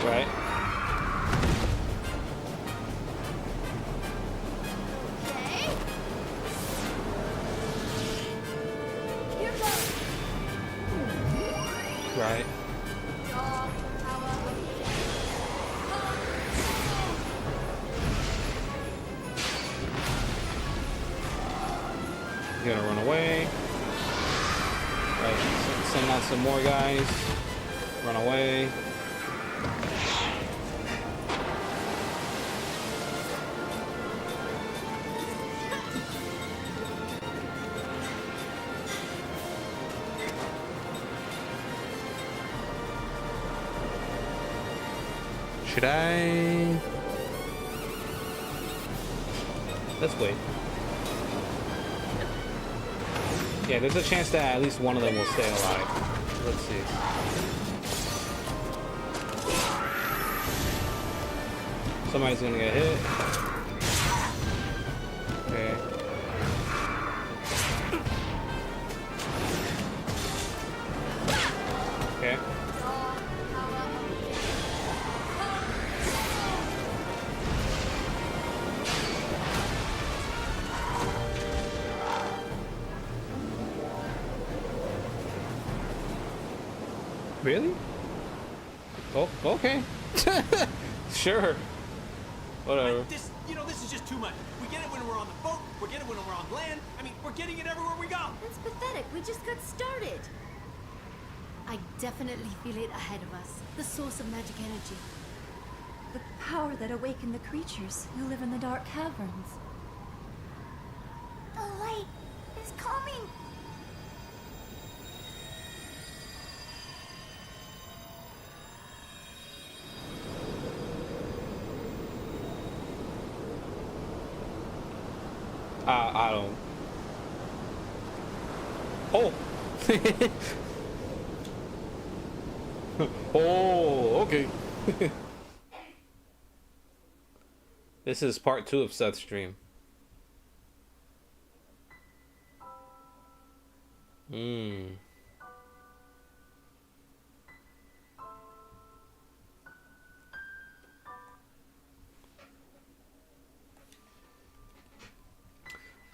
Speaker 1: Right?
Speaker 4: Okay. Here goes.
Speaker 1: Right. You're gonna run away. Right, send out some more guys. Run away. Should I? Let's wait. Yeah, there's a chance that at least one of them will stay alive. Let's see. Somebody's gonna get hit. Okay. Okay. Really? Oh, okay. Sure. Whatever.
Speaker 3: This is just too much. We get it when we're on the boat. We get it when we're on land. I mean, we're getting it everywhere we go.
Speaker 4: That's pathetic. We just got started.
Speaker 2: I definitely feel it ahead of us. The source of magic energy. The power that awakened the creatures who live in the dark caverns.
Speaker 4: The light is coming.
Speaker 1: I don't. Oh. Oh, okay. This is part 2 of Seth's stream.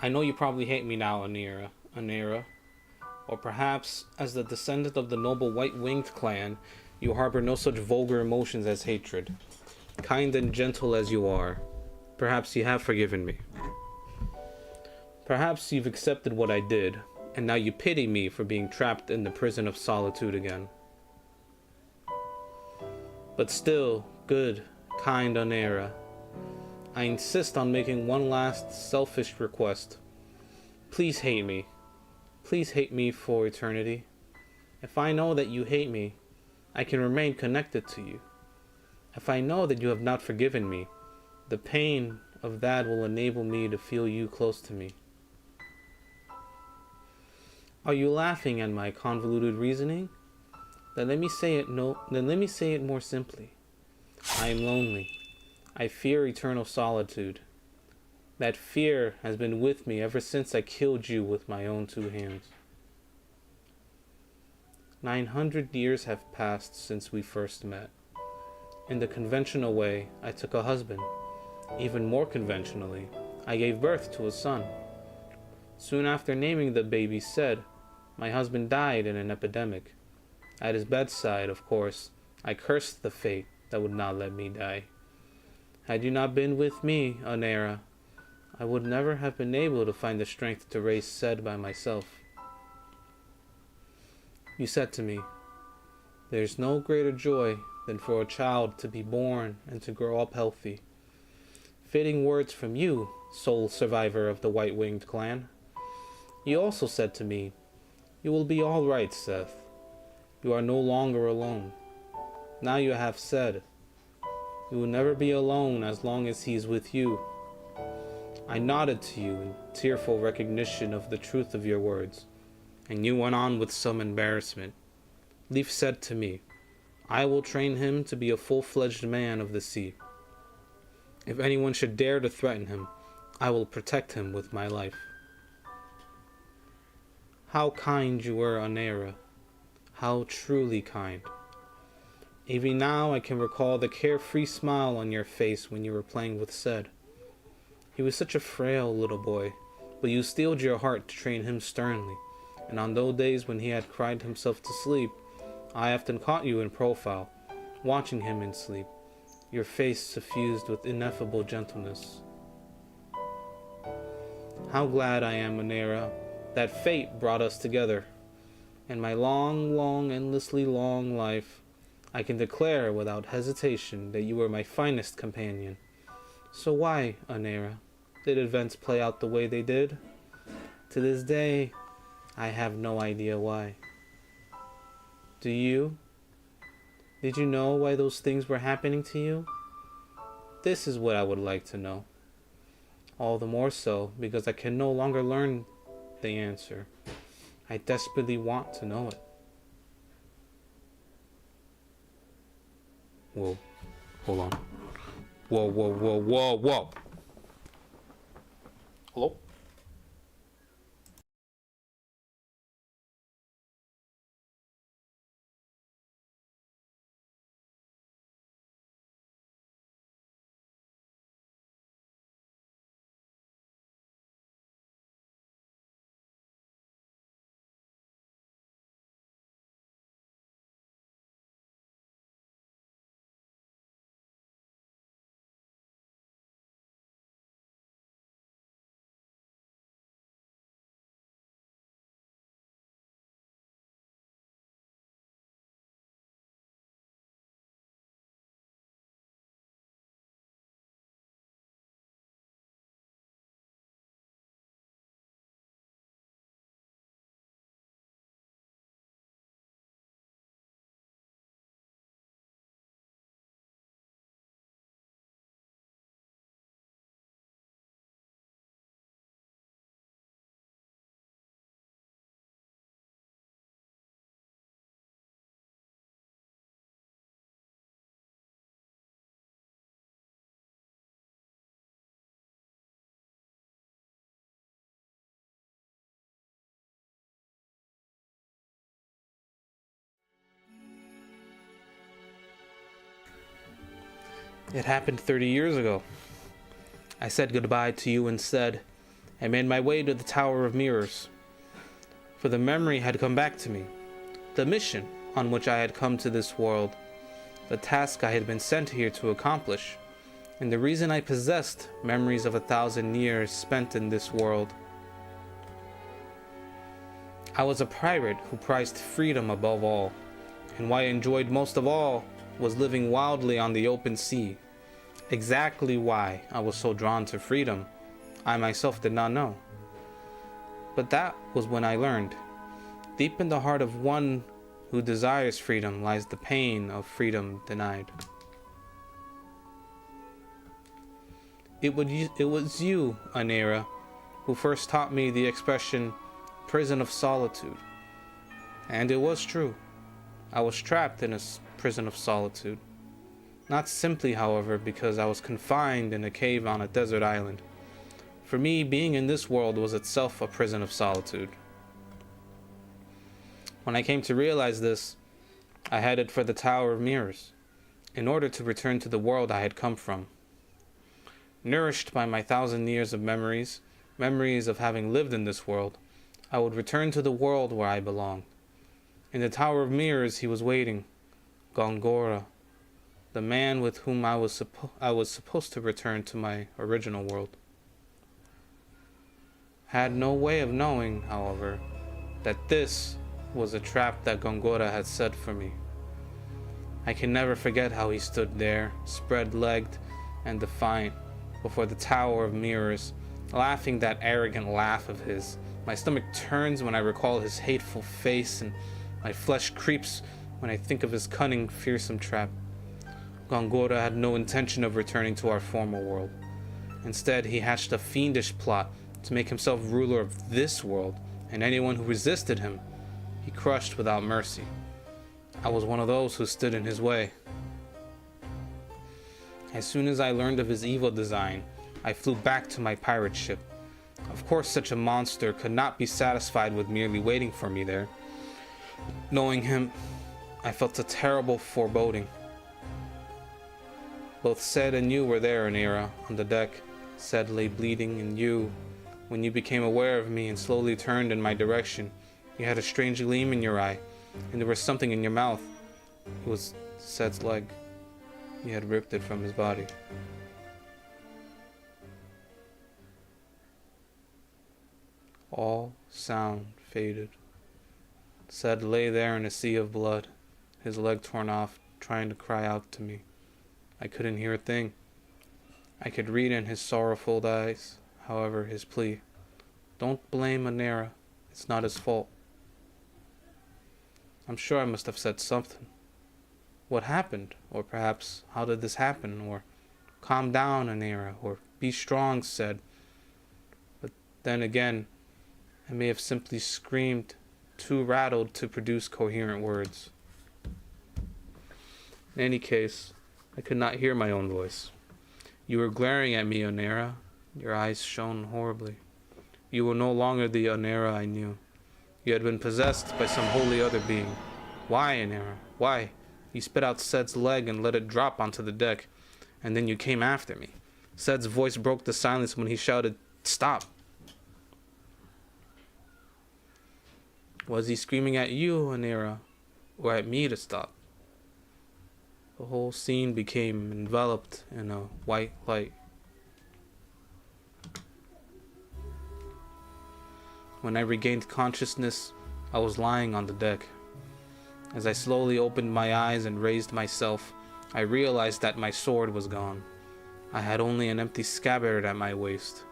Speaker 1: I know you probably hate me now, Anira. Or perhaps, as the descendant of the noble white-winged clan, you harbor no such vulgar emotions as hatred. Kind and gentle as you are, perhaps you have forgiven me. Perhaps you've accepted what I did, and now you pity me for being trapped in the prison of solitude again. But still, good, kind Onera, I insist on making one last selfish request. Please hate me. Please hate me for eternity. If I know that you hate me, I can remain connected to you. If I know that you have not forgiven me, the pain of that will enable me to feel you close to me. Are you laughing at my convoluted reasoning? Then let me say it more simply. I am lonely. I fear eternal solitude. That fear has been with me ever since I killed you with my own 2 hands. 900 years have passed since we first met. In the conventional way, I took a husband. Even more conventionally, I gave birth to a son. Soon after naming the baby Sed, my husband died in an epidemic. At his bedside, of course, I cursed the fate that would not let me die. Had you not been with me, Onera, I would never have been able to find the strength to raise Sed by myself. You said to me, "There's no greater joy than for a child to be born and to grow up healthy." Fitting words from you, sole survivor of the white-winged clan. You also said to me, "You will be all right, Seth. You are no longer alone. Now you have Sed. You will never be alone as long as he is with you." I nodded to you in tearful recognition of the truth of your words, and you went on with some embarrassment. Leaf said to me, "I will train him to be a full-fledged man of the sea. If anyone should dare to threaten him, I will protect him with my life." How kind you were, Onera. How truly kind. Even now I can recall the carefree smile on your face when you were playing with Sed. He was such a frail little boy, but you steeled your heart to train him sternly, and on those days when he had cried himself to sleep, I often caught you in profile, watching him in sleep, your face suffused with ineffable gentleness. How glad I am, Onera, that fate brought us together. In my long, endlessly long life, I can declare without hesitation that you were my finest companion. So why, Onera, did events play out the way they did? To this day, I have no idea why. Do you? Did you know why those things were happening to you? This is what I would like to know. All the more so because I can no longer learn the answer. I desperately want to know it. Whoa. Hold on. Whoa. Hello? It happened 30 years ago. I said goodbye to you instead, and made my way to the Tower of Mirrors. For the memory had come back to me, the mission on which I had come to this world, the task I had been sent here to accomplish, and the reason I possessed memories of 1,000 years spent in this world. I was a pirate who prized freedom above all, and what I enjoyed most of all was living wildly on the open sea. Exactly why I was so drawn to freedom, I myself did not know. But that was when I learned. Deep in the heart of one who desires freedom lies the pain of freedom denied. It was you, Anera, who first taught me the expression prison of solitude. And it was true. I was trapped in a prison of solitude. Not simply, however, because I was confined in a cave on a desert island. For me, being in this world was itself a prison of solitude. When I came to realize this, I headed for the Tower of Mirrors, in order to return to the world I had come from. Nourished by my 1,000 years of memories of having lived in this world, I would return to the world where I belong. In the Tower of Mirrors he was waiting, Gongora, the man with whom I was supposed to return to my original world. Had no way of knowing, however, that this was a trap that Gongora had set for me. I can never forget how he stood there, spread-legged and defiant, before the Tower of Mirrors, laughing that arrogant laugh of his. My stomach turns when I recall his hateful face, and my flesh creeps when I think of his cunning, fearsome trap. Gongora had no intention of returning to our former world. Instead, he hatched a fiendish plot to make himself ruler of this world, and anyone who resisted him, he crushed without mercy. I was one of those who stood in his way. As soon as I learned of his evil design, I flew back to my pirate ship. Of course, such a monster could not be satisfied with merely waiting for me there. Knowing him, I felt a terrible foreboding. Both Ced and you were there, Anera, on the deck. Ced lay bleeding, and you, when you became aware of me and slowly turned in my direction, you had a strange gleam in your eye, and there was something in your mouth. It was Ced's leg. He had ripped it from his body. All sound faded. Ced lay there in a sea of blood, his leg torn off, trying to cry out to me. I couldn't hear a thing. I could read in his sorrowful eyes, however, his plea. Don't blame Anera. It's not his fault. I'm sure I must have said something. What happened? Or perhaps, how did this happen? Or, calm down, Anera. Or, be strong, Ced. But then again, I may have simply screamed, too rattled to produce coherent words. In any case, I could not hear my own voice. You were glaring at me, Anera. Your eyes shone horribly. You were no longer the Anera I knew. You had been possessed by some wholly other being. Why, Anera? Why? You spit out Ced's leg and let it drop onto the deck, and then you came after me. Ced's voice broke the silence when he shouted, "Stop!" Was he screaming at you, Anera, or at me to stop? The whole scene became enveloped in a white light. When I regained consciousness, I was lying on the deck. As I slowly opened my eyes and raised myself, I realized that my sword was gone. I had only an empty scabbard at my waist.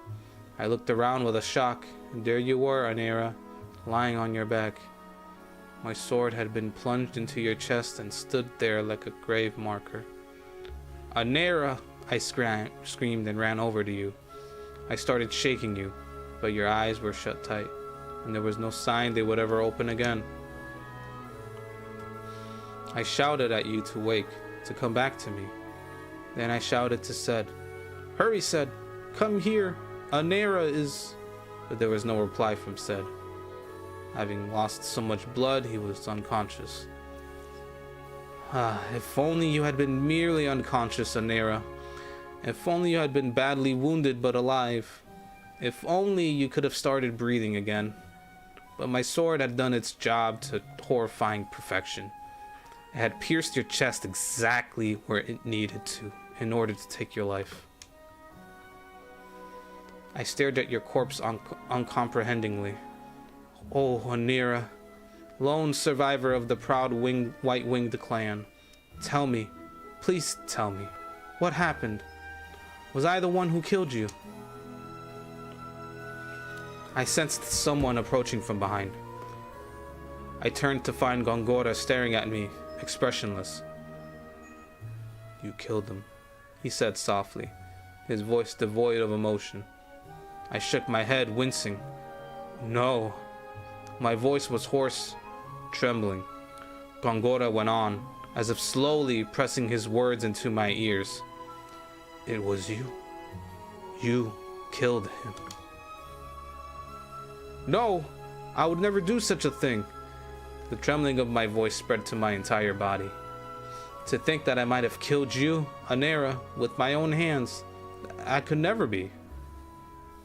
Speaker 1: I looked around with a shock, and there you were, Anera, lying on your back. My sword had been plunged into your chest and stood there like a grave marker. Anera! I screamed and ran over to you. I started shaking you, but your eyes were shut tight, and there was no sign they would ever open again. I shouted at you to wake, to come back to me. Then I shouted to Ced, "Hurry, Ced! Come here! Anera is..." But there was no reply from Ced. Having lost so much blood, he was unconscious. If only you had been merely unconscious, Anera. If only you had been badly wounded but alive. If only you could have started breathing again. But my sword had done its job to horrifying perfection. It had pierced your chest exactly where it needed to in order to take your life. I stared at your corpse uncomprehendingly. Oh, Anira, lone survivor of the proud white-winged clan. Tell me, please tell me, what happened? Was I the one who killed you? I sensed someone approaching from behind. I turned to find Gongora staring at me, expressionless. You killed him, he said softly, his voice devoid of emotion. I shook my head, wincing. No. My voice was hoarse, trembling. Gongora went on, as if slowly pressing his words into my ears. It was you. You killed him. No! I would never do such a thing. The trembling of my voice spread to my entire body. To think that I might have killed you, Anera, with my own hands, I could never be.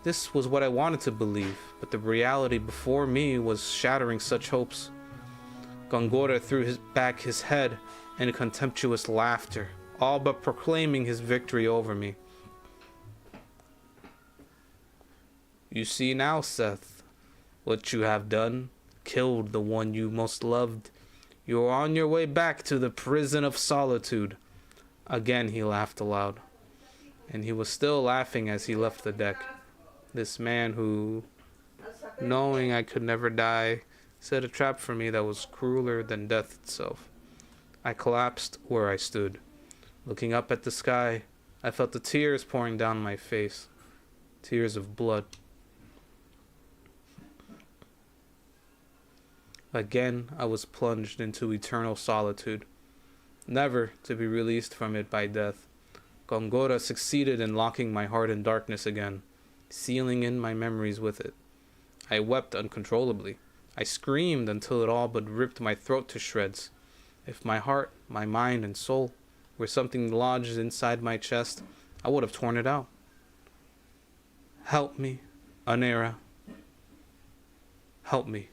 Speaker 1: This was what I wanted to believe, but the reality before me was shattering such hopes. Gongora threw back his head in contemptuous laughter, all but proclaiming his victory over me. You see now, Seth, what you have done. Killed the one you most loved. You are on your way back to the prison of solitude. Again he laughed aloud. And he was still laughing as he left the deck. This man who, knowing I could never die, set a trap for me that was crueler than death itself. I collapsed where I stood. Looking up at the sky, I felt the tears pouring down my face. Tears of blood. Again, I was plunged into eternal solitude, never to be released from it by death. Gongora succeeded in locking my heart in darkness again, sealing in my memories with it. I wept uncontrollably. I screamed until it all but ripped my throat to shreds. If my heart, my mind, and soul were something lodged inside my chest, I would have torn it out. Help me, Anera. Help me.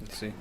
Speaker 1: Let's see.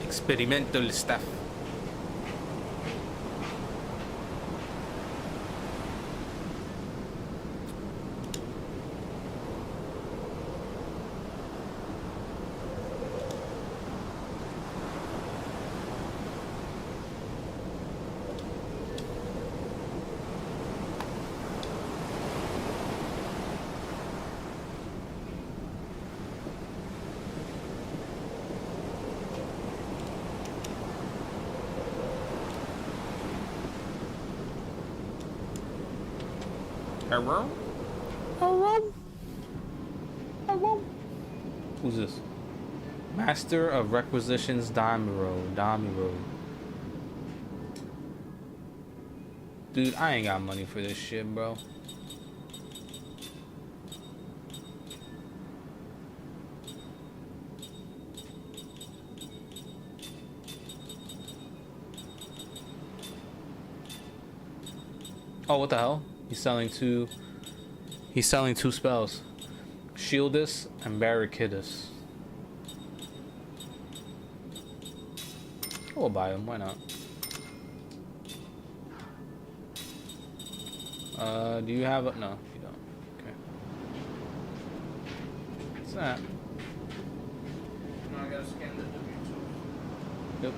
Speaker 1: Experimental stuff. Hello? Hello? Who's this? Master of Requisitions Damiro. Dude, I ain't got money for this shit, bro. Oh, what the hell? He's selling two spells. Shieldus and Barricadus. We'll buy them, why not? Do you have a... No, you don't. Okay. What's that?
Speaker 6: No, I gotta scan the W2.
Speaker 1: Yep.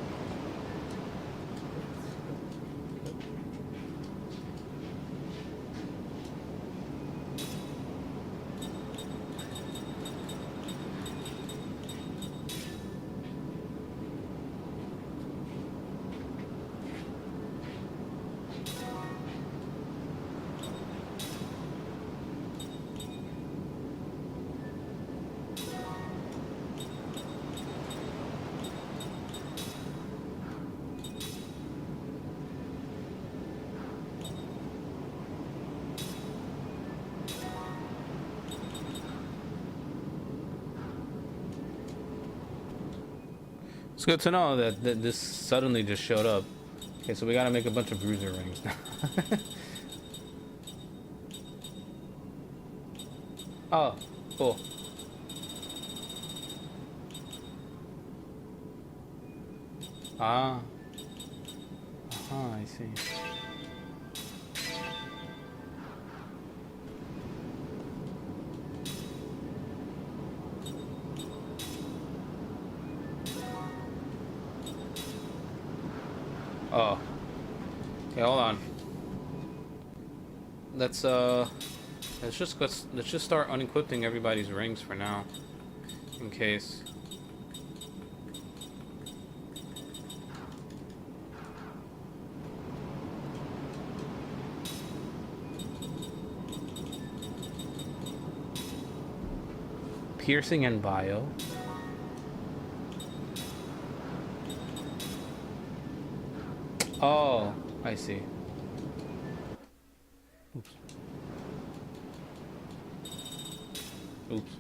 Speaker 1: It's good to know that this suddenly just showed up. Okay, so we gotta make a bunch of bruiser rings now. Oh, cool. Ah. I see. Oh. Okay, hold on. Let's just start unequipping everybody's rings for now. In case. Piercing and bio. Oh, I see. Oops. Oops.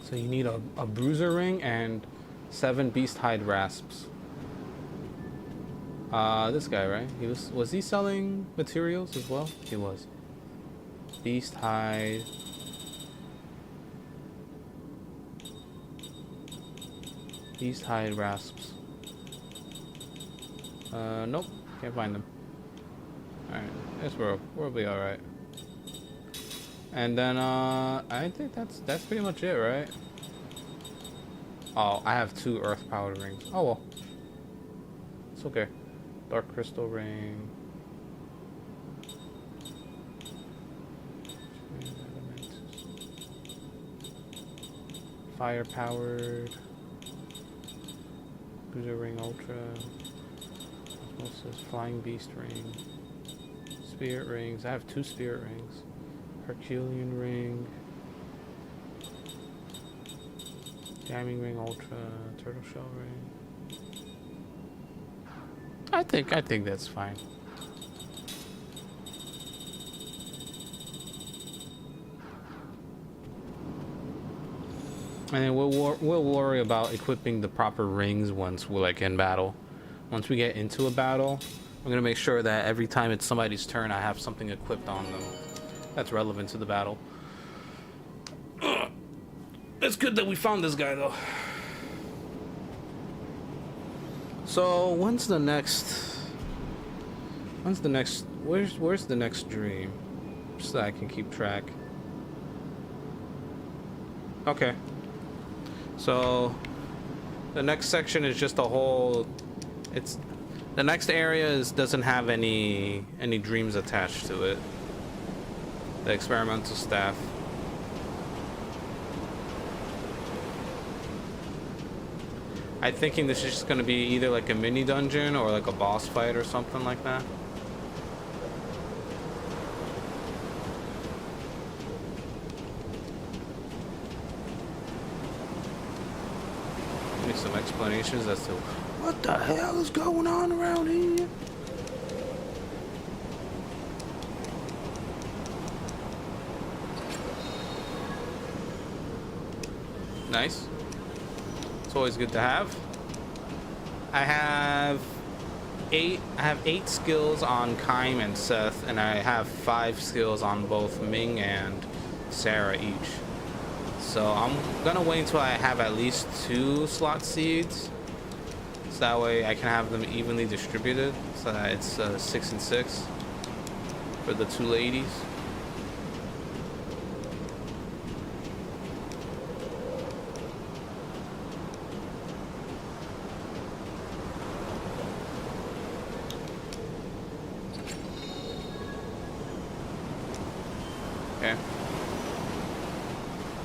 Speaker 1: So you need a bruiser ring and 7 beast hide rasps. This guy, right? Was he selling materials as well? He was. Beast hide. Beast hide rasps. Nope, can't find them. Alright, guess we'll be alright. And then I think that's pretty much it, right? Oh, I have 2 earth powder rings. Oh well. It's okay. Dark crystal ring. Fire powered. Bruiser ring ultra. Osmosis flying beast ring. Spirit rings. I have 2 spirit rings. Herculean ring. Jamming ring ultra. Turtle shell ring. I think that's fine. And then we'll worry about equipping the proper rings once we're like in battle. Once we get into a battle, I'm gonna make sure that every time it's somebody's turn, I have something equipped on them that's relevant to the battle. It's good that we found this guy, though. So, when's the next... Where's the next dream? Just so I can keep track. Okay. So, the next section is just a whole... It's... The next area doesn't have any dreams attached to it. The experimental staff. I'm thinking this is just gonna be either like a mini dungeon or like a boss fight or something like that. Give me some explanations as to what the hell is going on around here. Nice. It's always good to have. I have 8 skills on Kaim and Seth, and I have 5 skills on both Ming and Sarah each. So I'm gonna wait until I have at least 2 slot seeds, so that way I can have them evenly distributed, so that it's 6 and 6 for the 2 ladies. Okay.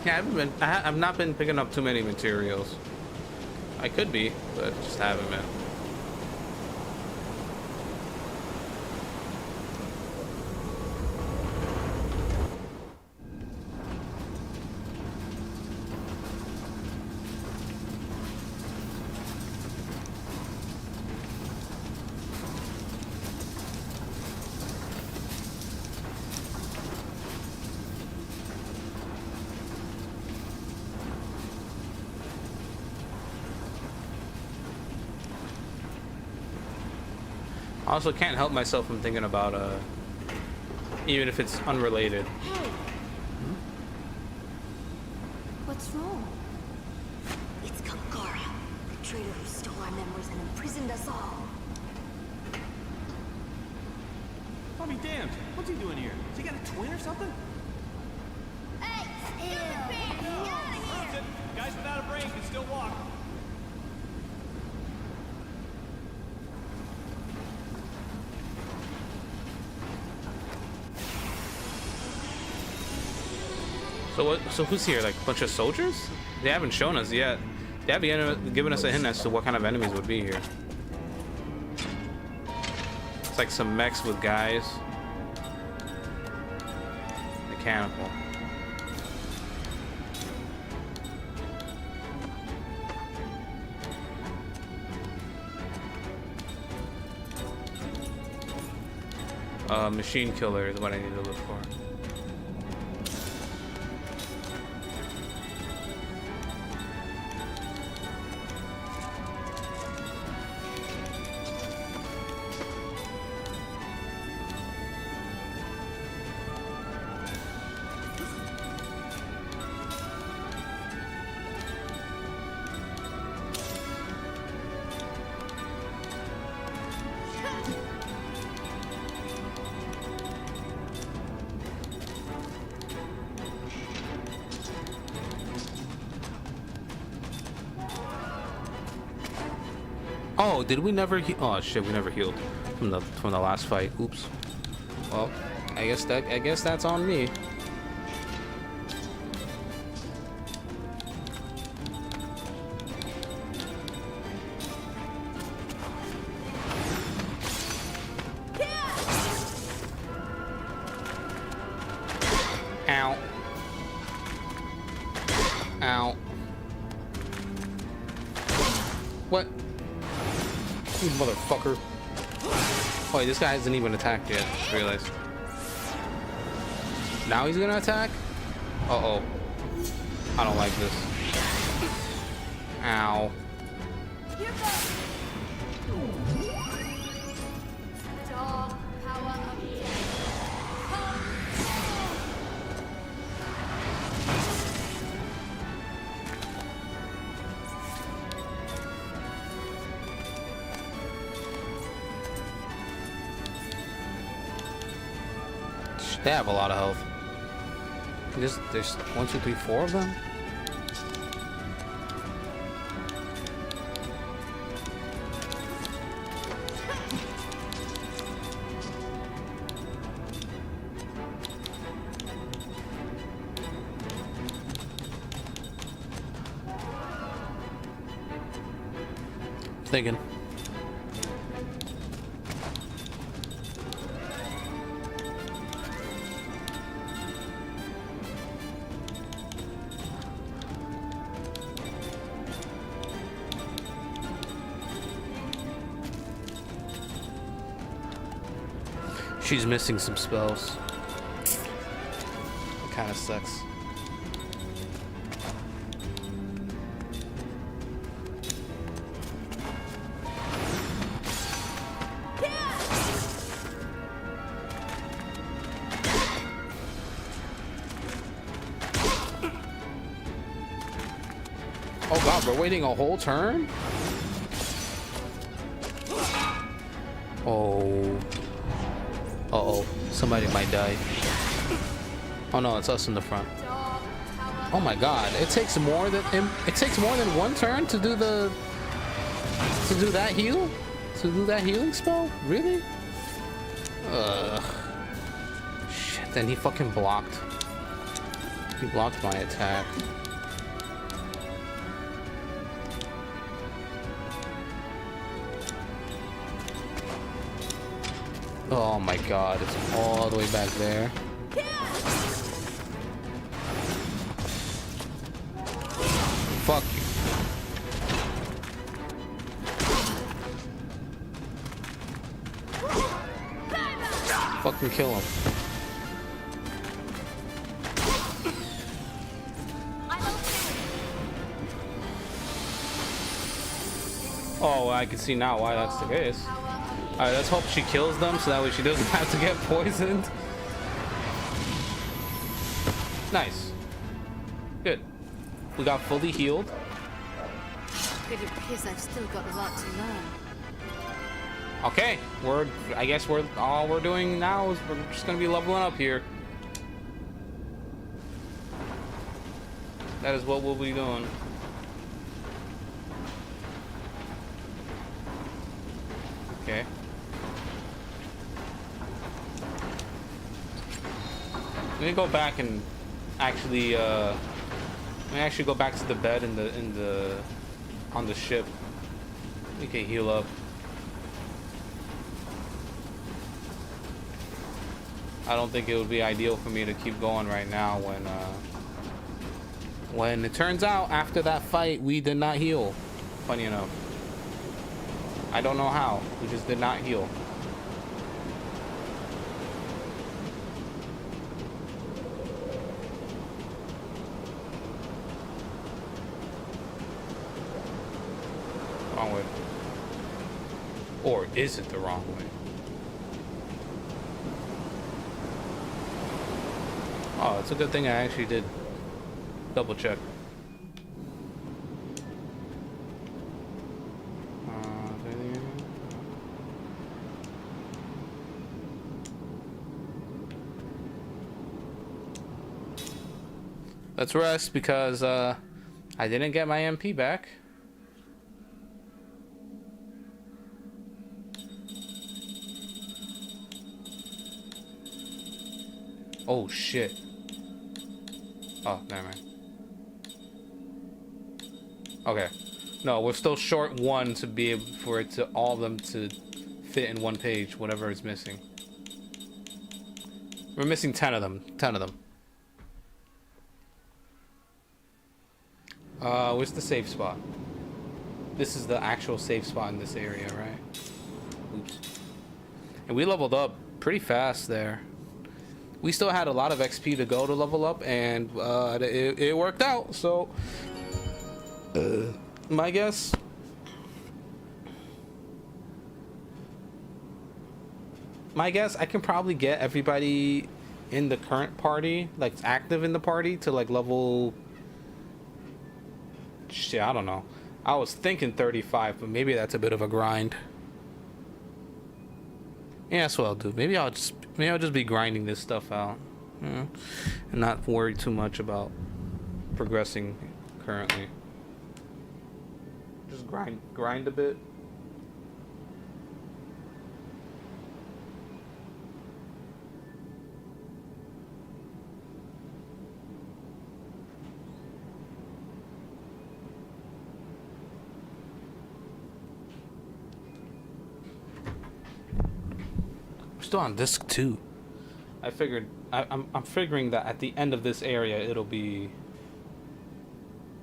Speaker 1: Yeah, I've not been picking up too many materials. I could be, but just haven't been. I also can't help myself from thinking about, even if it's unrelated.
Speaker 2: Hey! What's wrong? It's Kangara, the traitor who stole our memories and imprisoned us all.
Speaker 3: I'll be damned. What's he doing here? Has he got a twin or something?
Speaker 4: Hey, stupid pig! Get out of here!
Speaker 3: Listen, guys without a brain can still walk.
Speaker 1: So what? So who's here? Like a bunch of soldiers? They haven't shown us yet. They haven't given us a hint as to what kind of enemies would be here. It's like some mechs with guys. Mechanical. Machine killer is what I need to look for. Oh, did we never oh shit, we never healed from the last fight. Oops. Well, I guess that's on me. Ow. Ow. What? You motherfucker. Oh, wait, this guy hasn't even attacked yet. Just realized. Now he's gonna attack? Uh-oh. I don't like this. Ow. They have a lot of health. There's 1, 2, 3, 4 of them. Thinking. She's missing some spells. It kind of sucks. Oh god, we're waiting a whole turn? Oh. Uh-oh. Somebody might die. Oh no, it's us in the front. Oh my god, it takes more than 1 turn to do that heal? To do that healing spell? Really? Shit, then he fucking blocked. He blocked my attack. Oh my god, it's all the way back there. Fuck you. Fucking kill him. Oh, I can see now why that's the case. Alright, let's hope she kills them so that way she doesn't have to get poisoned. Nice. Good. We got fully healed.
Speaker 2: It appears I've still got a lot to learn.
Speaker 1: Okay, I guess all we're doing now is we're just gonna be leveling up here. That is what we'll be doing. Okay. Let me go back and actually let me actually go back to the bed on the ship. We can heal up. I don't think it would be ideal for me to keep going right now when it turns out after that fight we did not heal. Funny enough. I don't know how. We just did not heal. Wrong way. Or is it the wrong way? Oh, it's a good thing I actually did double check. Let's rest because I didn't get my MP back. Oh shit. Oh, never mind. Okay. No, we're still short 1 to be able for it to all of them to fit in 1 page, whatever is missing. We're missing 10 of them. 10 of them. Where's the safe spot? This is the actual safe spot in this area, right? Oops. And we leveled up pretty fast there. We still had a lot of XP to go to level up, and it worked out. So, my guess. I can probably get everybody in the current party, like active in the party, to like level. Shit, I don't know. I was thinking 35, but maybe that's a bit of a grind. Yeah, that's what I'll do. Maybe I'll just be grinding this stuff out, and not worry too much about progressing currently. Just grind a bit. Still on disc 2. I figured I'm figuring that at the end of this area it'll be.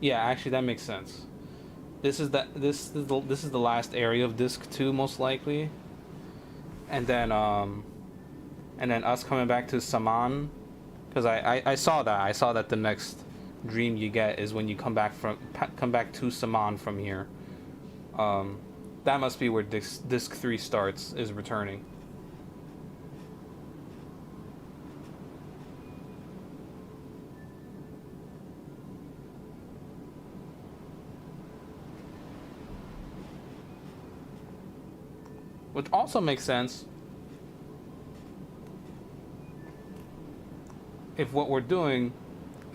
Speaker 1: Yeah, actually that makes sense. This is the last area of disc 2 most likely, and then us coming back to Saman, because I saw that the next dream you get is when you come back to Saman from here. That must be where disc 3 starts, is returning. Which also makes sense if what we're doing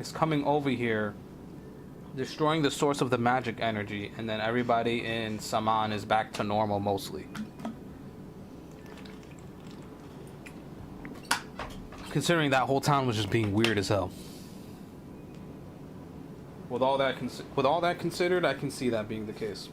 Speaker 1: is coming over here, destroying the source of the magic energy, and then everybody in Saman is back to normal mostly. Considering that whole town was just being weird as hell. With all that considered, I can see that being the case.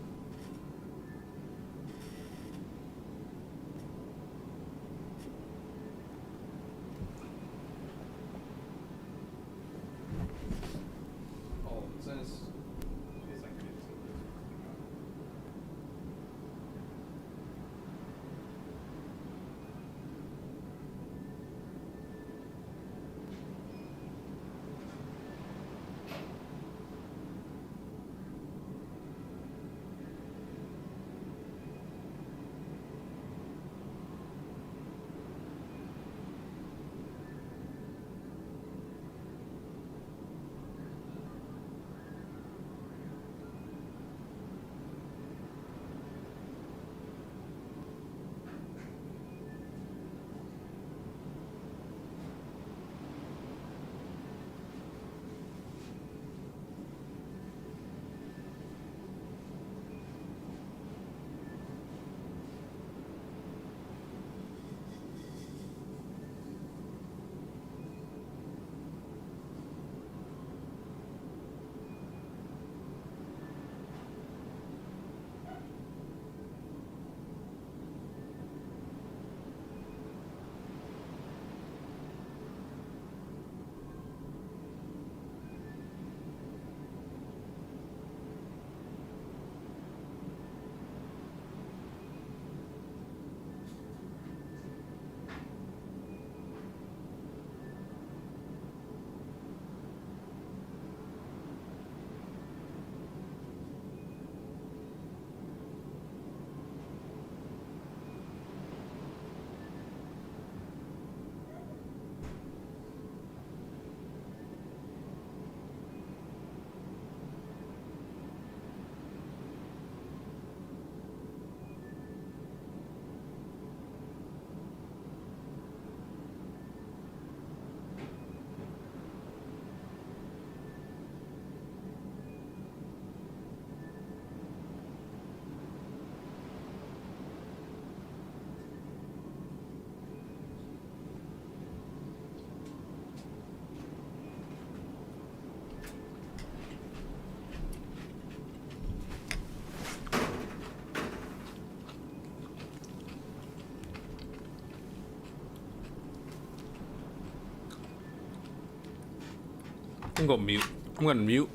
Speaker 1: I'm gonna mute. I'm gonna mute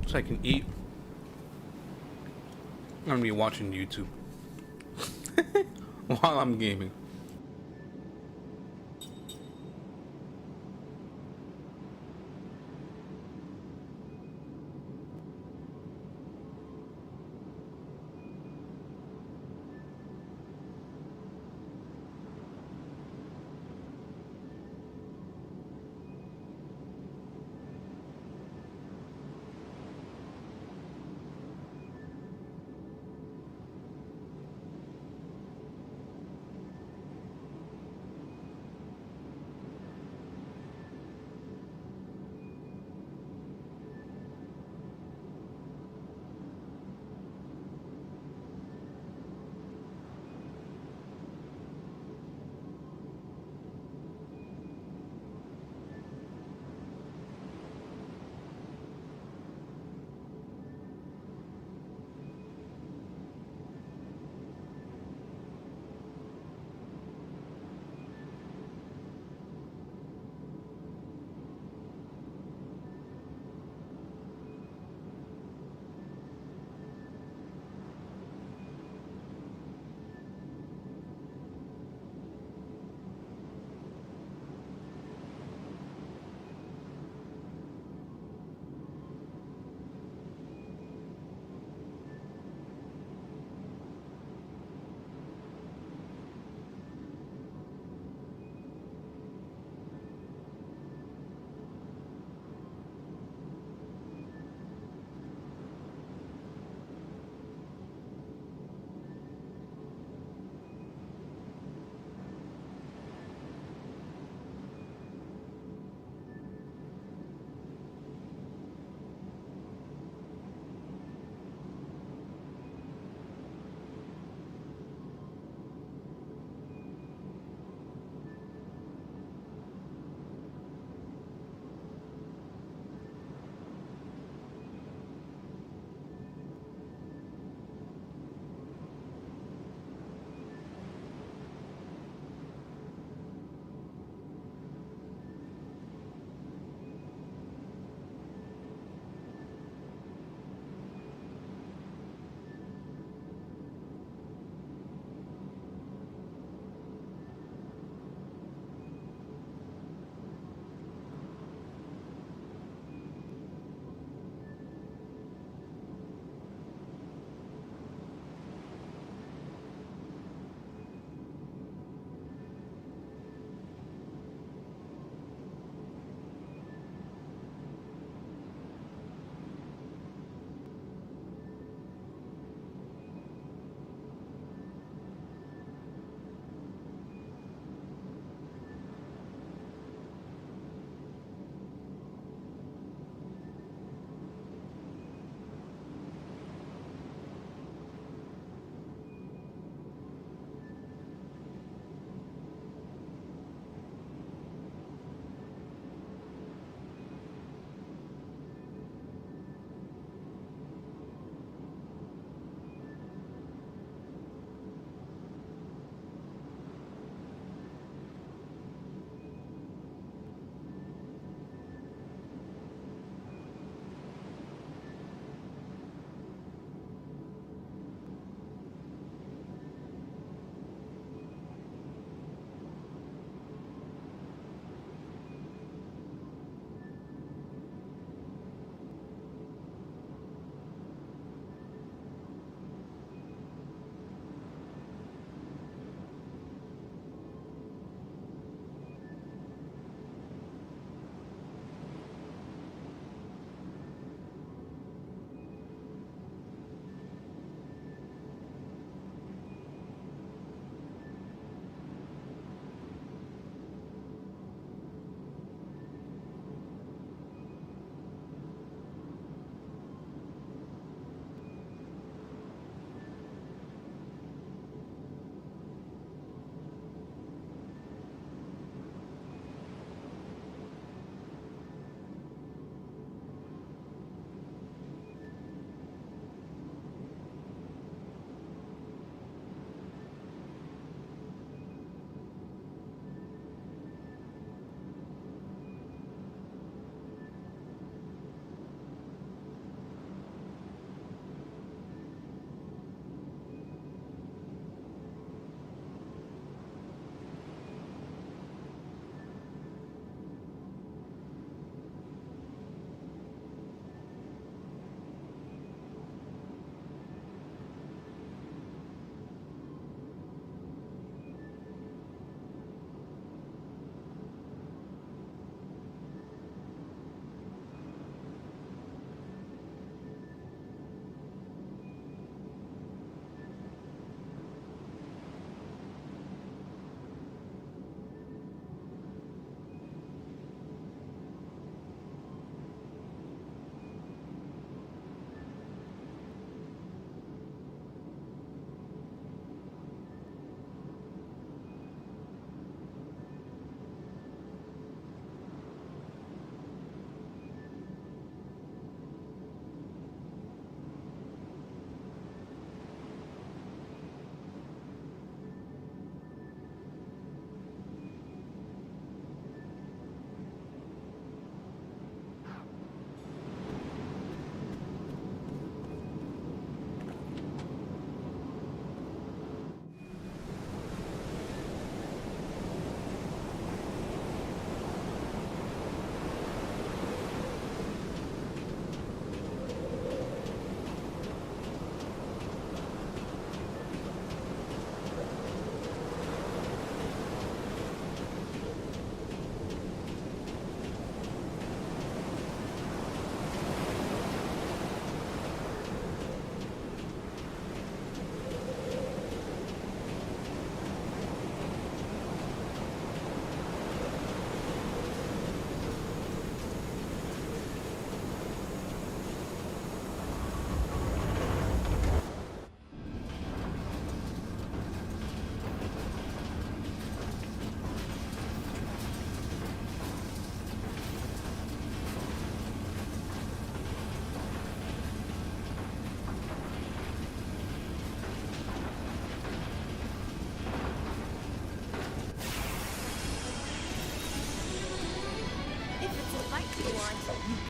Speaker 1: so I can eat. I'm gonna be watching YouTube while I'm gaming.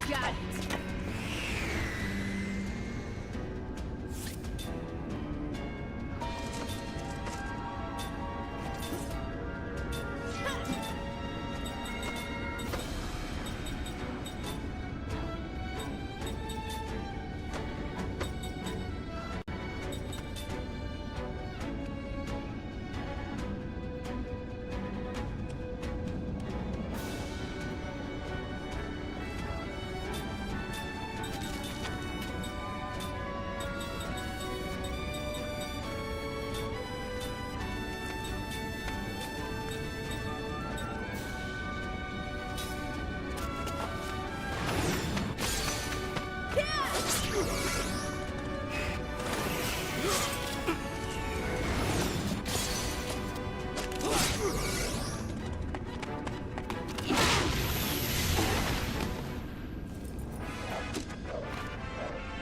Speaker 4: Got it.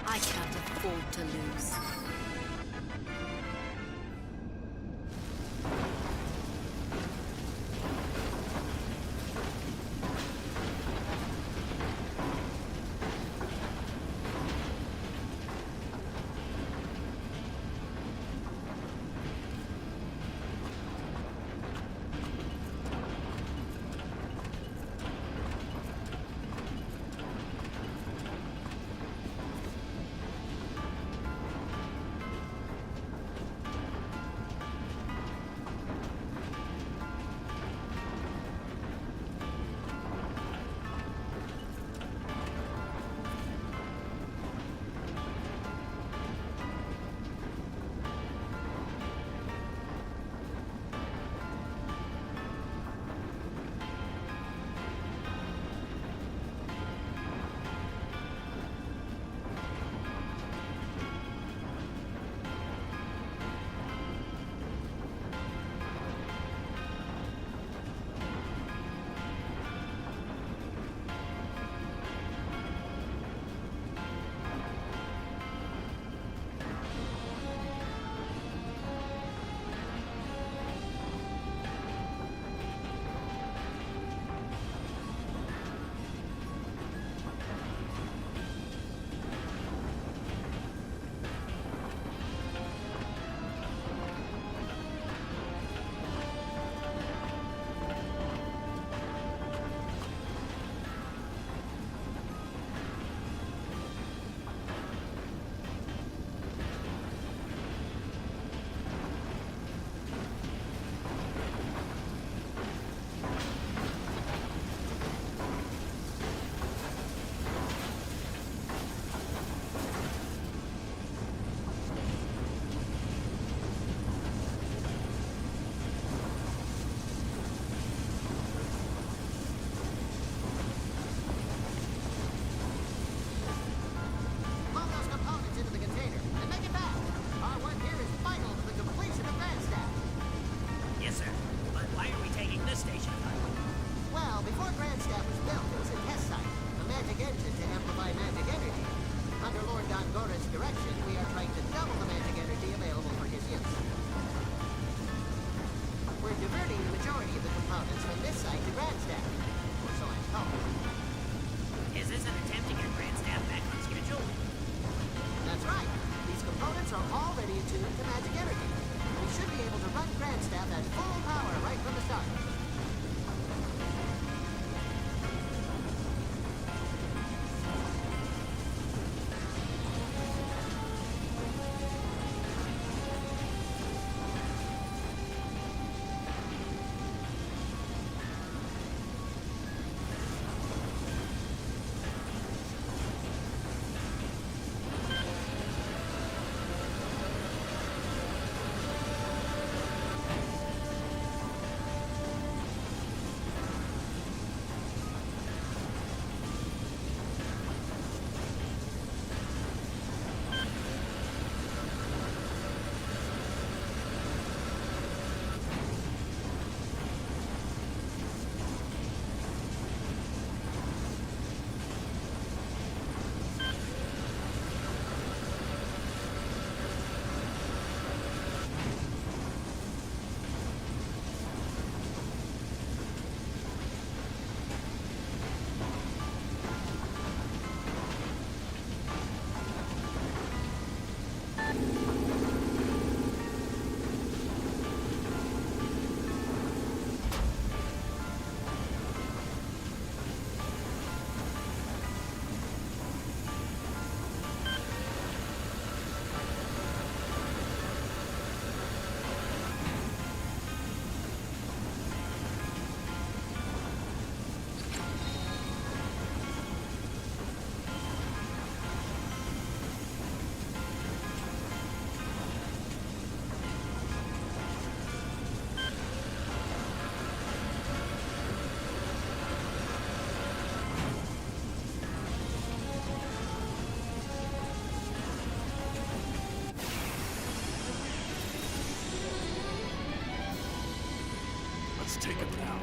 Speaker 2: I can't afford to lose.
Speaker 5: Let's take him now.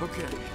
Speaker 5: Okay.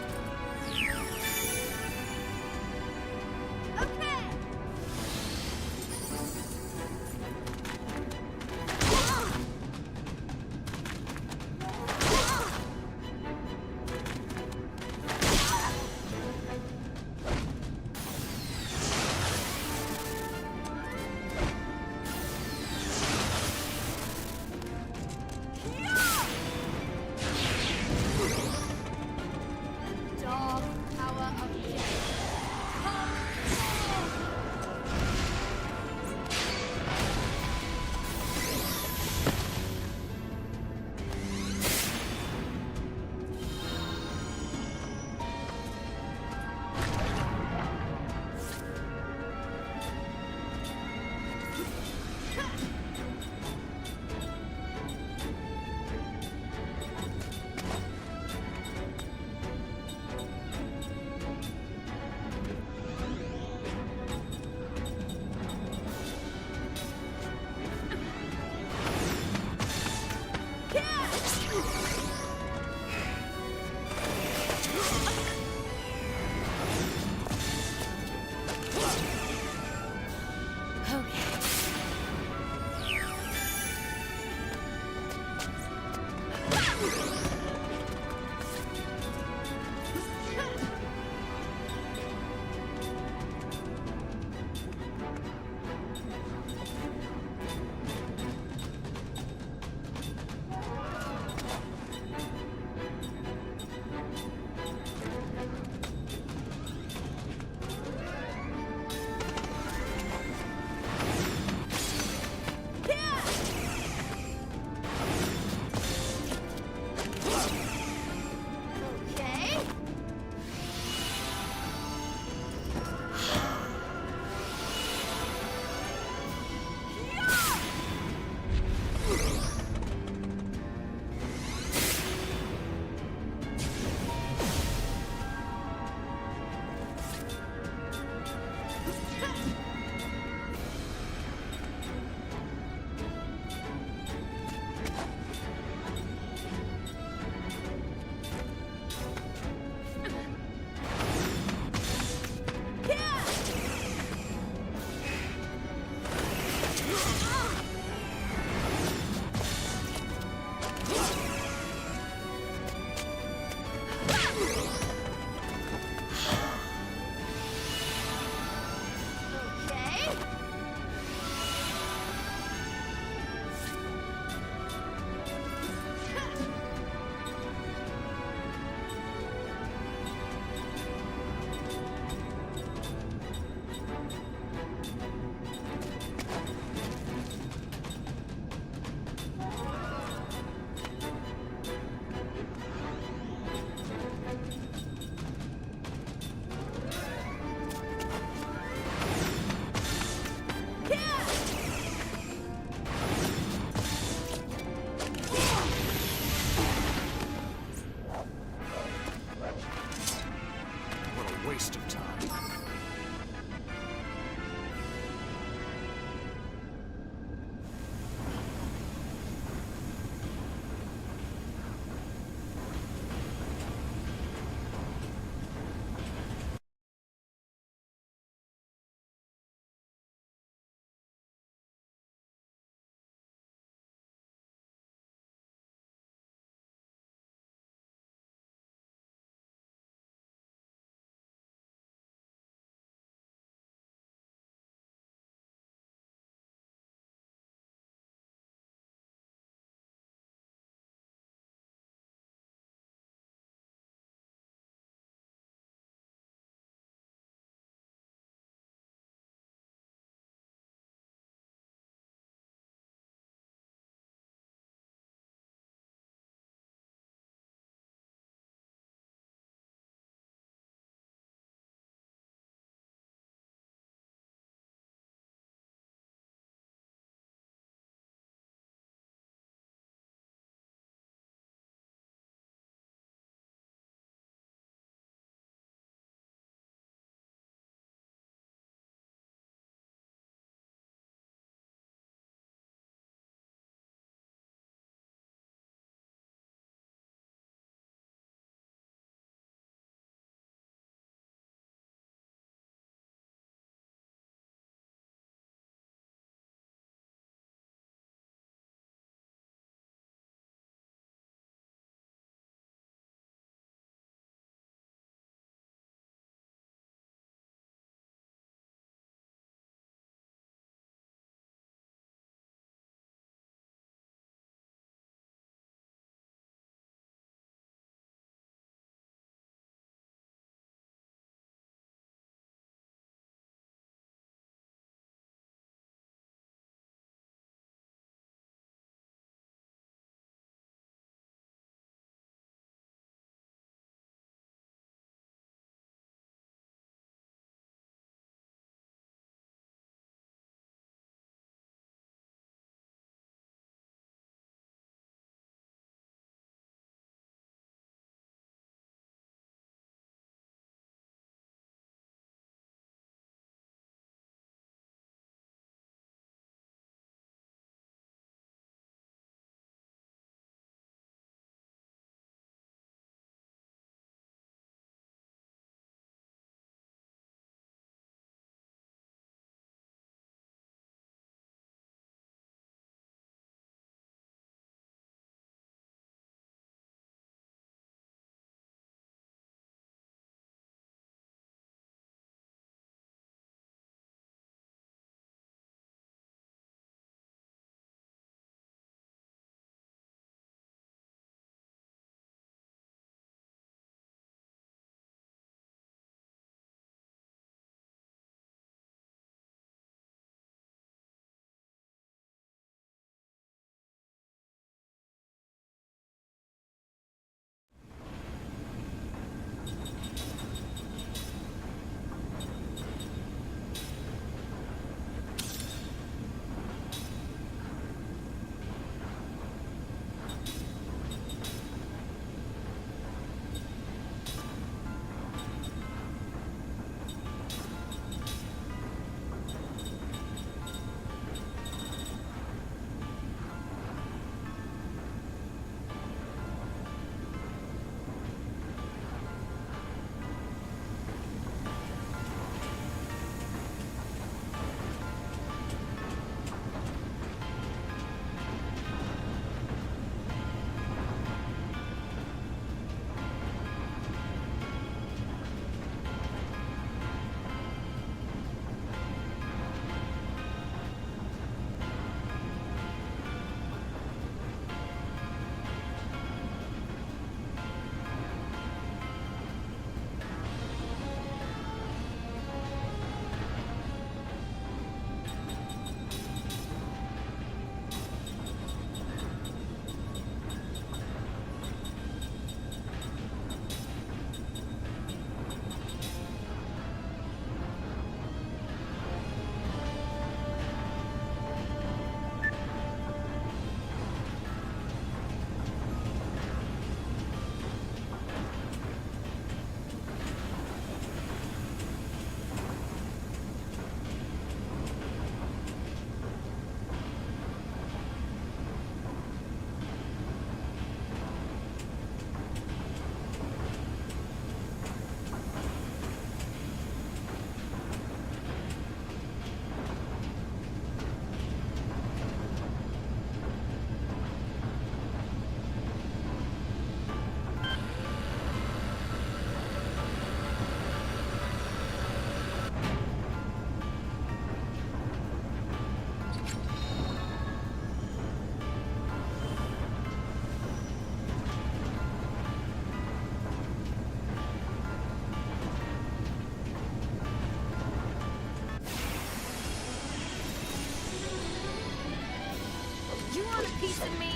Speaker 4: piece of me.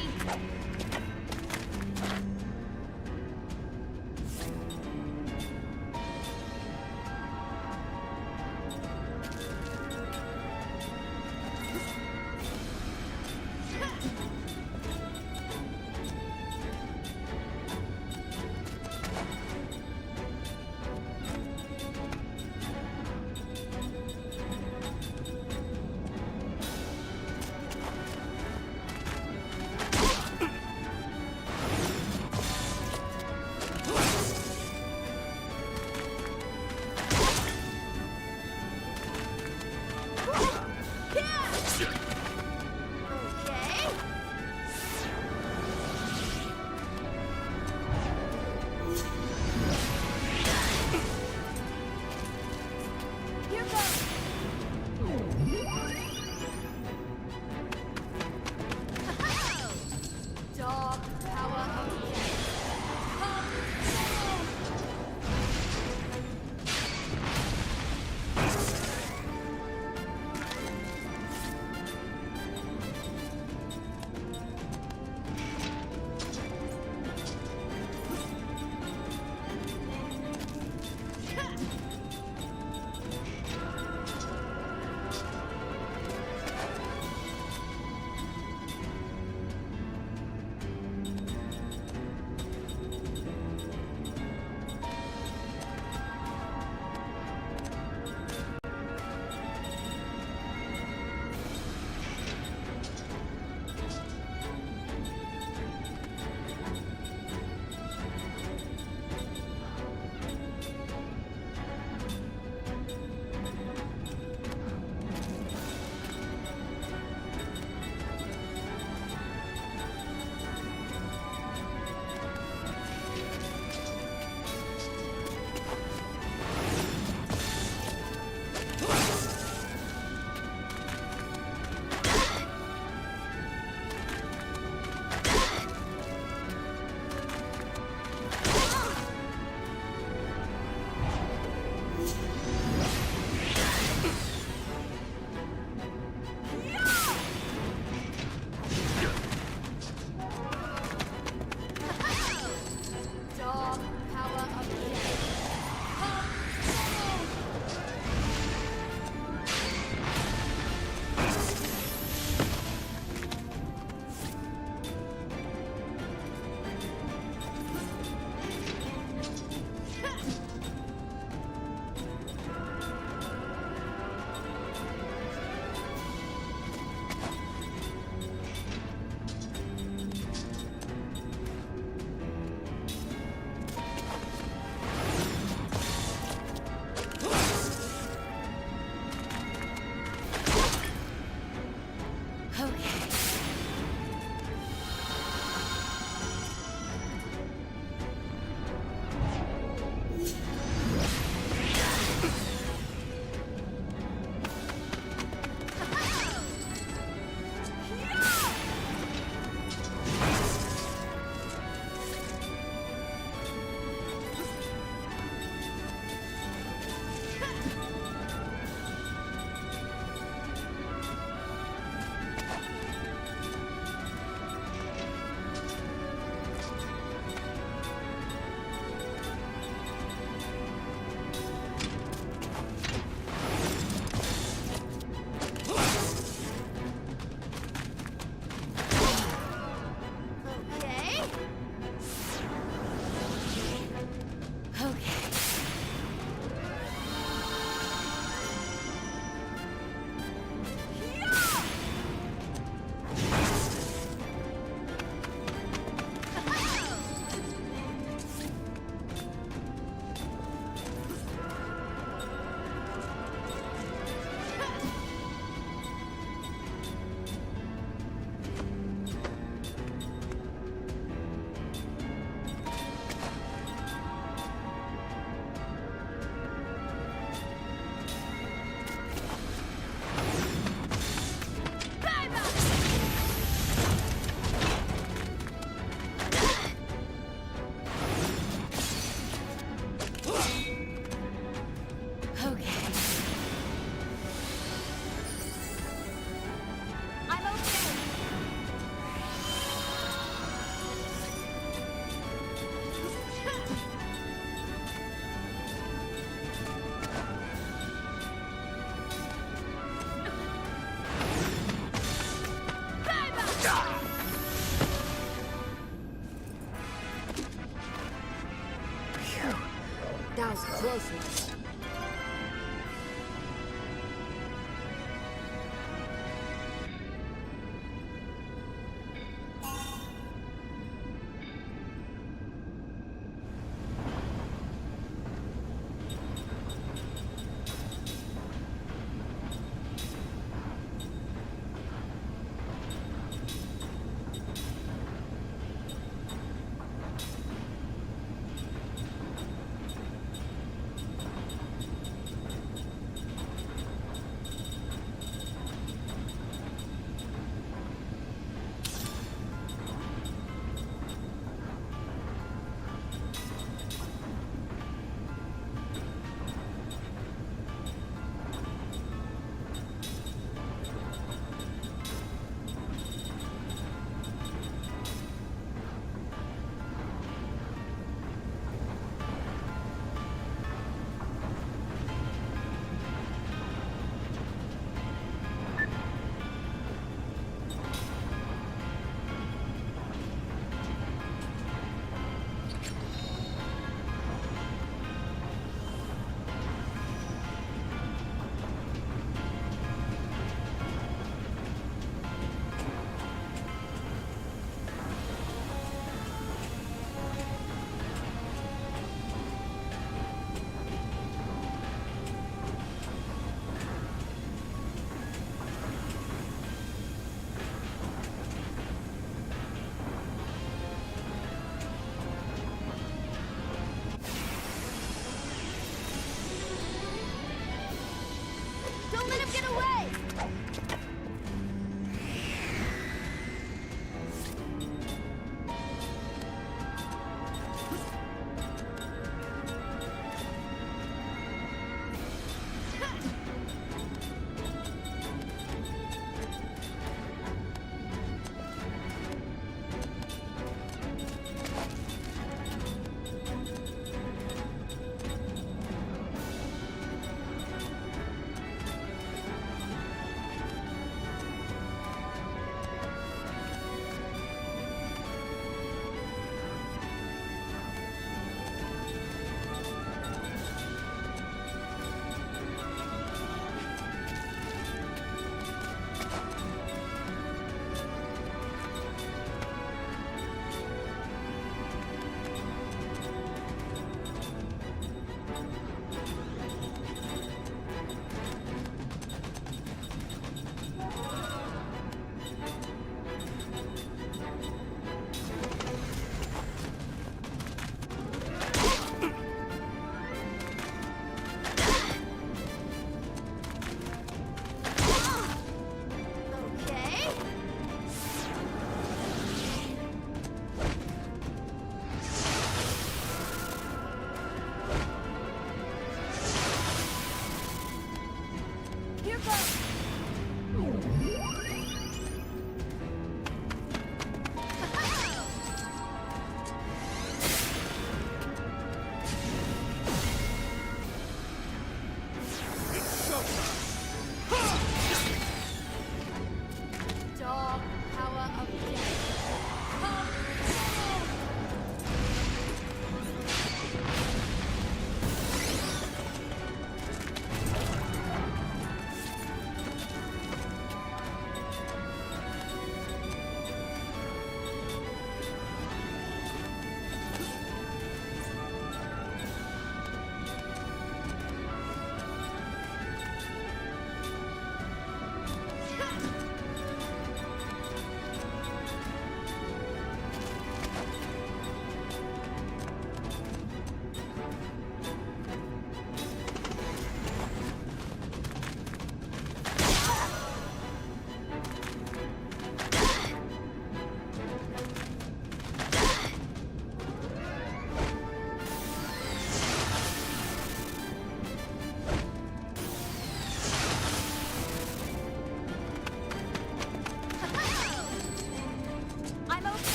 Speaker 7: closeness.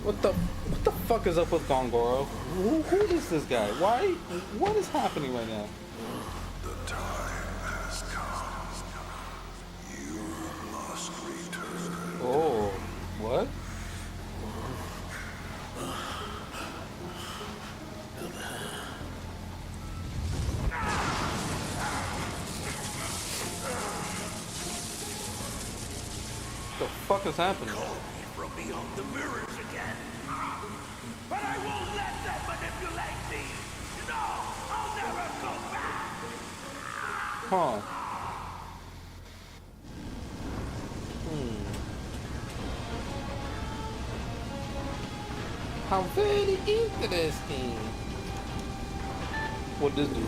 Speaker 1: What the fuck is up with Gongoro? Who is this guy? Why? What is happening right now?
Speaker 7: The time has come. You must return.
Speaker 1: Oh, what? The fuck is happening?
Speaker 3: From beyond the mirrors again. But I won't let them manipulate me. No, I'll never go back.
Speaker 1: Huh. How very interesting. What this do?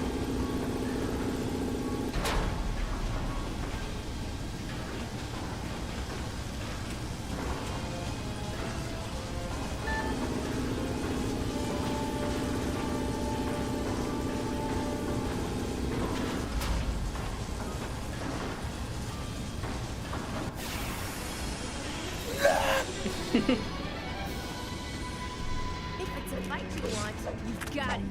Speaker 4: If it's a fight you want, you've got it.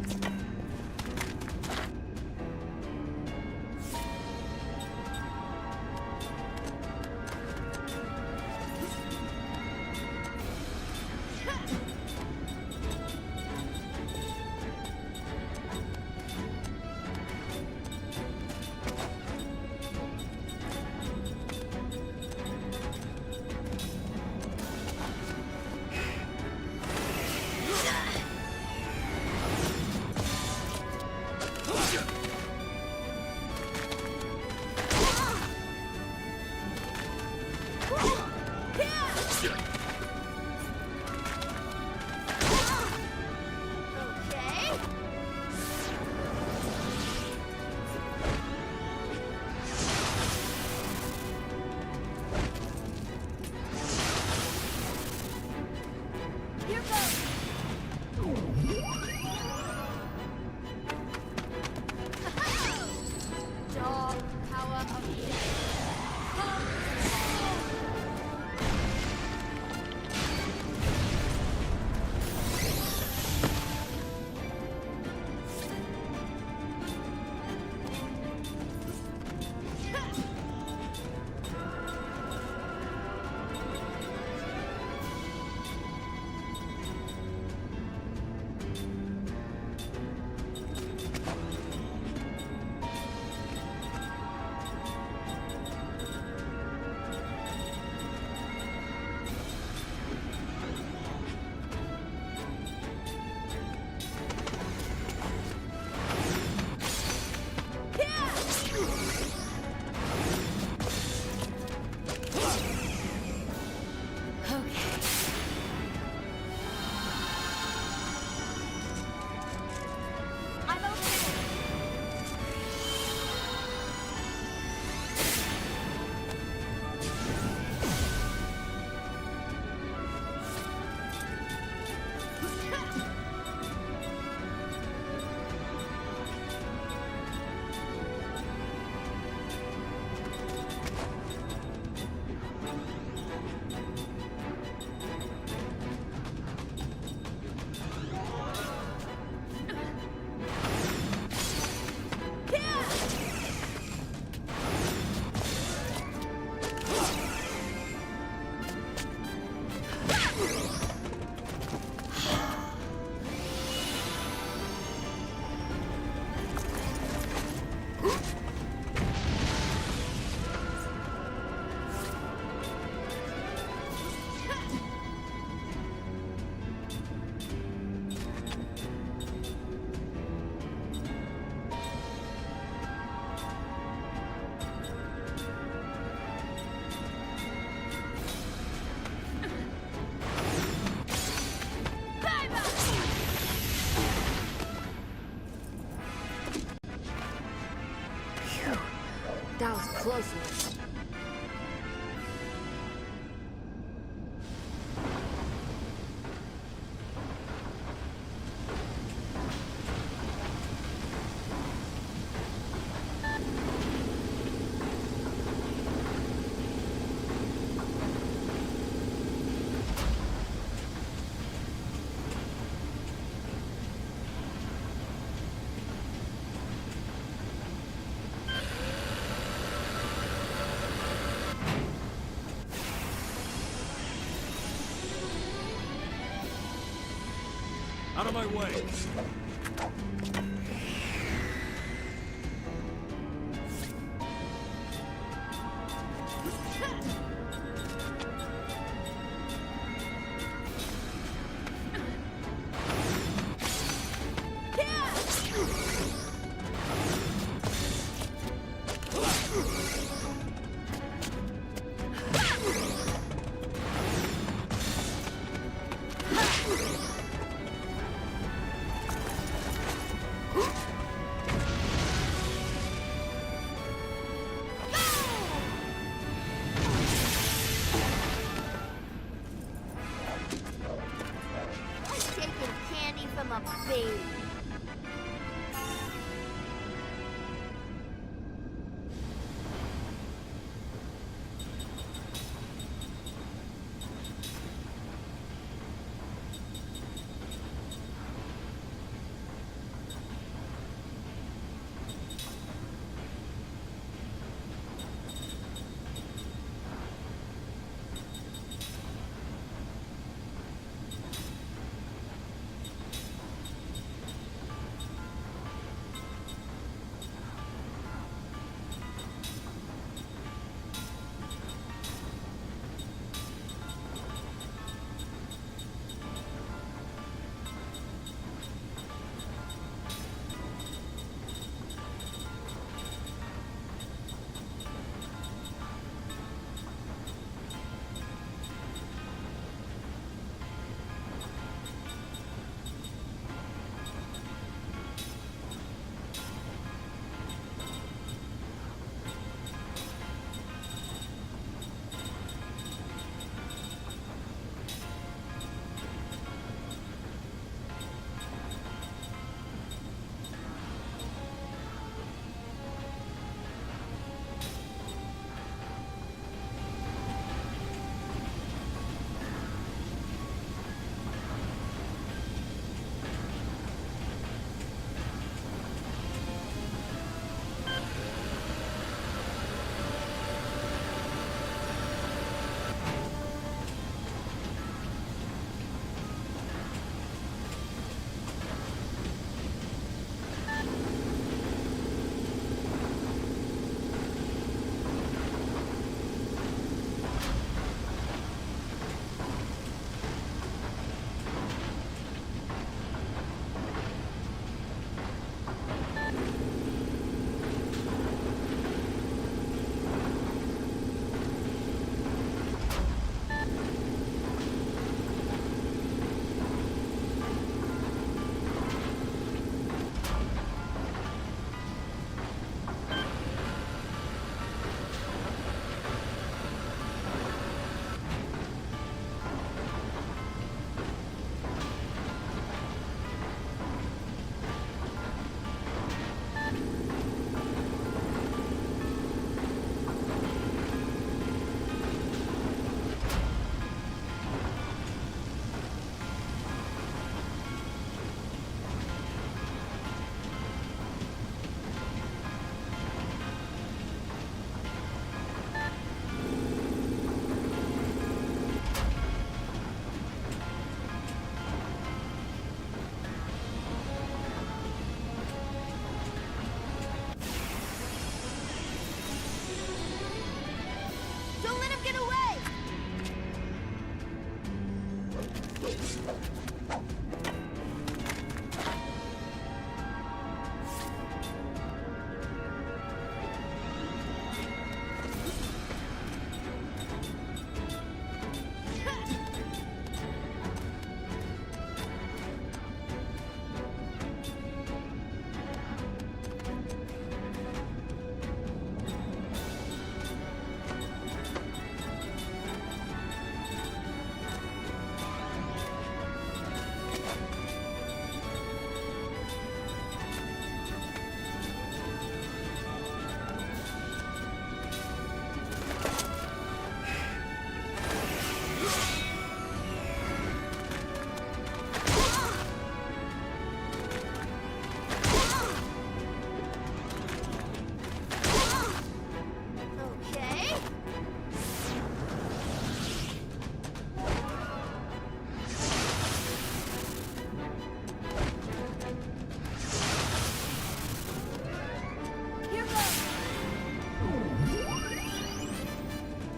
Speaker 4: Okay. Here goes. Dog power of death. I'm okay. That was close.
Speaker 5: Out of my way!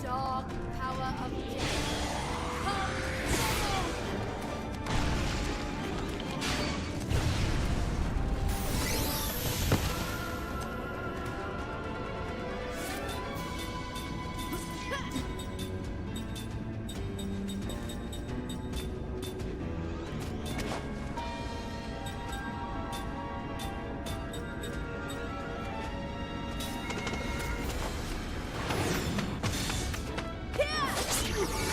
Speaker 4: Dog power of death. Come follow. Yeah!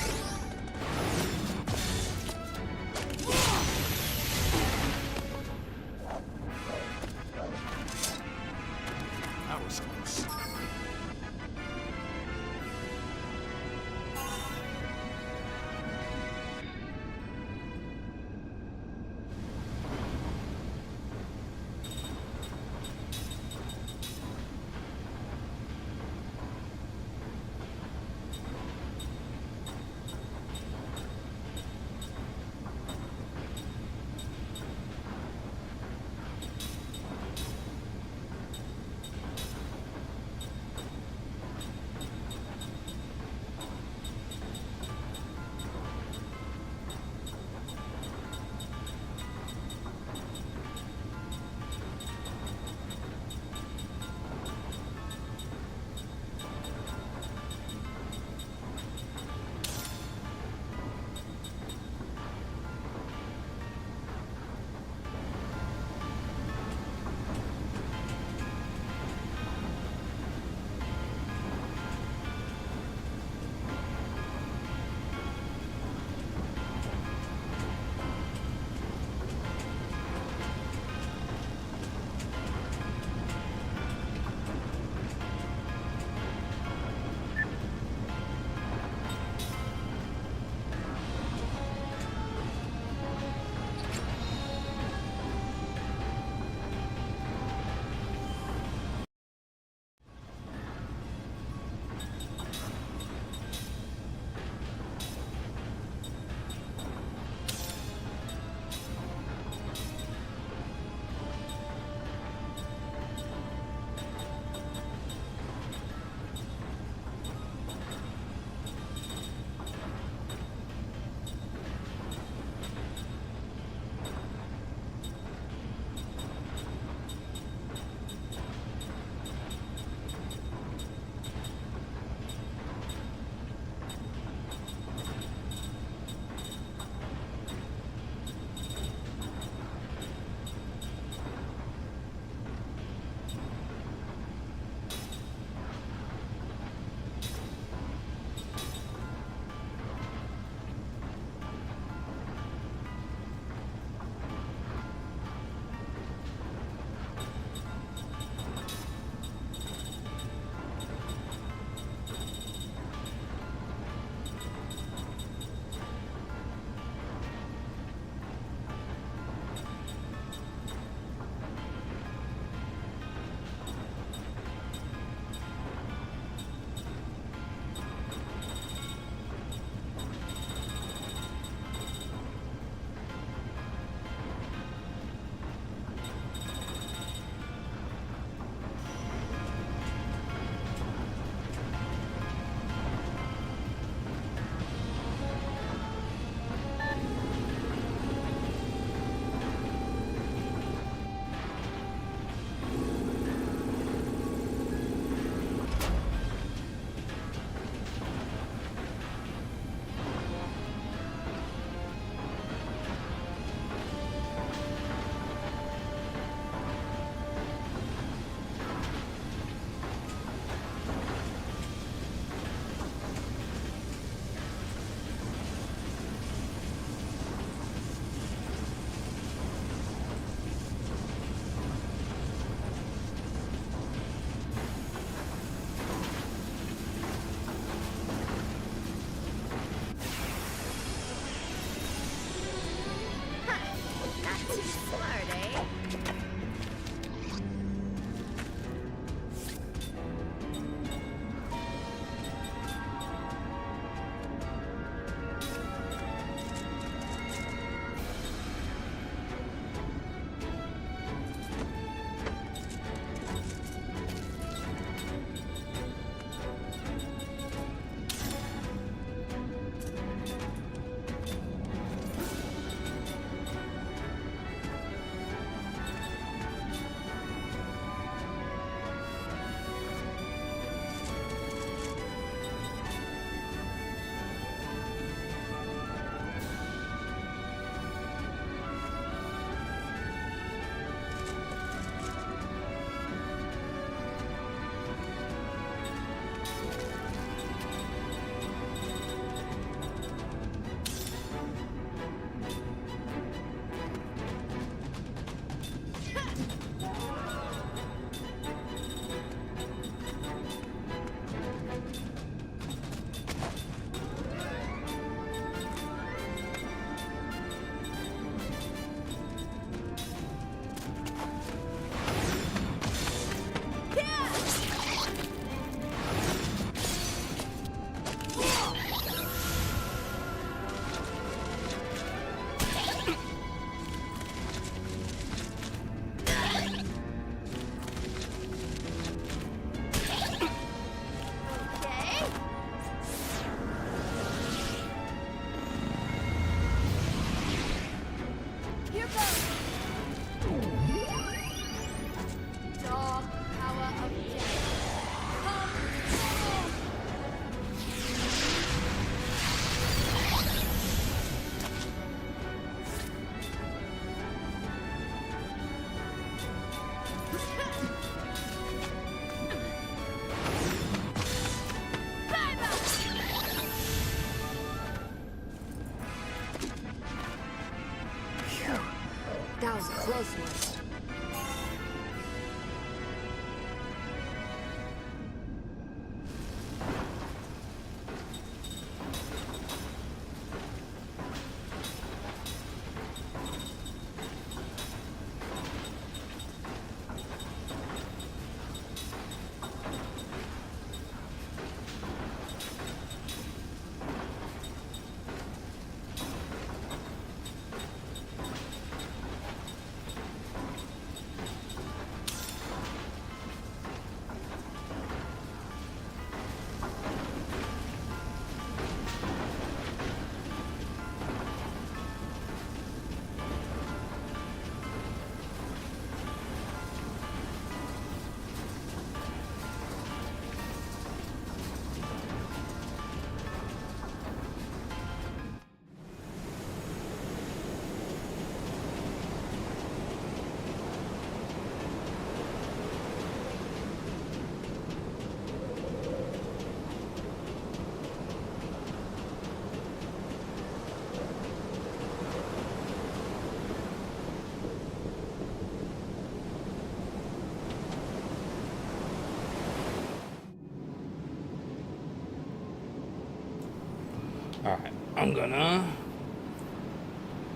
Speaker 1: Alright, I'm gonna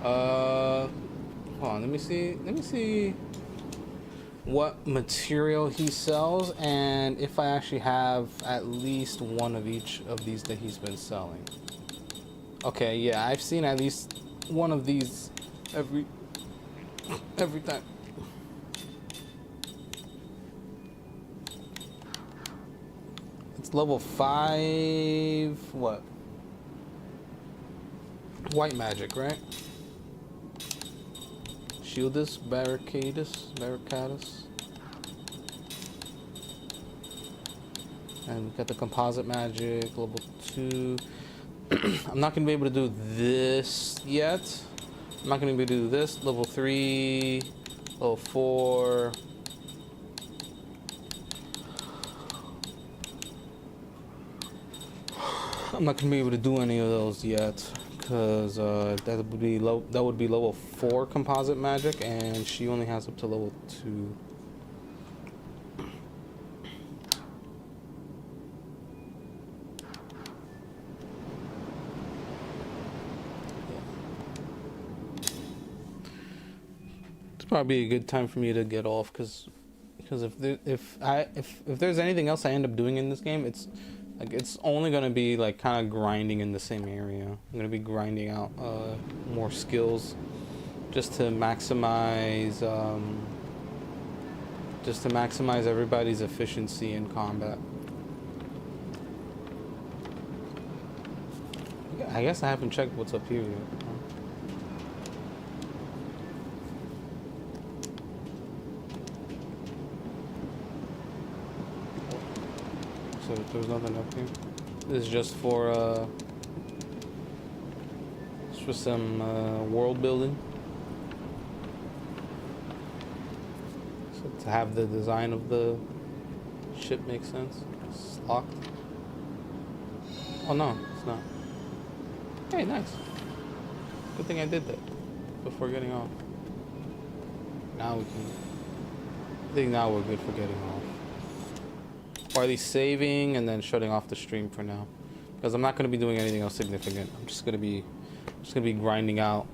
Speaker 1: hold on, let me see what material he sells and if I actually have at least one of each of these that he's been selling. Okay, yeah, I've seen at least one of these every time. It's level 5 what? White magic, right? Shieldus, Barricadus. And we got the composite magic, level 2. I'm not gonna be able to do this yet. I'm not gonna be able to do this. Level 3, level 4. I'm not gonna be able to do any of those yet, because that would be level 4 composite magic, and she only has up to level 2. It's probably a good time for me to get off, because if there's anything else I end up doing in this game, it's like it's only gonna be like kind of grinding in the same area. I'm gonna be grinding out more skills just to maximize everybody's efficiency in combat. I guess I haven't checked what's up here yet. So there's nothing up here. This is just for some world building. So to have the design of the ship make sense. It's locked. Oh no, it's not. Hey, nice. Good thing I did that before getting off. Now we can. I think now we're good for getting off. Or at least saving and then shutting off the stream for now, because I'm not going to be doing anything else significant. I'm just going to be grinding out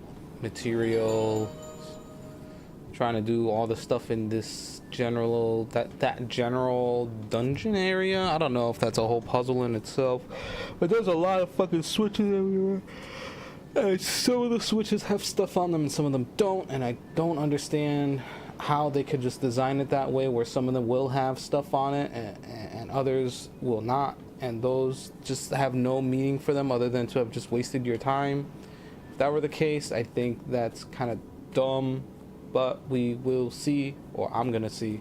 Speaker 1: material, trying to do all the stuff in this general dungeon area. I don't know if that's a whole puzzle in itself, but there's a lot of fucking switches everywhere. And some of the switches have stuff on them and some of them don't, and I don't understand how they could just design it that way where some of them will have stuff on it and others will not, and those just have no meaning for them other than to have just wasted your time. If that were the case, I think that's kind of dumb, but we will see, or I'm gonna see.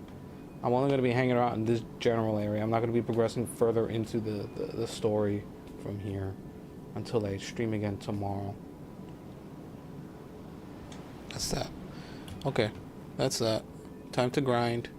Speaker 1: I'm only gonna be hanging around in this general area. I'm not gonna be progressing further into the story from here until I stream again tomorrow. That's that. Okay. That's that. Time to grind.